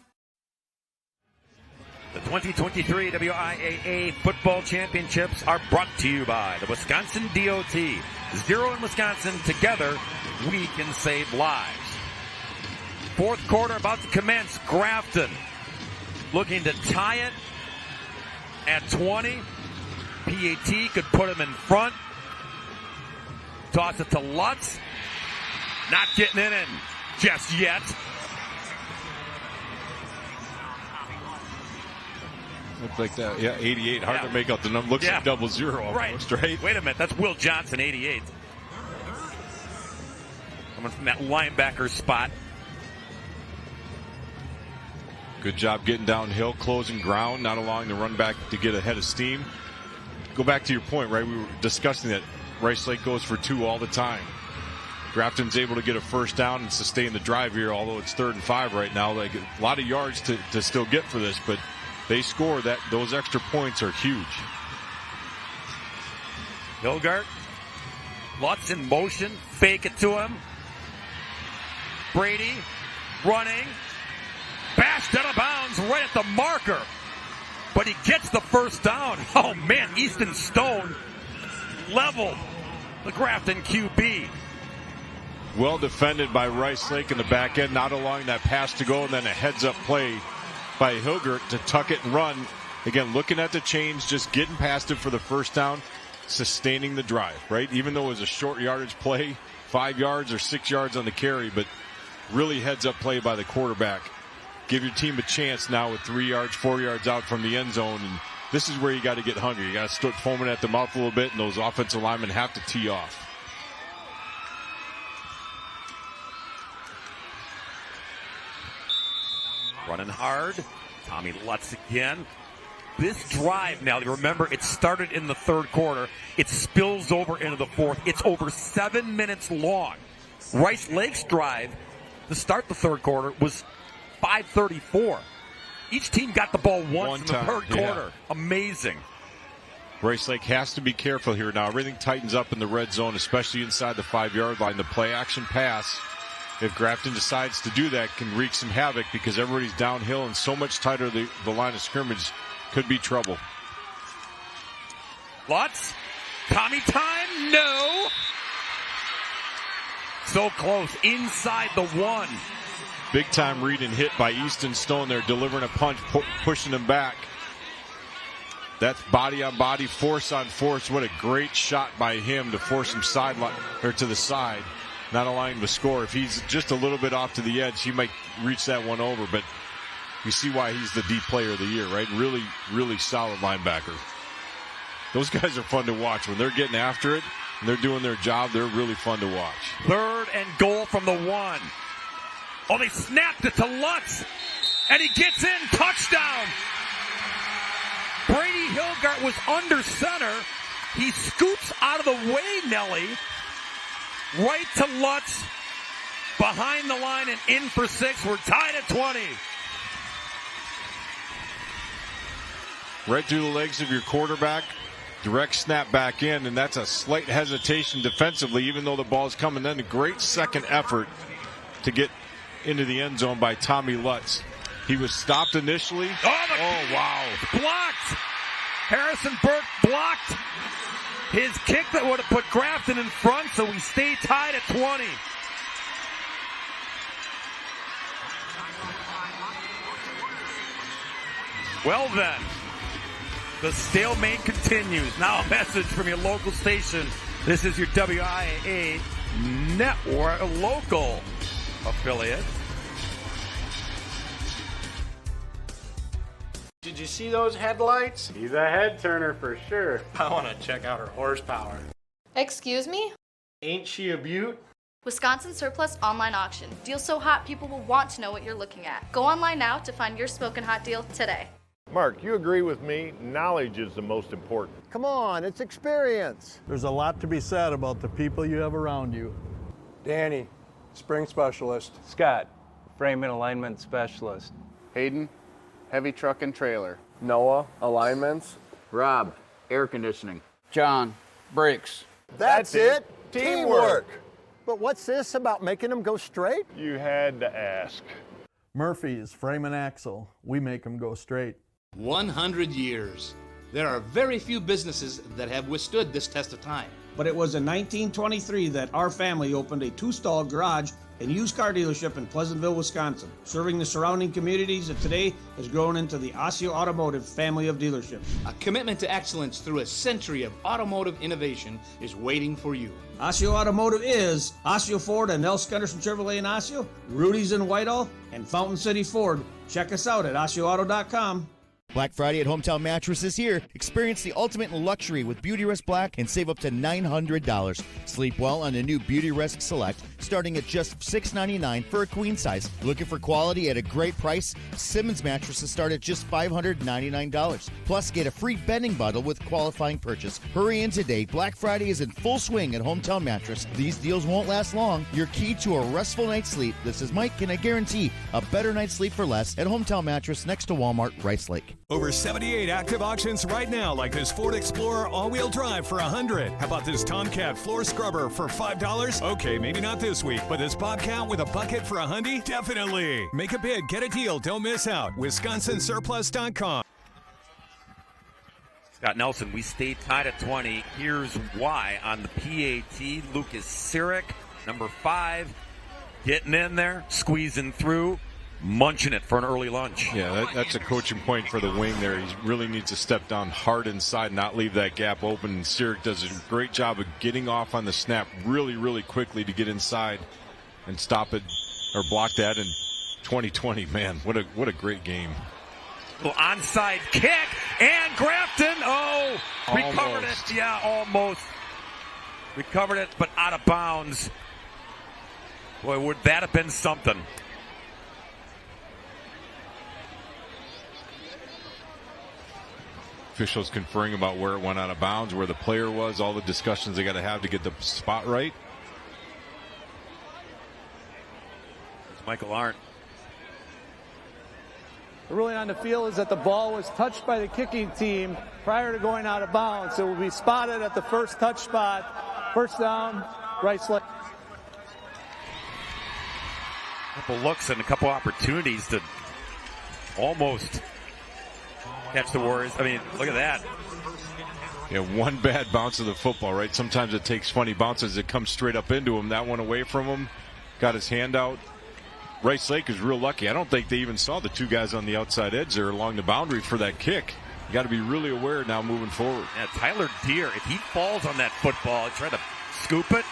Speaker 1: The 2023 WIAA Football Championships are brought to you by the Wisconsin DOT. Zero in Wisconsin, together we can save lives. Fourth quarter about to commence. Grafton looking to tie it at 20. PAT could put him in front. Toss it to Lutz. Not getting in just yet.
Speaker 4: Looks like that. Yeah, 88. Hard to make out the number. Looks like 00 almost, right?
Speaker 1: Wait a minute. That's Will Johnson, 88. Coming from that linebacker spot.
Speaker 4: Good job getting downhill, closing ground, not allowing the run back to get ahead of steam. Go back to your point, right? We were discussing that Rice Lake goes for 2 all the time. Grafton's able to get a first down and sustain the drive here, although it's 3rd and 5 right now. Like, a lot of yards to still get for this, but they score that. Those extra points are huge.
Speaker 1: Hilgart, Lutz in motion, fake it to him. Brady running, bashed out of bounds right at the marker, but he gets the first down. Oh man, Easton Stone leveled the Grafton QB.
Speaker 4: Well defended by Rice Lake in the back end, not allowing that pass to go, and then a heads-up play by Hilgert to tuck it and run. Again, looking at the change, just getting past it for the first down, sustaining the drive, right? Even though it was a short yardage play, 5 yards or 6 yards on the carry, but really heads-up play by the quarterback. Give your team a chance now with 3 yards, 4 yards out from the end zone, and this is where you got to get hungry. You got to start foaming at the mouth a little bit, and those offensive linemen have to tee off.
Speaker 1: Running hard. Tommy Lutz again. This drive now, remember, it started in the 3rd quarter. It spills over into the 4th. It's over 7 minutes long. Rice Lake's drive to start the 3rd quarter was 5:34. Each team got the ball once in the 3rd quarter. Amazing.
Speaker 4: Rice Lake has to be careful here now. Everything tightens up in the red zone, especially inside the 5-yard line. The play-action pass, if Grafton decides to do that, can wreak some havoc because everybody's downhill and so much tighter the line of scrimmage could be trouble.
Speaker 1: Lutz, Tommy time, no. So close. Inside the 1.
Speaker 4: Big time read and hit by Easton Stone there, delivering a punch, pushing him back. That's body on body, force on force. What a great shot by him to force him sideline or to the side, not allowing him to score. If he's just a little bit off to the edge, he might reach that one over. But you see why he's the D player of the year, right? Really, really solid linebacker. Those guys are fun to watch when they're getting after it and they're doing their job. They're really fun to watch.
Speaker 1: 3rd and goal from the 1. Oh, they snapped it to Lutz, and he gets in. Touchdown. Brady Hilgart was under center. He scoops out of the way, Nelly, right to Lutz, behind the line and in for 6. We're tied at 20.
Speaker 4: Right through the legs of your quarterback, direct snap back in, and that's a slight hesitation defensively, even though the ball's coming. Then a great second effort to get into the end zone by Tommy Lutz. He was stopped initially.
Speaker 1: Oh, wow. Blocked. Harrison Burke blocked his kick that would have put Grafton in front, so we stay tied at 20. Well then, the stalemate continues. Now a message from your local station. This is your WIAA network, local affiliate.
Speaker 12: Did you see those headlights? He's a head turner for sure. I want to check out her horsepower.
Speaker 14: Excuse me?
Speaker 12: Ain't she a beaut?
Speaker 14: Wisconsin Surplus Online Auction. Deals so hot people will want to know what you're looking at. Go online now to find your smoking hot deal today.
Speaker 17: Mark, you agree with me? Knowledge is the most important.
Speaker 19: Come on, it's experience.
Speaker 20: There's a lot to be said about the people you have around you.
Speaker 21: Danny, spring specialist.
Speaker 22: Scott, frame and alignment specialist.
Speaker 23: Hayden, heavy truck and trailer.
Speaker 21: Noah, alignments.
Speaker 25: Rob, air conditioning.
Speaker 22: John, brakes.
Speaker 19: That's it. Teamwork. But what's this about making them go straight?
Speaker 17: You had to ask.
Speaker 20: Murphy's frame and axle. We make them go straight.
Speaker 29: 100 years. There are very few businesses that have withstood this test of time.
Speaker 28: But it was in 1923 that our family opened a 2-stall garage and used car dealership in Pleasantville, Wisconsin, serving the surrounding communities that today has grown into the Osseo Automotive family of dealerships.
Speaker 29: A commitment to excellence through a century of automotive innovation is waiting for you.
Speaker 28: Osseo Automotive is Osseo Ford and Nels Gunderson Chevrolet in Osseo, Rudy's in Whitehall, and Fountain City Ford. Check us out at OsseoAuto.com.
Speaker 30: Black Friday at Hometown Mattress is here. Experience the ultimate in luxury with Beauty Rest Black and save up to $900. Sleep well on the new Beauty Rest Select, starting at just $699 for a queen size. Looking for quality at a great price? Simmons mattresses start at just $599. Plus, get a free bedding bundle with qualifying purchase. Hurry in today. Black Friday is in full swing at Hometown Mattress. These deals won't last long. Your key to a restful night's sleep. This is Mike, and I guarantee a better night's sleep for less at Hometown Mattress next to Walmart, Rice Lake.
Speaker 31: Over 78 active auctions right now, like this Ford Explorer all-wheel drive for $100. How about this Tomcat floor scrubber for $5? Okay, maybe not this week, but this Bobcat with a bucket for $100? Definitely. Make a bid, get a deal, don't miss out. WisconsinSurplus.com.
Speaker 1: Scott Nelson, we stayed tied at 20. Here's why on the PAT. Lucas Sirik, number 5, getting in there, squeezing through, munching it for an early lunch.
Speaker 4: Yeah, that's a coaching point for the wing there. He really needs to step down hard inside, not leave that gap open. And Sirik does a great job of getting off on the snap really, really quickly to get inside and stop it or block that. In 2020, man, what a great game.
Speaker 1: Little onside kick, and Grafton, recovered it. Yeah, almost. Recovered it, but out of bounds. Boy, would that have been something.
Speaker 4: Officials conferring about where it went out of bounds, where the player was, all the discussions they got to have to get the spot right.
Speaker 1: It's Michael Arndt.
Speaker 32: The ruling on the field is that the ball was touched by the kicking team prior to going out of bounds. It will be spotted at the first touch spot. First down, Rice Lake.
Speaker 1: A couple looks and a couple opportunities to almost catch the Warriors. I mean, look at that.
Speaker 4: Yeah, one bad bounce of the football, right? Sometimes it takes funny bounces that come straight up into him. That one away from him, got his hand out. Rice Lake is real lucky. I don't think they even saw the two guys on the outside edge there along the boundary for that kick. You got to be really aware now moving forward.
Speaker 1: Yeah, Tyler Deere, if he falls on that football, try to scoop it.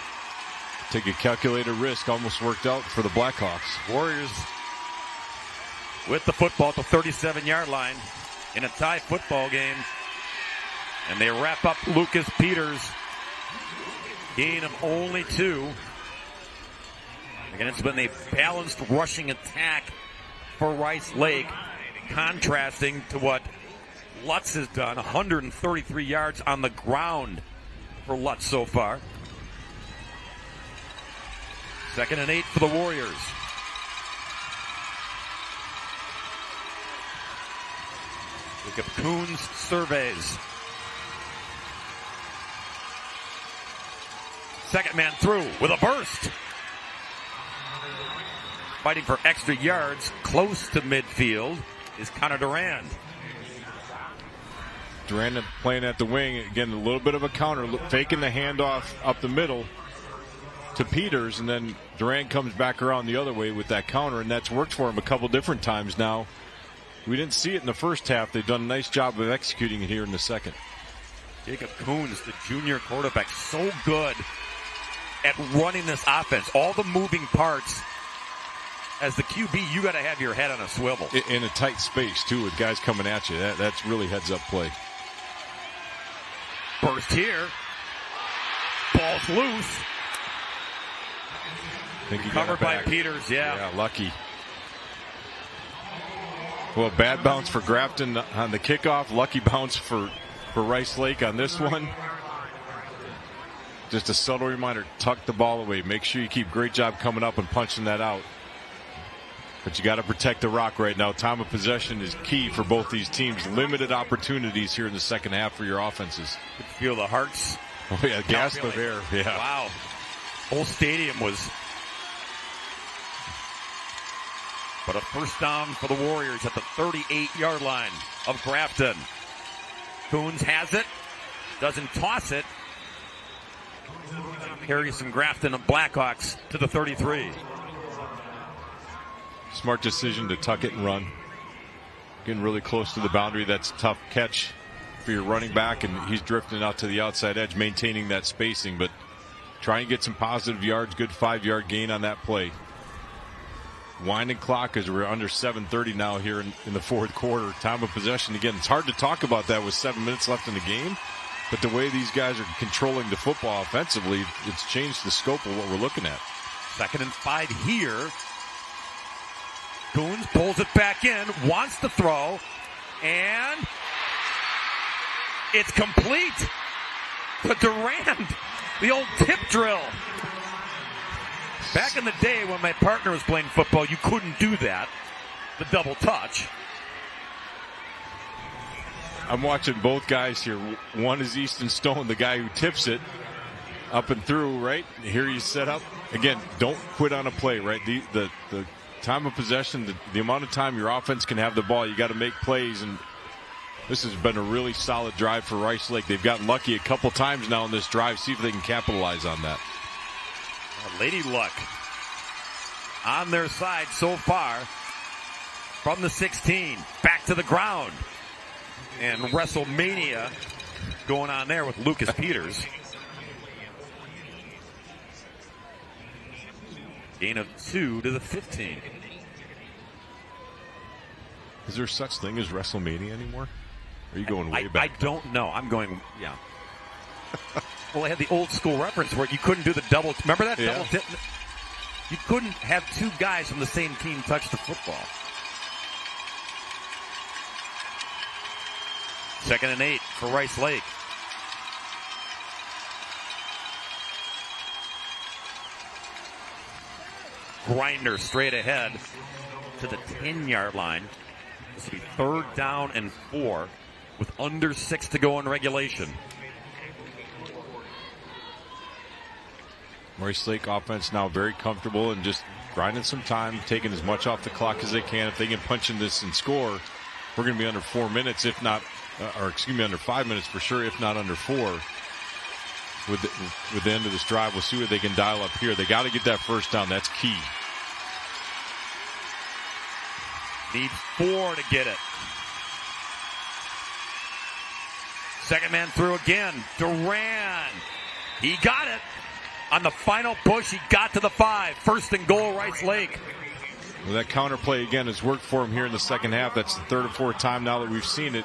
Speaker 4: Take a calculated risk, almost worked out for the Blackhawks.
Speaker 1: Warriors with the football at the 37-yard line in a tie football game. And they wrap up Lucas Peters. Gain of only 2. Again, it's been a balanced rushing attack for Rice Lake, contrasting to what Lutz has done. 133 yards on the ground for Lutz so far. 2nd and 8 for the Warriors. Jacob Coons surveys. Second man through with a burst. Fighting for extra yards close to midfield is Connor Durand.
Speaker 4: Durand playing at the wing. Again, a little bit of a counter, faking the handoff up the middle to Peters, and then Durand comes back around the other way with that counter, and that's worked for him a couple different times now. We didn't see it in the first half. They've done a nice job of executing it here in the second.
Speaker 1: Jacob Coons, the junior quarterback, so good at running this offense. All the moving parts. As the QB, you got to have your head on a swivel.
Speaker 4: In a tight space, too, with guys coming at you. That's really heads-up play.
Speaker 1: Burst here. Ball's loose. Covered by Peters,
Speaker 4: Yeah, lucky. Well, bad bounce for Grafton on the kickoff. Lucky bounce for Rice Lake on this one. Just a subtle reminder, tuck the ball away. Make sure you keep great job coming up and punching that out. But you got to protect the rock right now. Time of possession is key for both these teams. Limited opportunities here in the second half for your offenses.
Speaker 1: You could feel the hearts.
Speaker 4: Oh, yeah, gasp of air. Yeah.
Speaker 1: Wow. Whole stadium was. But a first down for the Warriors at the 38-yard line of Grafton. Coons has it. Doesn't toss it. Carries some Grafton and Blackhawks to the 33.
Speaker 4: Smart decision to tuck it and run. Getting really close to the boundary. That's a tough catch for your running back, and he's drifting out to the outside edge, maintaining that spacing, but try and get some positive yards. Good 5-yard gain on that play. Winding clock as we're under 7:30 now here in the fourth quarter. Time of possession. Again, it's hard to talk about that with 7 minutes left in the game, but the way these guys are controlling the football offensively, it's changed the scope of what we're looking at.
Speaker 1: 2nd and 5 here. Coons pulls it back in, wants to throw, and it's complete to Durand. The old tip drill. Back in the day when my partner was playing football, you couldn't do that. The double touch.
Speaker 4: I'm watching both guys here. One is Easton Stone, the guy who tips it up and through, right? Here he's set up. Again, don't quit on a play, right? The time of possession, the amount of time your offense can have the ball, you got to make plays, and this has been a really solid drive for Rice Lake. They've gotten lucky a couple times now in this drive. See if they can capitalize on that.
Speaker 1: Lady Luck on their side so far from the 16. Back to the ground. And WrestleMania going on there with Lucas Peters. Gain of 2 to the 15.
Speaker 4: Is there such thing as WrestleMania anymore? Are you going way back?
Speaker 1: I don't know. I'm going, yeah. Well, they had the old school reference where you couldn't do the double. Remember that double tip? You couldn't have two guys from the same team touch the football. 2nd and 8 for Rice Lake. Grinder straight ahead to the 10-yard line. This will be 3rd down and 4 with under 6 to go in regulation.
Speaker 4: Rice Lake offense now very comfortable and just grinding some time, taking as much off the clock as they can. If they can punch in this and score, we're going to be under 4 minutes, if not, under 5 minutes for sure, if not under 4. With the end of this drive, we'll see what they can dial up here. They got to get that first down. That's key.
Speaker 1: Need 4 to get it. Second man through again. Duran. He got it. On the final push, he got to the 5. First and goal, Rice Lake.
Speaker 4: Well, that counter play again has worked for him here in the second half. That's the third or fourth time now that we've seen it.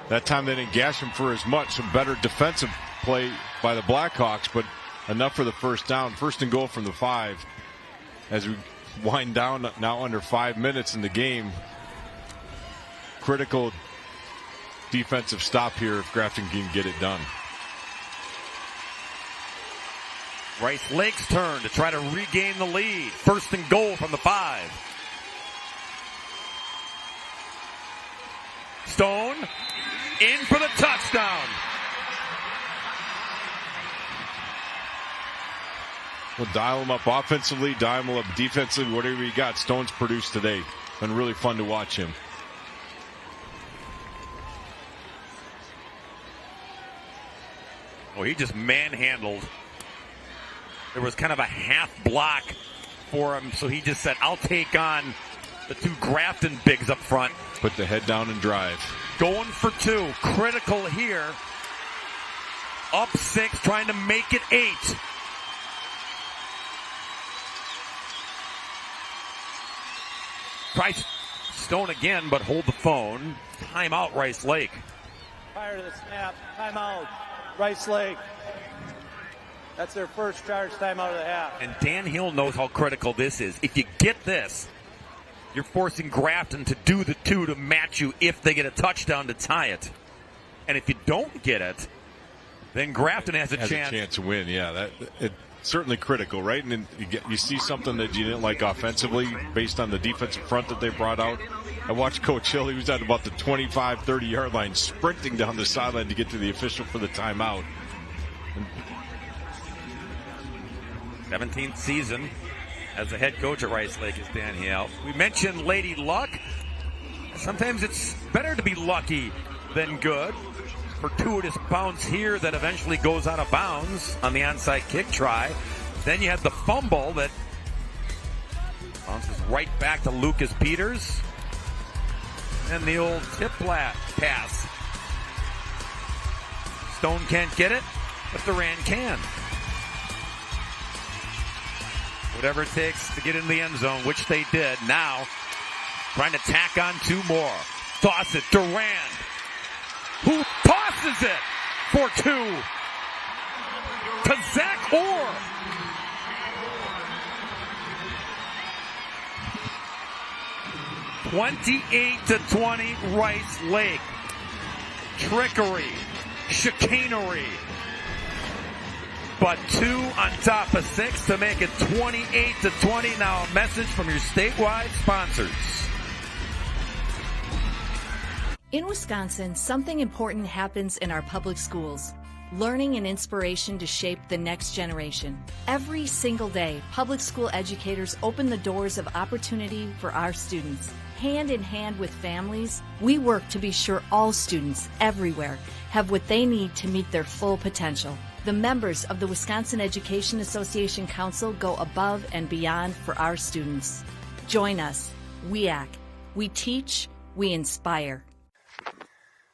Speaker 4: That time they didn't gash him for as much. Some better defensive play by the Blackhawks, but enough for the first down. First and goal from the 5 as we wind down now under 5 minutes in the game. Critical defensive stop here if Grafton can get it done.
Speaker 1: Rice Lake's turn to try to regain the lead. First and goal from the 5. Stone in for the touchdown.
Speaker 4: We'll dial him up offensively, dial him up defensively, whatever you got. Stone's produced today. Been really fun to watch him.
Speaker 1: Oh, he just manhandled. There was kind of a half block for him, so he just said, I'll take on the 2 Grafton bigs up front.
Speaker 4: Put the head down and drive.
Speaker 1: Going for 2. Critical here. Up 6, trying to make it 8. Try Stone again, but hold the phone. Timeout, Rice Lake.
Speaker 32: Prior to the snap, timeout, Rice Lake. That's their first charge timeout of the half.
Speaker 1: And Dan Hill knows how critical this is. If you get this, you're forcing Grafton to do the 2 to match you if they get a touchdown to tie it. And if you don't get it, then Grafton has a chance
Speaker 4: to win. Yeah, it's certainly critical, right? And then you see something that you didn't like offensively based on the defensive front that they brought out. I watched Coach Hill. He was at about the 25, 30-yard line, sprinting down the sideline to get to the official for the timeout.
Speaker 1: 17th season as the head coach at Rice Lake is Dan Hill. We mentioned Lady Luck. Sometimes it's better to be lucky than good. Fortuitous bounce here that eventually goes out of bounds on the onside kick try. Then you have the fumble that bounces right back to Lucas Peters. And the old tip pass. Stone can't get it, but Duran can. Whatever it takes to get in the end zone, which they did. Now, trying to tack on 2 more. Toss it, Durand, who tosses it for 2 to Zach Orr. (28-20) Rice Lake. Trickery, chicanery. But 2 on top of 6 to make it 28-20. Now a message from your statewide sponsors.
Speaker 2: In Wisconsin, something important happens in our public schools. Learning and inspiration to shape the next generation. Every single day, public school educators open the doors of opportunity for our students. Hand in hand with families, we work to be sure all students everywhere have what they need to meet their full potential. The members of the Wisconsin Education Association Council go above and beyond for our students. Join us, WIAA. We teach, we inspire.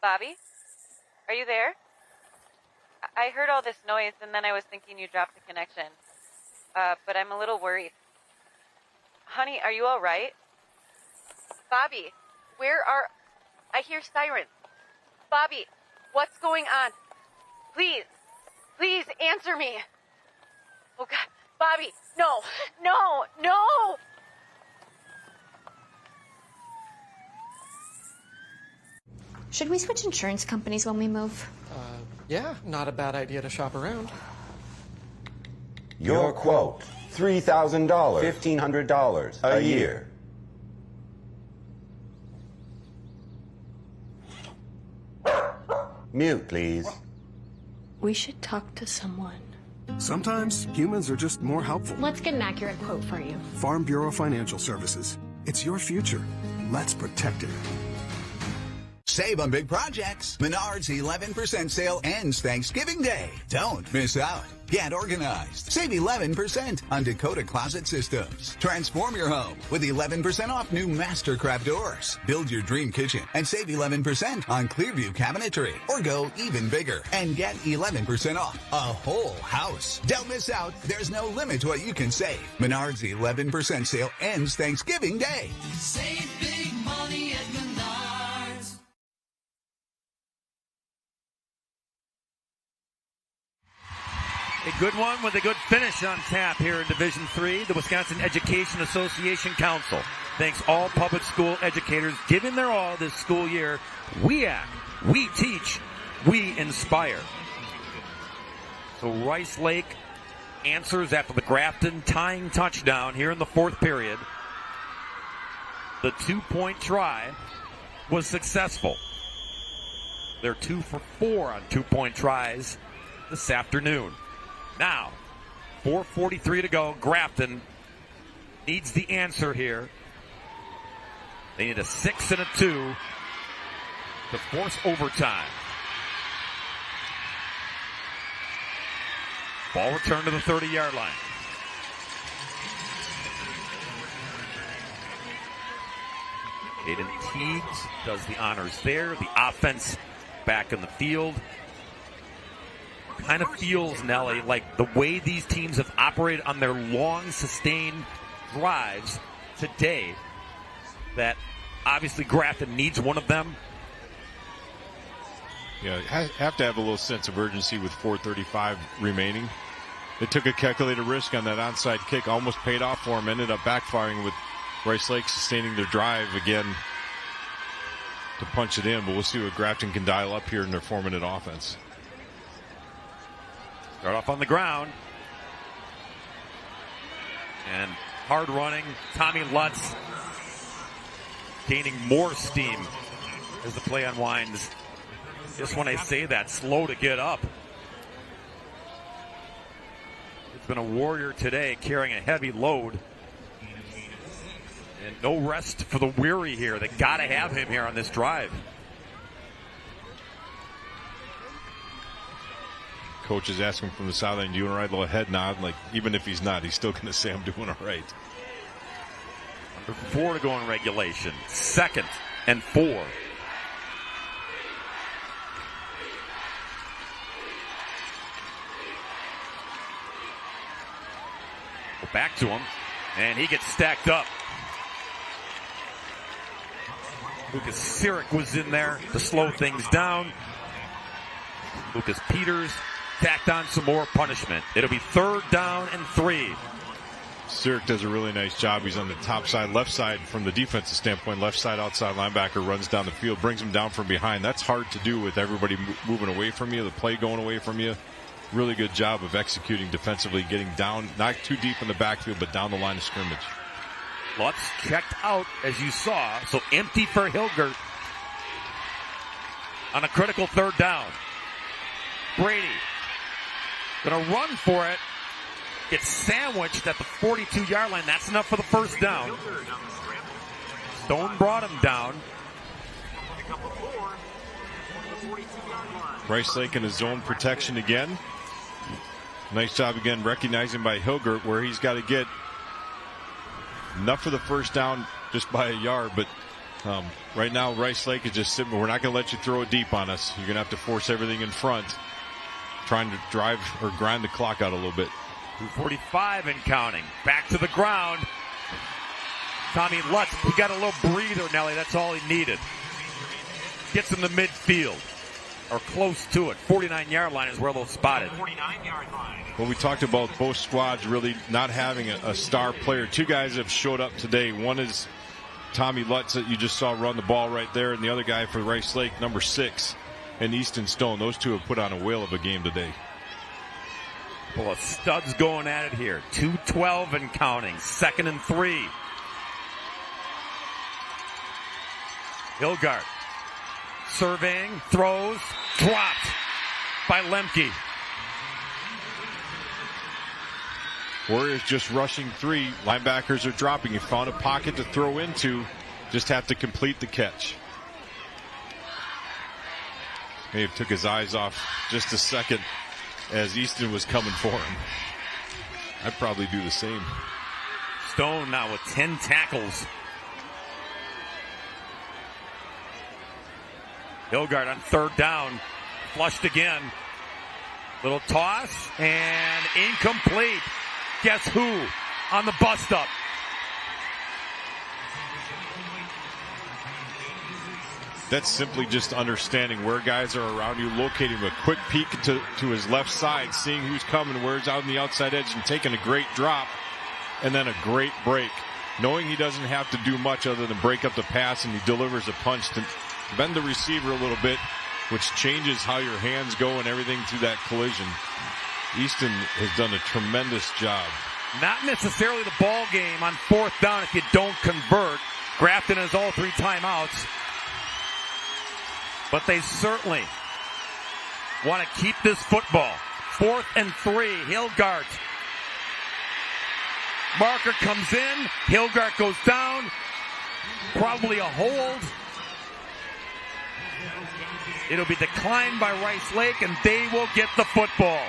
Speaker 5: Bobby, are you there? I heard all this noise and then I was thinking you dropped the connection. But I'm a little worried. Honey, are you all right? Bobby, I hear sirens. Bobby, what's going on? Please answer me. Oh God, Bobby, no.
Speaker 6: Should we switch insurance companies when we move?
Speaker 7: Yeah, not a bad idea to shop around.
Speaker 8: Your quote, $3,000, $1,500 a year. Mute, please.
Speaker 6: We should talk to someone.
Speaker 10: Sometimes humans are just more helpful.
Speaker 6: Let's get an accurate quote for you.
Speaker 10: Farm Bureau Financial Services. It's your future. Let's protect it.
Speaker 3: Save on big projects. Menards 11% sale ends Thanksgiving Day. Don't miss out. Get organized. Save 11% on Dakota Closet Systems. Transform your home with 11% off new Mastercraft doors. Build your dream kitchen and save 11% on Clearview cabinetry. Or go even bigger and get 11% off a whole house. Don't miss out. There's no limit to what you can save. Menards 11% sale ends Thanksgiving Day.
Speaker 9: Save big money at Menards.
Speaker 1: A good one with a good finish on tap here in Division III, the Wisconsin Education Association Council. Thanks all public school educators giving their all this school year. WIAA, we teach, we inspire. So Rice Lake answers after the Grafton tying touchdown here in the fourth period. The 2-point try was successful. They're 2 for 4 on 2-point tries this afternoon. Now, 4:43 to go. Grafton needs the answer here. They need a 6 and a 2 to force overtime. Ball returned to the 30-yard line. Aiden Teagues does the honors there. The offense back in the field. Kind of feels, Nelly, like the way these teams have operated on their long, sustained drives today, that obviously Grafton needs one of them.
Speaker 4: Yeah, have to have a little sense of urgency with 4:35 remaining. They took a calculated risk on that onside kick, almost paid off for them, ended up backfiring with Rice Lake sustaining their drive again to punch it in, but we'll see what Grafton can dial up here in their 4-minute offense.
Speaker 1: Start off on the ground. And hard running. Tommy Lutz gaining more steam as the play unwinds. Just when I say that, slow to get up. It's been a warrior today carrying a heavy load. And no rest for the weary here. They got to have him here on this drive.
Speaker 4: Coach is asking from the sideline, do you want to ride? A little head nod. Like, even if he's not, he's still going to say, I'm doing all right.
Speaker 1: Under 4 to go in regulation. 2nd and 4. Go back to him, and he gets stacked up. Lucas Sirik was in there to slow things down. Lucas Peters tacked on some more punishment. It'll be 3rd down and 3.
Speaker 4: Sirik does a really nice job. He's on the top side, left side from the defensive standpoint. Left side outside linebacker runs down the field, brings him down from behind. That's hard to do with everybody moving away from you, the play going away from you. Really good job of executing defensively, getting down, not too deep in the backfield, but down the line of scrimmage.
Speaker 1: Lutz checked out, as you saw, so empty for Hilgert on a critical 3rd down. Brady gonna run for it. Gets sandwiched at the 42-yard line. That's enough for the 1st down. Stone brought him down.
Speaker 4: Rice Lake in his zone protection again. Nice job again recognizing by Hilgert where he's got to get enough for the 1st down just by a yard. But right now Rice Lake is just sitting. We're not going to let you throw it deep on us. You're going to have to force everything in front, trying to drive or grind the clock out a little bit.
Speaker 1: 2:45 and counting. Back to the ground. Tommy Lutz, he got a little breather, Nelly. That's all he needed. Gets him to midfield, or close to it. 49-yard line is where they'll spot it.
Speaker 4: Well, we talked about both squads really not having a star player. 2 guys have showed up today. One is Tommy Lutz that you just saw run the ball right there, and the other guy for Rice Lake, number 6, and Easton Stone. Those 2 have put on a whale of a game today.
Speaker 1: Well, a stud's going at it here. 2:12 and counting. 2nd and 3. Hilgart surveying, throws, dropped by Lemke.
Speaker 4: Warriors just rushing 3. Linebackers are dropping. You found a pocket to throw into. Just have to complete the catch. May have took his eyes off just a second as Easton was coming for him. I'd probably do the same.
Speaker 1: Stone now with 10 tackles. Hilgard on third down. Flushed again. Little toss and incomplete. Guess who on the bust up?
Speaker 4: That's simply just understanding where guys are around you, locating a quick peek to his left side, seeing who's coming, where he's out on the outside edge, and taking a great drop, and then a great break. Knowing he doesn't have to do much other than break up the pass, and he delivers a punch to bend the receiver a little bit, which changes how your hands go and everything through that collision. Easton has done a tremendous job.
Speaker 1: Not necessarily the ball game on fourth down if you don't convert. Grafton has all 3 timeouts. But they certainly want to keep this football. 4th and 3, Hilgard. Marker comes in, Hilgard goes down. Probably a hold. It'll be declined by Rice Lake, and they will get the football.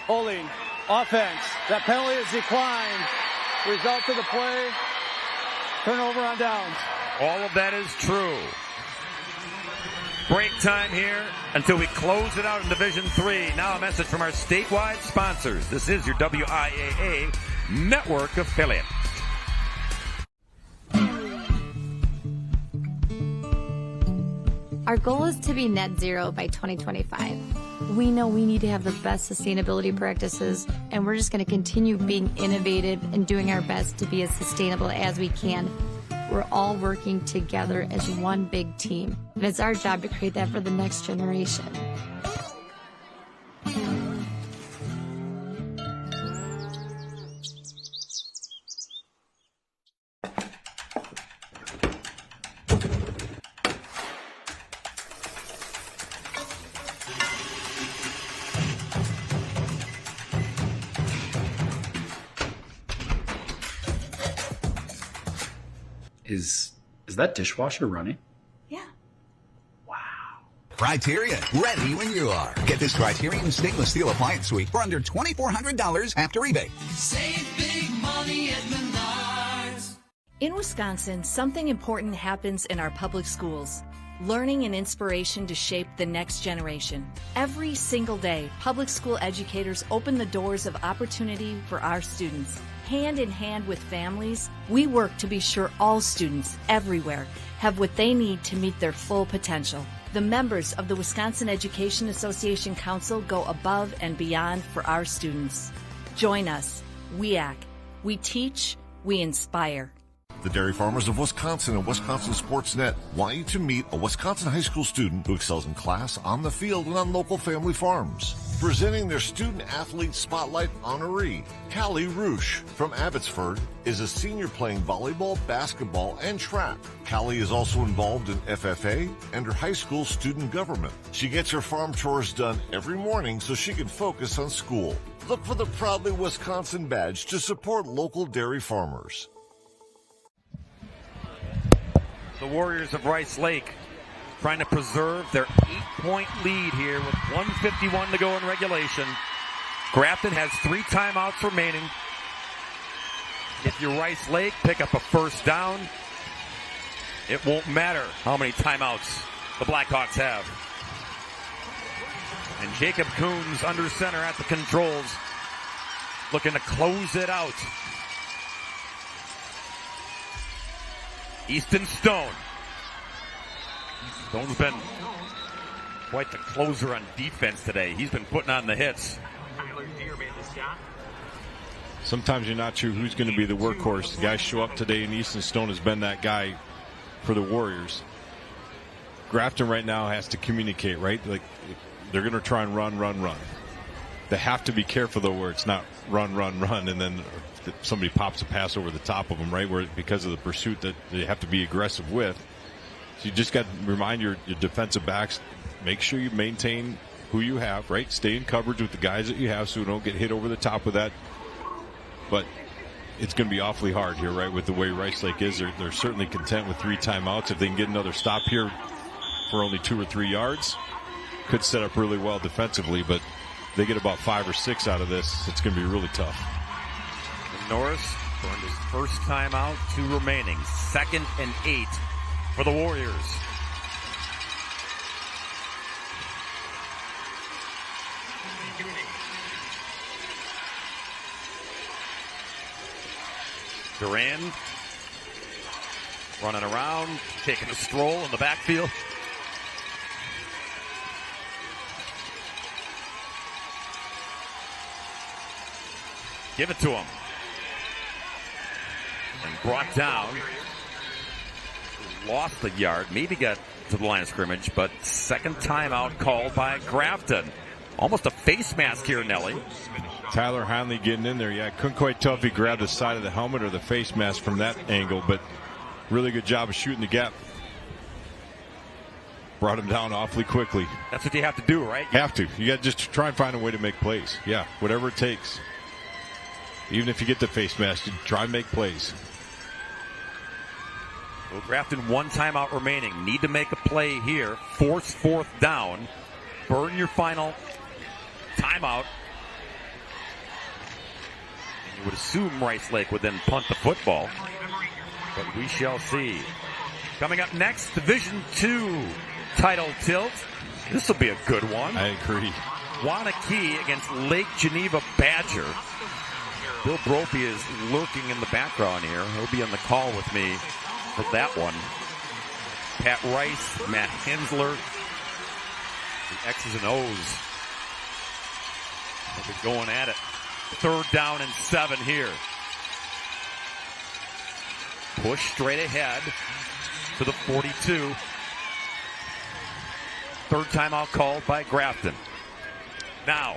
Speaker 32: Holding, offense. That penalty is declined. Result of the play, turnover on downs.
Speaker 1: All of that is true. Break time here until we close it out in Division 3. Now a message from our statewide sponsors. This is your WIAA network affiliate.
Speaker 11: Our goal is to be net zero by 2025. We know we need to have the best sustainability practices, and we're just going to continue being innovative and doing our best to be as sustainable as we can. We're all working together as one big team, and it's our job to create that for the next generation.
Speaker 12: Is that dishwasher running?
Speaker 3: Criterion, ready when you are. Get this Criterion stainless steel appliance suite for under $2,400 after rebate.
Speaker 9: Save big money at Menards.
Speaker 2: In Wisconsin, something important happens in our public schools. Learning and inspiration to shape the next generation. Every single day, public school educators open the doors of opportunity for our students. Hand in hand with families, we work to be sure all students everywhere have what they need to meet their full potential. The members of the Wisconsin Education Association Council go above and beyond for our students. Join us, WIAC. We teach, we inspire.
Speaker 13: The Dairy Farmers of Wisconsin and Wisconsin Sportsnet want you to meet a Wisconsin high school student who excels in class, on the field, and on local family farms. Presenting their Student Athlete Spotlight honoree, Callie Roosh from Abbotsford is a senior playing volleyball, basketball, and track. Callie is also involved in FFA and her high school student government. She gets her farm chores done every morning so she can focus on school. Look for the Proudly Wisconsin badge to support local dairy farmers.
Speaker 1: The Warriors of Rice Lake trying to preserve their 8-point lead here with 1:51 to go in regulation. Grafton has 3 timeouts remaining. If you're Rice Lake, pick up a first down. It won't matter how many timeouts the Blackhawks have. And Jacob Coons under center at the controls, looking to close it out. Easton Stone. Stone's been quite the closer on defense today. He's been putting on the hits.
Speaker 4: Sometimes you're not sure who's going to be the workhorse. The guys show up today, and Easton Stone has been that guy for the Warriors. Grafton right now has to communicate, right? Like they're going to try and run. They have to be careful, though, where it's not run, and then somebody pops a pass over the top of them, right? Where because of the pursuit that they have to be aggressive with. So you just got to remind your defensive backs, make sure you maintain who you have, right? Stay in coverage with the guys that you have so you don't get hit over the top with that. But it's going to be awfully hard here, right, with the way Rice Lake is. They're certainly content with 3 timeouts. If they can get another stop here for only 2 or 3 yards, could set up really well defensively, but they get about 5 or 6 out of this, it's going to be really tough.
Speaker 1: And Norris burned his first timeout, 2 remaining. 2nd and 8 for the Warriors. Duran running around, taking a stroll in the backfield. Give it to him. And brought down. Lost the yard. Maybe got to the line of scrimmage, but second timeout called by Grafton. Almost a face mask here, Nelly.
Speaker 4: Tyler Hanley getting in there. Yeah, couldn't quite tell if he grabbed the side of the helmet or the face mask from that angle, but really good job of shooting the gap. Brought him down awfully quickly.
Speaker 1: That's what you have to do, right?
Speaker 4: Have to. You got to just try and find a way to make plays. Yeah, whatever it takes. Even if you get the face mask, you try and make plays.
Speaker 1: Well, Grafton 1 timeout remaining. Need to make a play here. Force 4th down. Burn your final timeout. And you would assume Rice Lake would then punt the football. But we shall see. Coming up next, Division II title tilt. This will be a good one.
Speaker 4: I agree.
Speaker 1: Wanakee against Lake Geneva Badger. Bill Brophy is lurking in the background here. He'll be on the call with me for that one. Pat Rice, Matt Hensler, the X's and O's. They'll be going at it. 3rd down and 7 here. Push straight ahead to the 42. 3rd timeout called by Grafton. Now,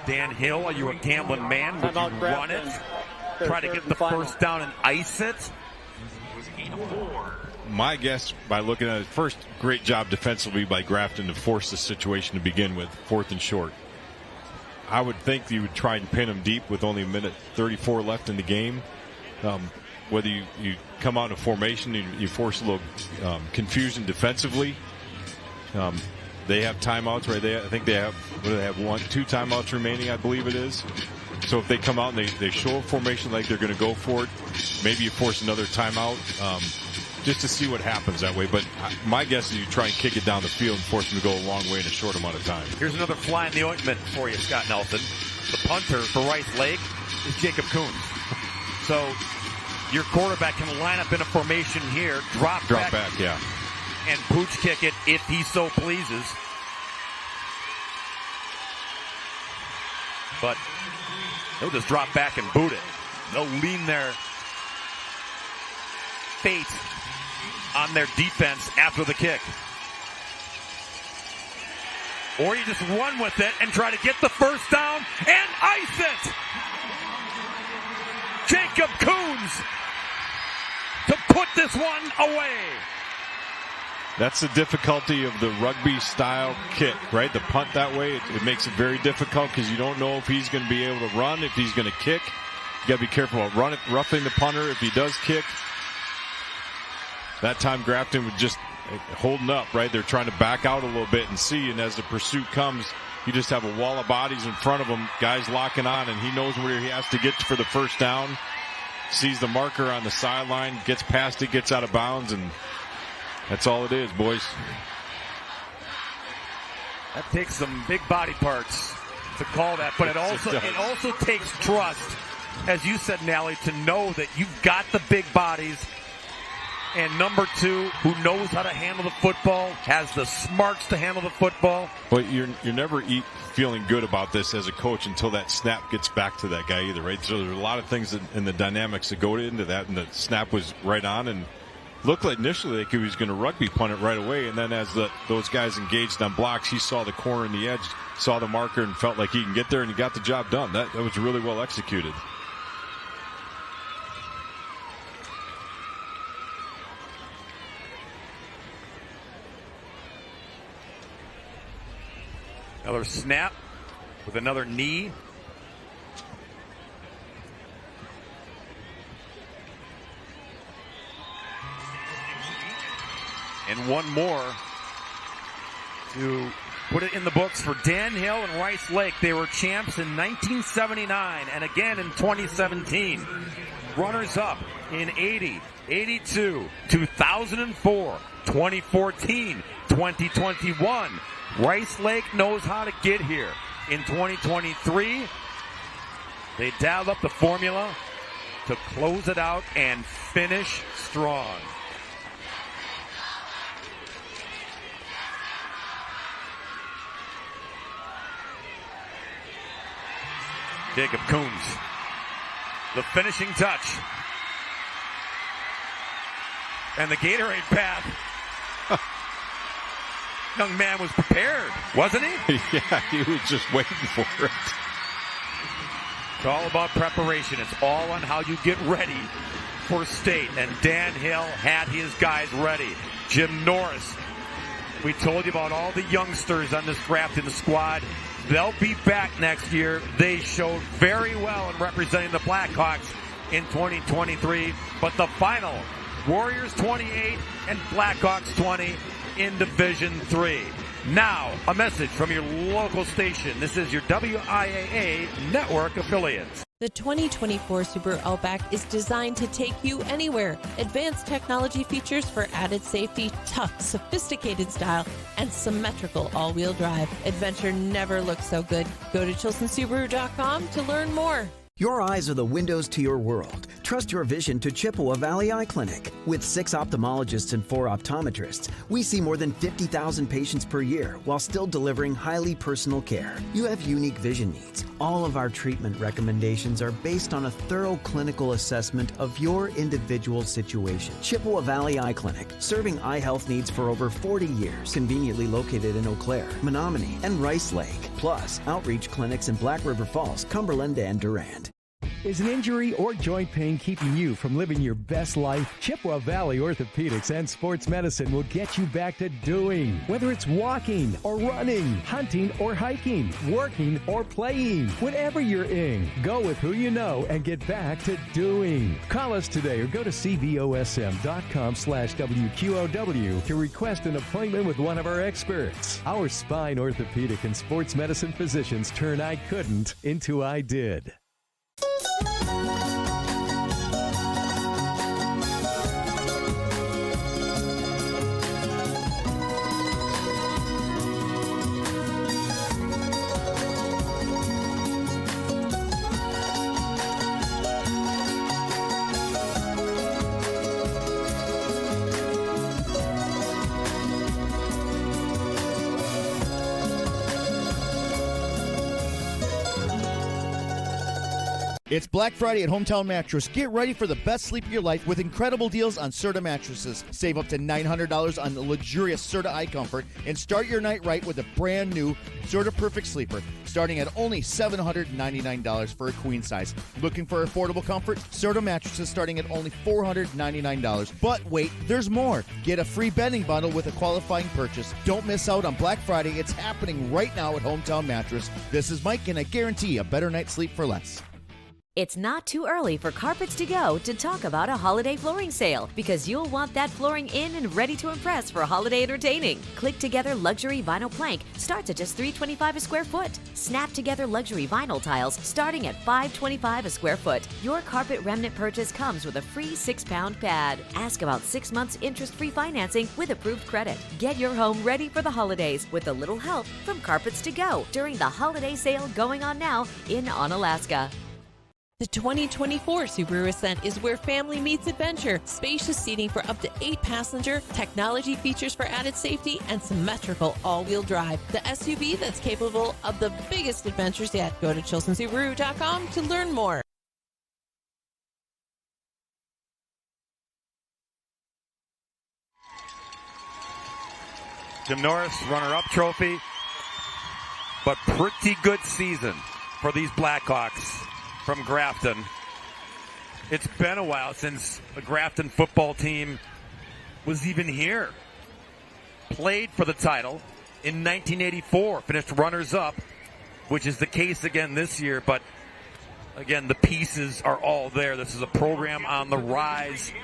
Speaker 1: Dan Hill, are you a gambling man? Would you run it? Try to get the first down and ice it?
Speaker 4: My guess, by looking at it, first, great job defensively by Grafton to force the situation to begin with, 4th and short. I would think you would try and pin them deep with only a minute 34 left in the game. Whether you come out in a formation, you force a little confusion defensively. They have timeouts, right? I think they have, 2 timeouts remaining, I believe it is. So if they come out and they show a formation like they're going to go for it, maybe you force another timeout just to see what happens that way. But my guess is you try and kick it down the field and force them to go a long way in a short amount of time.
Speaker 1: Here's another fly in the ointment for you, Scott Nelson. The punter for Rice Lake is Jacob Coons. So your quarterback can line up in a formation here, drop back,
Speaker 4: yeah,
Speaker 1: and pooch kick it if he so pleases. But they'll just drop back and boot it. They'll lean their fate on their defense after the kick. Or you just run with it and try to get the first down and ice it. Jacob Coons to put this one away.
Speaker 4: That's the difficulty of the rugby style kick, right? The punt that way, it makes it very difficult because you don't know if he's going to be able to run, if he's going to kick. You got to be careful about roughing the punter if he does kick. That time Grafton was just holding up, right? They're trying to back out a little bit and see, and as the pursuit comes, you just have a wall of bodies in front of him, guys locking on, and he knows where he has to get for the first down. Sees the marker on the sideline, gets past it, gets out of bounds, and that's all it is, boys.
Speaker 1: That takes some big body parts to call that, but it also takes trust, as you said, Nally, to know that you've got the big bodies, and number 2, who knows how to handle the football, has the smarts to handle the football.
Speaker 4: But you're never feeling good about this as a coach until that snap gets back to that guy either, right? So there's a lot of things in the dynamics that go into that, and the snap was right on, and looked like initially like he was going to rugby punt it right away, and then as those guys engaged on blocks, he saw the corner and the edge, saw the marker, and felt like he can get there, and he got the job done. That was really well executed.
Speaker 1: Another snap with another knee. and one more to put it in the books for Dan Hill and Rice Lake. They were champs in 1979 and again in 2017. Runners-up in 80, 82, 2004, 2014, 2021. Rice Lake knows how to get here. In 2023, they dialed up the formula to close it out and finish strong. Jacob Coons, the finishing touch. And the Gatorade path. Young man was prepared, wasn't he?
Speaker 4: Yeah, he was just waiting for it.
Speaker 1: It's all about preparation. It's all on how you get ready for state. And Dan Hill had his guys ready. Jim Norris, we told you about all the youngsters on this Grafton squad. They'll be back next year. They showed very well in representing the Blackhawks in 2023. But the final, Warriors 28 and Blackhawks 20 in Division 3. Now, a message from your local station. This is your WIAA network affiliates.
Speaker 14: The 2024 Subaru Outback is designed to take you anywhere. Advanced technology features for added safety, tough, sophisticated style, and symmetrical all-wheel drive. Adventure never looks so good. Go to ChilsonSubaru.com to learn more.
Speaker 15: Your eyes are the windows to your world. Trust your vision to Chippewa Valley Eye Clinic. With 6 ophthalmologists and 4 optometrists, we see more than 50,000 patients per year while still delivering highly personal care. You have unique vision needs. All of our treatment recommendations are based on a thorough clinical assessment of your individual situation. Chippewa Valley Eye Clinic, serving eye health needs for over 40 years. Conveniently located in Eau Claire, Menominee, and Rice Lake. Plus, outreach clinics in Black River Falls, Cumberland, and Durand.
Speaker 16: Is an injury or joint pain keeping you from living your best life? Chippewa Valley Orthopedics and Sports Medicine will get you back to doing. Whether it's walking or running, hunting or hiking, working or playing, whatever you're in, go with who you know and get back to doing. Call us today or go to cvosm.com/WQOW to request an appointment with one of our experts. Our spine, orthopedic, and sports medicine physicians turn I couldn't into I did.
Speaker 30: It's Black Friday at Hometown Mattress. Get ready for the best sleep of your life with incredible deals on Serta mattresses. Save up to $900 on the luxurious Serta Eye Comfort and start your night right with a brand new Serta Perfect Sleeper, starting at only $799 for a queen size. Looking for affordable comfort? Serta mattresses starting at only $499. But wait, there's more. Get a free bedding bundle with a qualifying purchase. Don't miss out on Black Friday. It's happening right now at Hometown Mattress. This is Mike, and I guarantee a better night's sleep for less.
Speaker 18: It's not too early for Carpets to Go to talk about a holiday flooring sale, because you'll want that flooring in and ready to impress for holiday entertaining. Click Together Luxury Vinyl Plank starts at just $3.25 a square foot. Snap Together Luxury Vinyl Tiles starting at $5.25 a square foot. Your carpet remnant purchase comes with a free 6-pound pad. Ask about 6 months interest-free financing with approved credit. Get your home ready for the holidays with a little help from Carpets to Go during the holiday sale going on now in Onalaska.
Speaker 14: The 2024 Subaru Ascent is where family meets adventure. Spacious seating for up to 8 passenger, technology features for added safety, and symmetrical all-wheel drive. The SUV that's capable of the biggest adventures yet. Go to ChilsonSubaru.com to learn more.
Speaker 1: Jim Norris, runner-up trophy, but pretty good season for these Blackhawks from Grafton. It's been a while since the Grafton football team was even here. Played for the title in 1984, finished runners-up, which is the case again this year, but again, the pieces are all there. This is a program on the rise.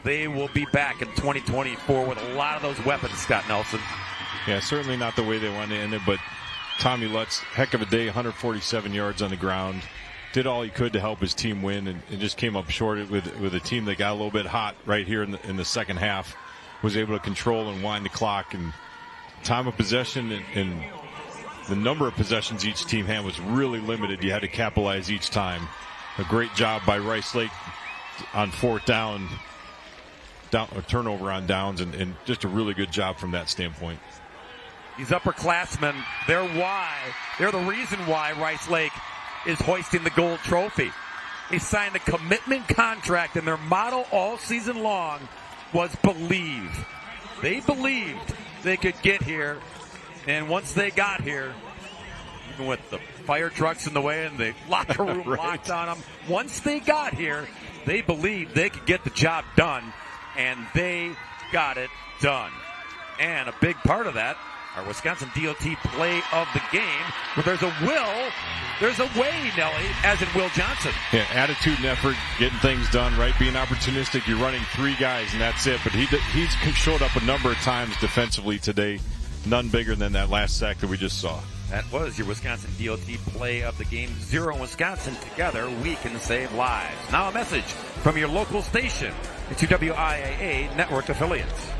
Speaker 1: they will be back in 2024 with a lot of those weapons, Scott Nelson.
Speaker 4: Yeah, certainly not the way they wanted to end it, but Tommy Lutz, heck of a day, 147 yards on the ground. Did all he could to help his team win, and just came up short with a team that got a little bit hot right here in the second half. Was able to control and wind the clock, and time of possession and the number of possessions each team had was really limited. You had to capitalize each time. A great job by Rice Lake on fourth down, a turnover on downs, and just a really good job from that standpoint.
Speaker 1: These upperclassmen, they're the reason why Rice Lake is hoisting the gold trophy. They signed a commitment contract, and their motto all season long was believe. They believed they could get here, and once they got here, even with the fire trucks in the way and the locker room locked on them, once they got here, they believed they could get the job done, and they got it done. And a big part of that, our Wisconsin DOT play of the game, where there's a way, Nelly, as in Will Johnson.
Speaker 4: Yeah, attitude and effort, getting things done, right? Being opportunistic. You're running three guys, and that's it. But he's showed up a number of times defensively today. None bigger than that last sack that we just saw.
Speaker 1: That was your Wisconsin DOT play of the game. 0 Wisconsin. Together, we can save lives. Now a message from your local station. It's your WIAA network affiliates.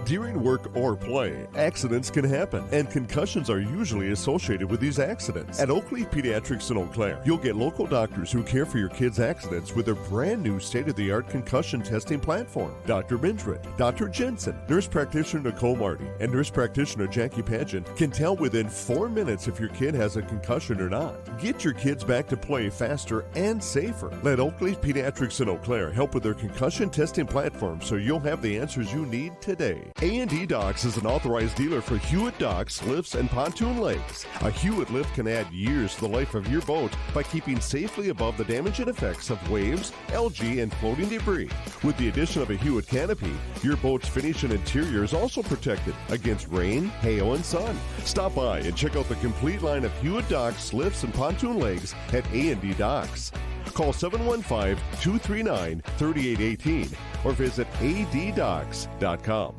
Speaker 17: During work or play, accidents can happen, and concussions are usually associated with these accidents. At Oakley Pediatrics in Eau Claire, you'll get local doctors who care for your kids' accidents with their brand new state-of-the-art concussion testing platform. Dr. Bindred, Dr. Jensen, nurse practitioner Nicole Marty, and nurse practitioner Jackie Pageant can tell within 4 minutes if your kid has a concussion or not. Get your kids back to play faster and safer. Let Oakley Pediatrics in Eau Claire help with their concussion testing platform so you'll have the answers you need today. A&D Docks is an authorized dealer for Hewitt docks, lifts, and pontoon legs. A Hewitt lift can add years to the life of your boat by keeping safely above the damage and effects of waves, algae, and floating debris. With the addition of a Hewitt canopy, your boat's finish and interior is also protected against rain, hail, and sun. Stop by and check out the complete line of Hewitt docks, lifts, and pontoon legs at A&D Docks. Call 715-239-3818 or visit addocks.com.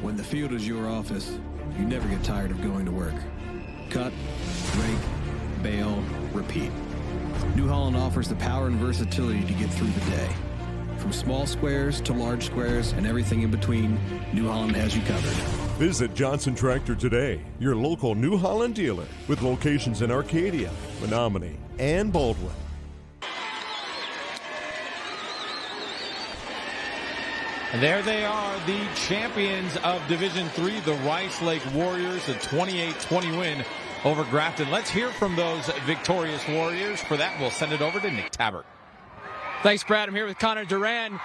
Speaker 19: When the field is your office, you never get tired of going to work. Cut, rake, bale, repeat. New Holland offers the power and versatility to get through the day. From small squares to large squares and everything in between, New Holland has you covered.
Speaker 17: Visit Johnson Tractor today, your local New Holland dealer, with locations in Arcadia, Menominee, and Baldwin.
Speaker 20: And there they are, the champions of Division III, the Rice Lake Warriors, a 28-20 win over Grafton. Let's hear from those victorious Warriors. For that, we'll send it over to Nick Tabbert.
Speaker 21: Thanks, Brad. I'm here with Connor Duran.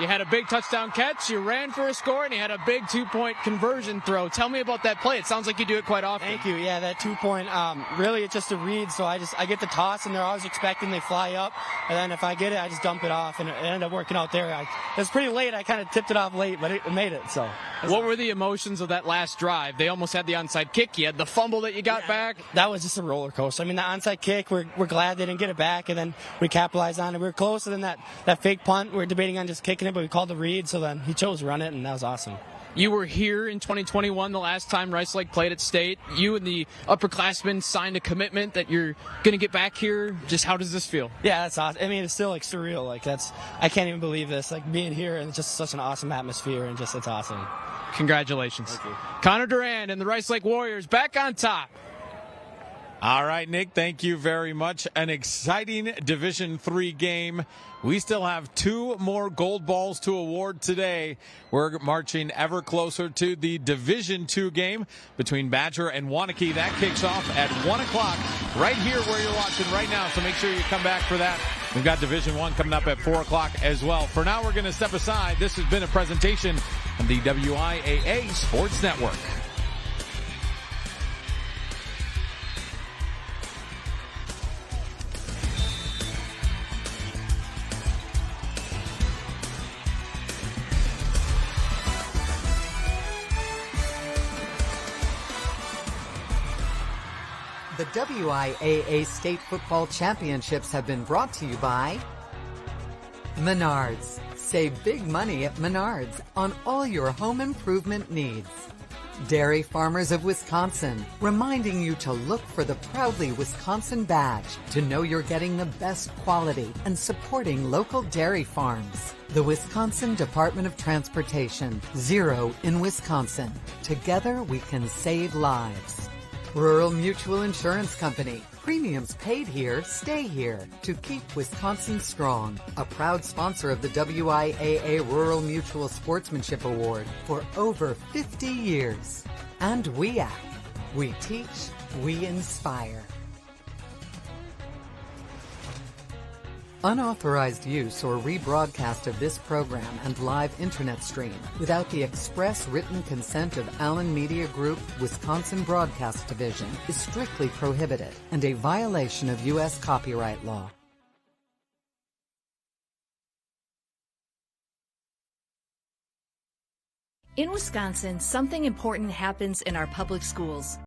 Speaker 21: You had a big touchdown catch, you ran for a score, and you had a big two-point conversion throw. Tell me about that play. It sounds like you do it quite often.
Speaker 22: Thank you. Yeah, that two-point, really it's just a read, so I get the toss, and they're always expecting they fly up, and then if I get it, I just dump it off, and it ended up working out there. It was pretty late. I kind of tipped it off late, but it made it, so.
Speaker 21: What were the emotions of that last drive? They almost had the onside kick. You had the fumble that you got back.
Speaker 22: That was just a roller coaster. I mean, the onside kick, we're glad they didn't get it back, and then we capitalized on it. We were closer than that fake punt. We were debating on just kicking it, but we called the read, so then he chose to run it, and that was awesome.
Speaker 21: You were here in 2021, the last time Rice Lake played at State. You and the upperclassmen signed a commitment that you're going to get back here. Just how does this feel?
Speaker 22: Yeah, that's awesome. I mean, it's still like surreal. Like I can't even believe this. Like being here, and it's just such an awesome atmosphere, and just it's awesome.
Speaker 21: Congratulations.
Speaker 22: Thank you.
Speaker 21: Connor Duran and the Rice Lake Warriors back on top.
Speaker 20: All right, Nick, thank you very much. An exciting Division III game. We still have 2 more gold balls to award today. We're marching ever closer to the Division II game between Badger and Waunakee. That kicks off at 1 o'clock right here where you're watching right now, so make sure you come back for that. We've got Division I coming up at 4 o'clock as well. For now, we're going to step aside. This has been a presentation of the WIAA Sports Network.
Speaker 5: The WIAA State Football Championships have been brought to you by Menards. Save big money at Menards on all your home improvement needs. Dairy Farmers of Wisconsin, reminding you to look for the Proudly Wisconsin badge to know you're getting the best quality and supporting local dairy farms. The Wisconsin Department of Transportation, Zero in Wisconsin. Together we can save lives. Rural Mutual Insurance Company. Premiums paid here, stay here to keep Wisconsin strong. A proud sponsor of the WIAA Rural Mutual Sportsmanship Award for over 50 years. And WIAC. We teach, we inspire. Unauthorized use or rebroadcast of this program and live internet stream without the express written consent of Allen Media Group, Wisconsin Broadcast Division is strictly prohibited and a violation of U.S. copyright law.
Speaker 2: In Wisconsin, something important happens in our public schools.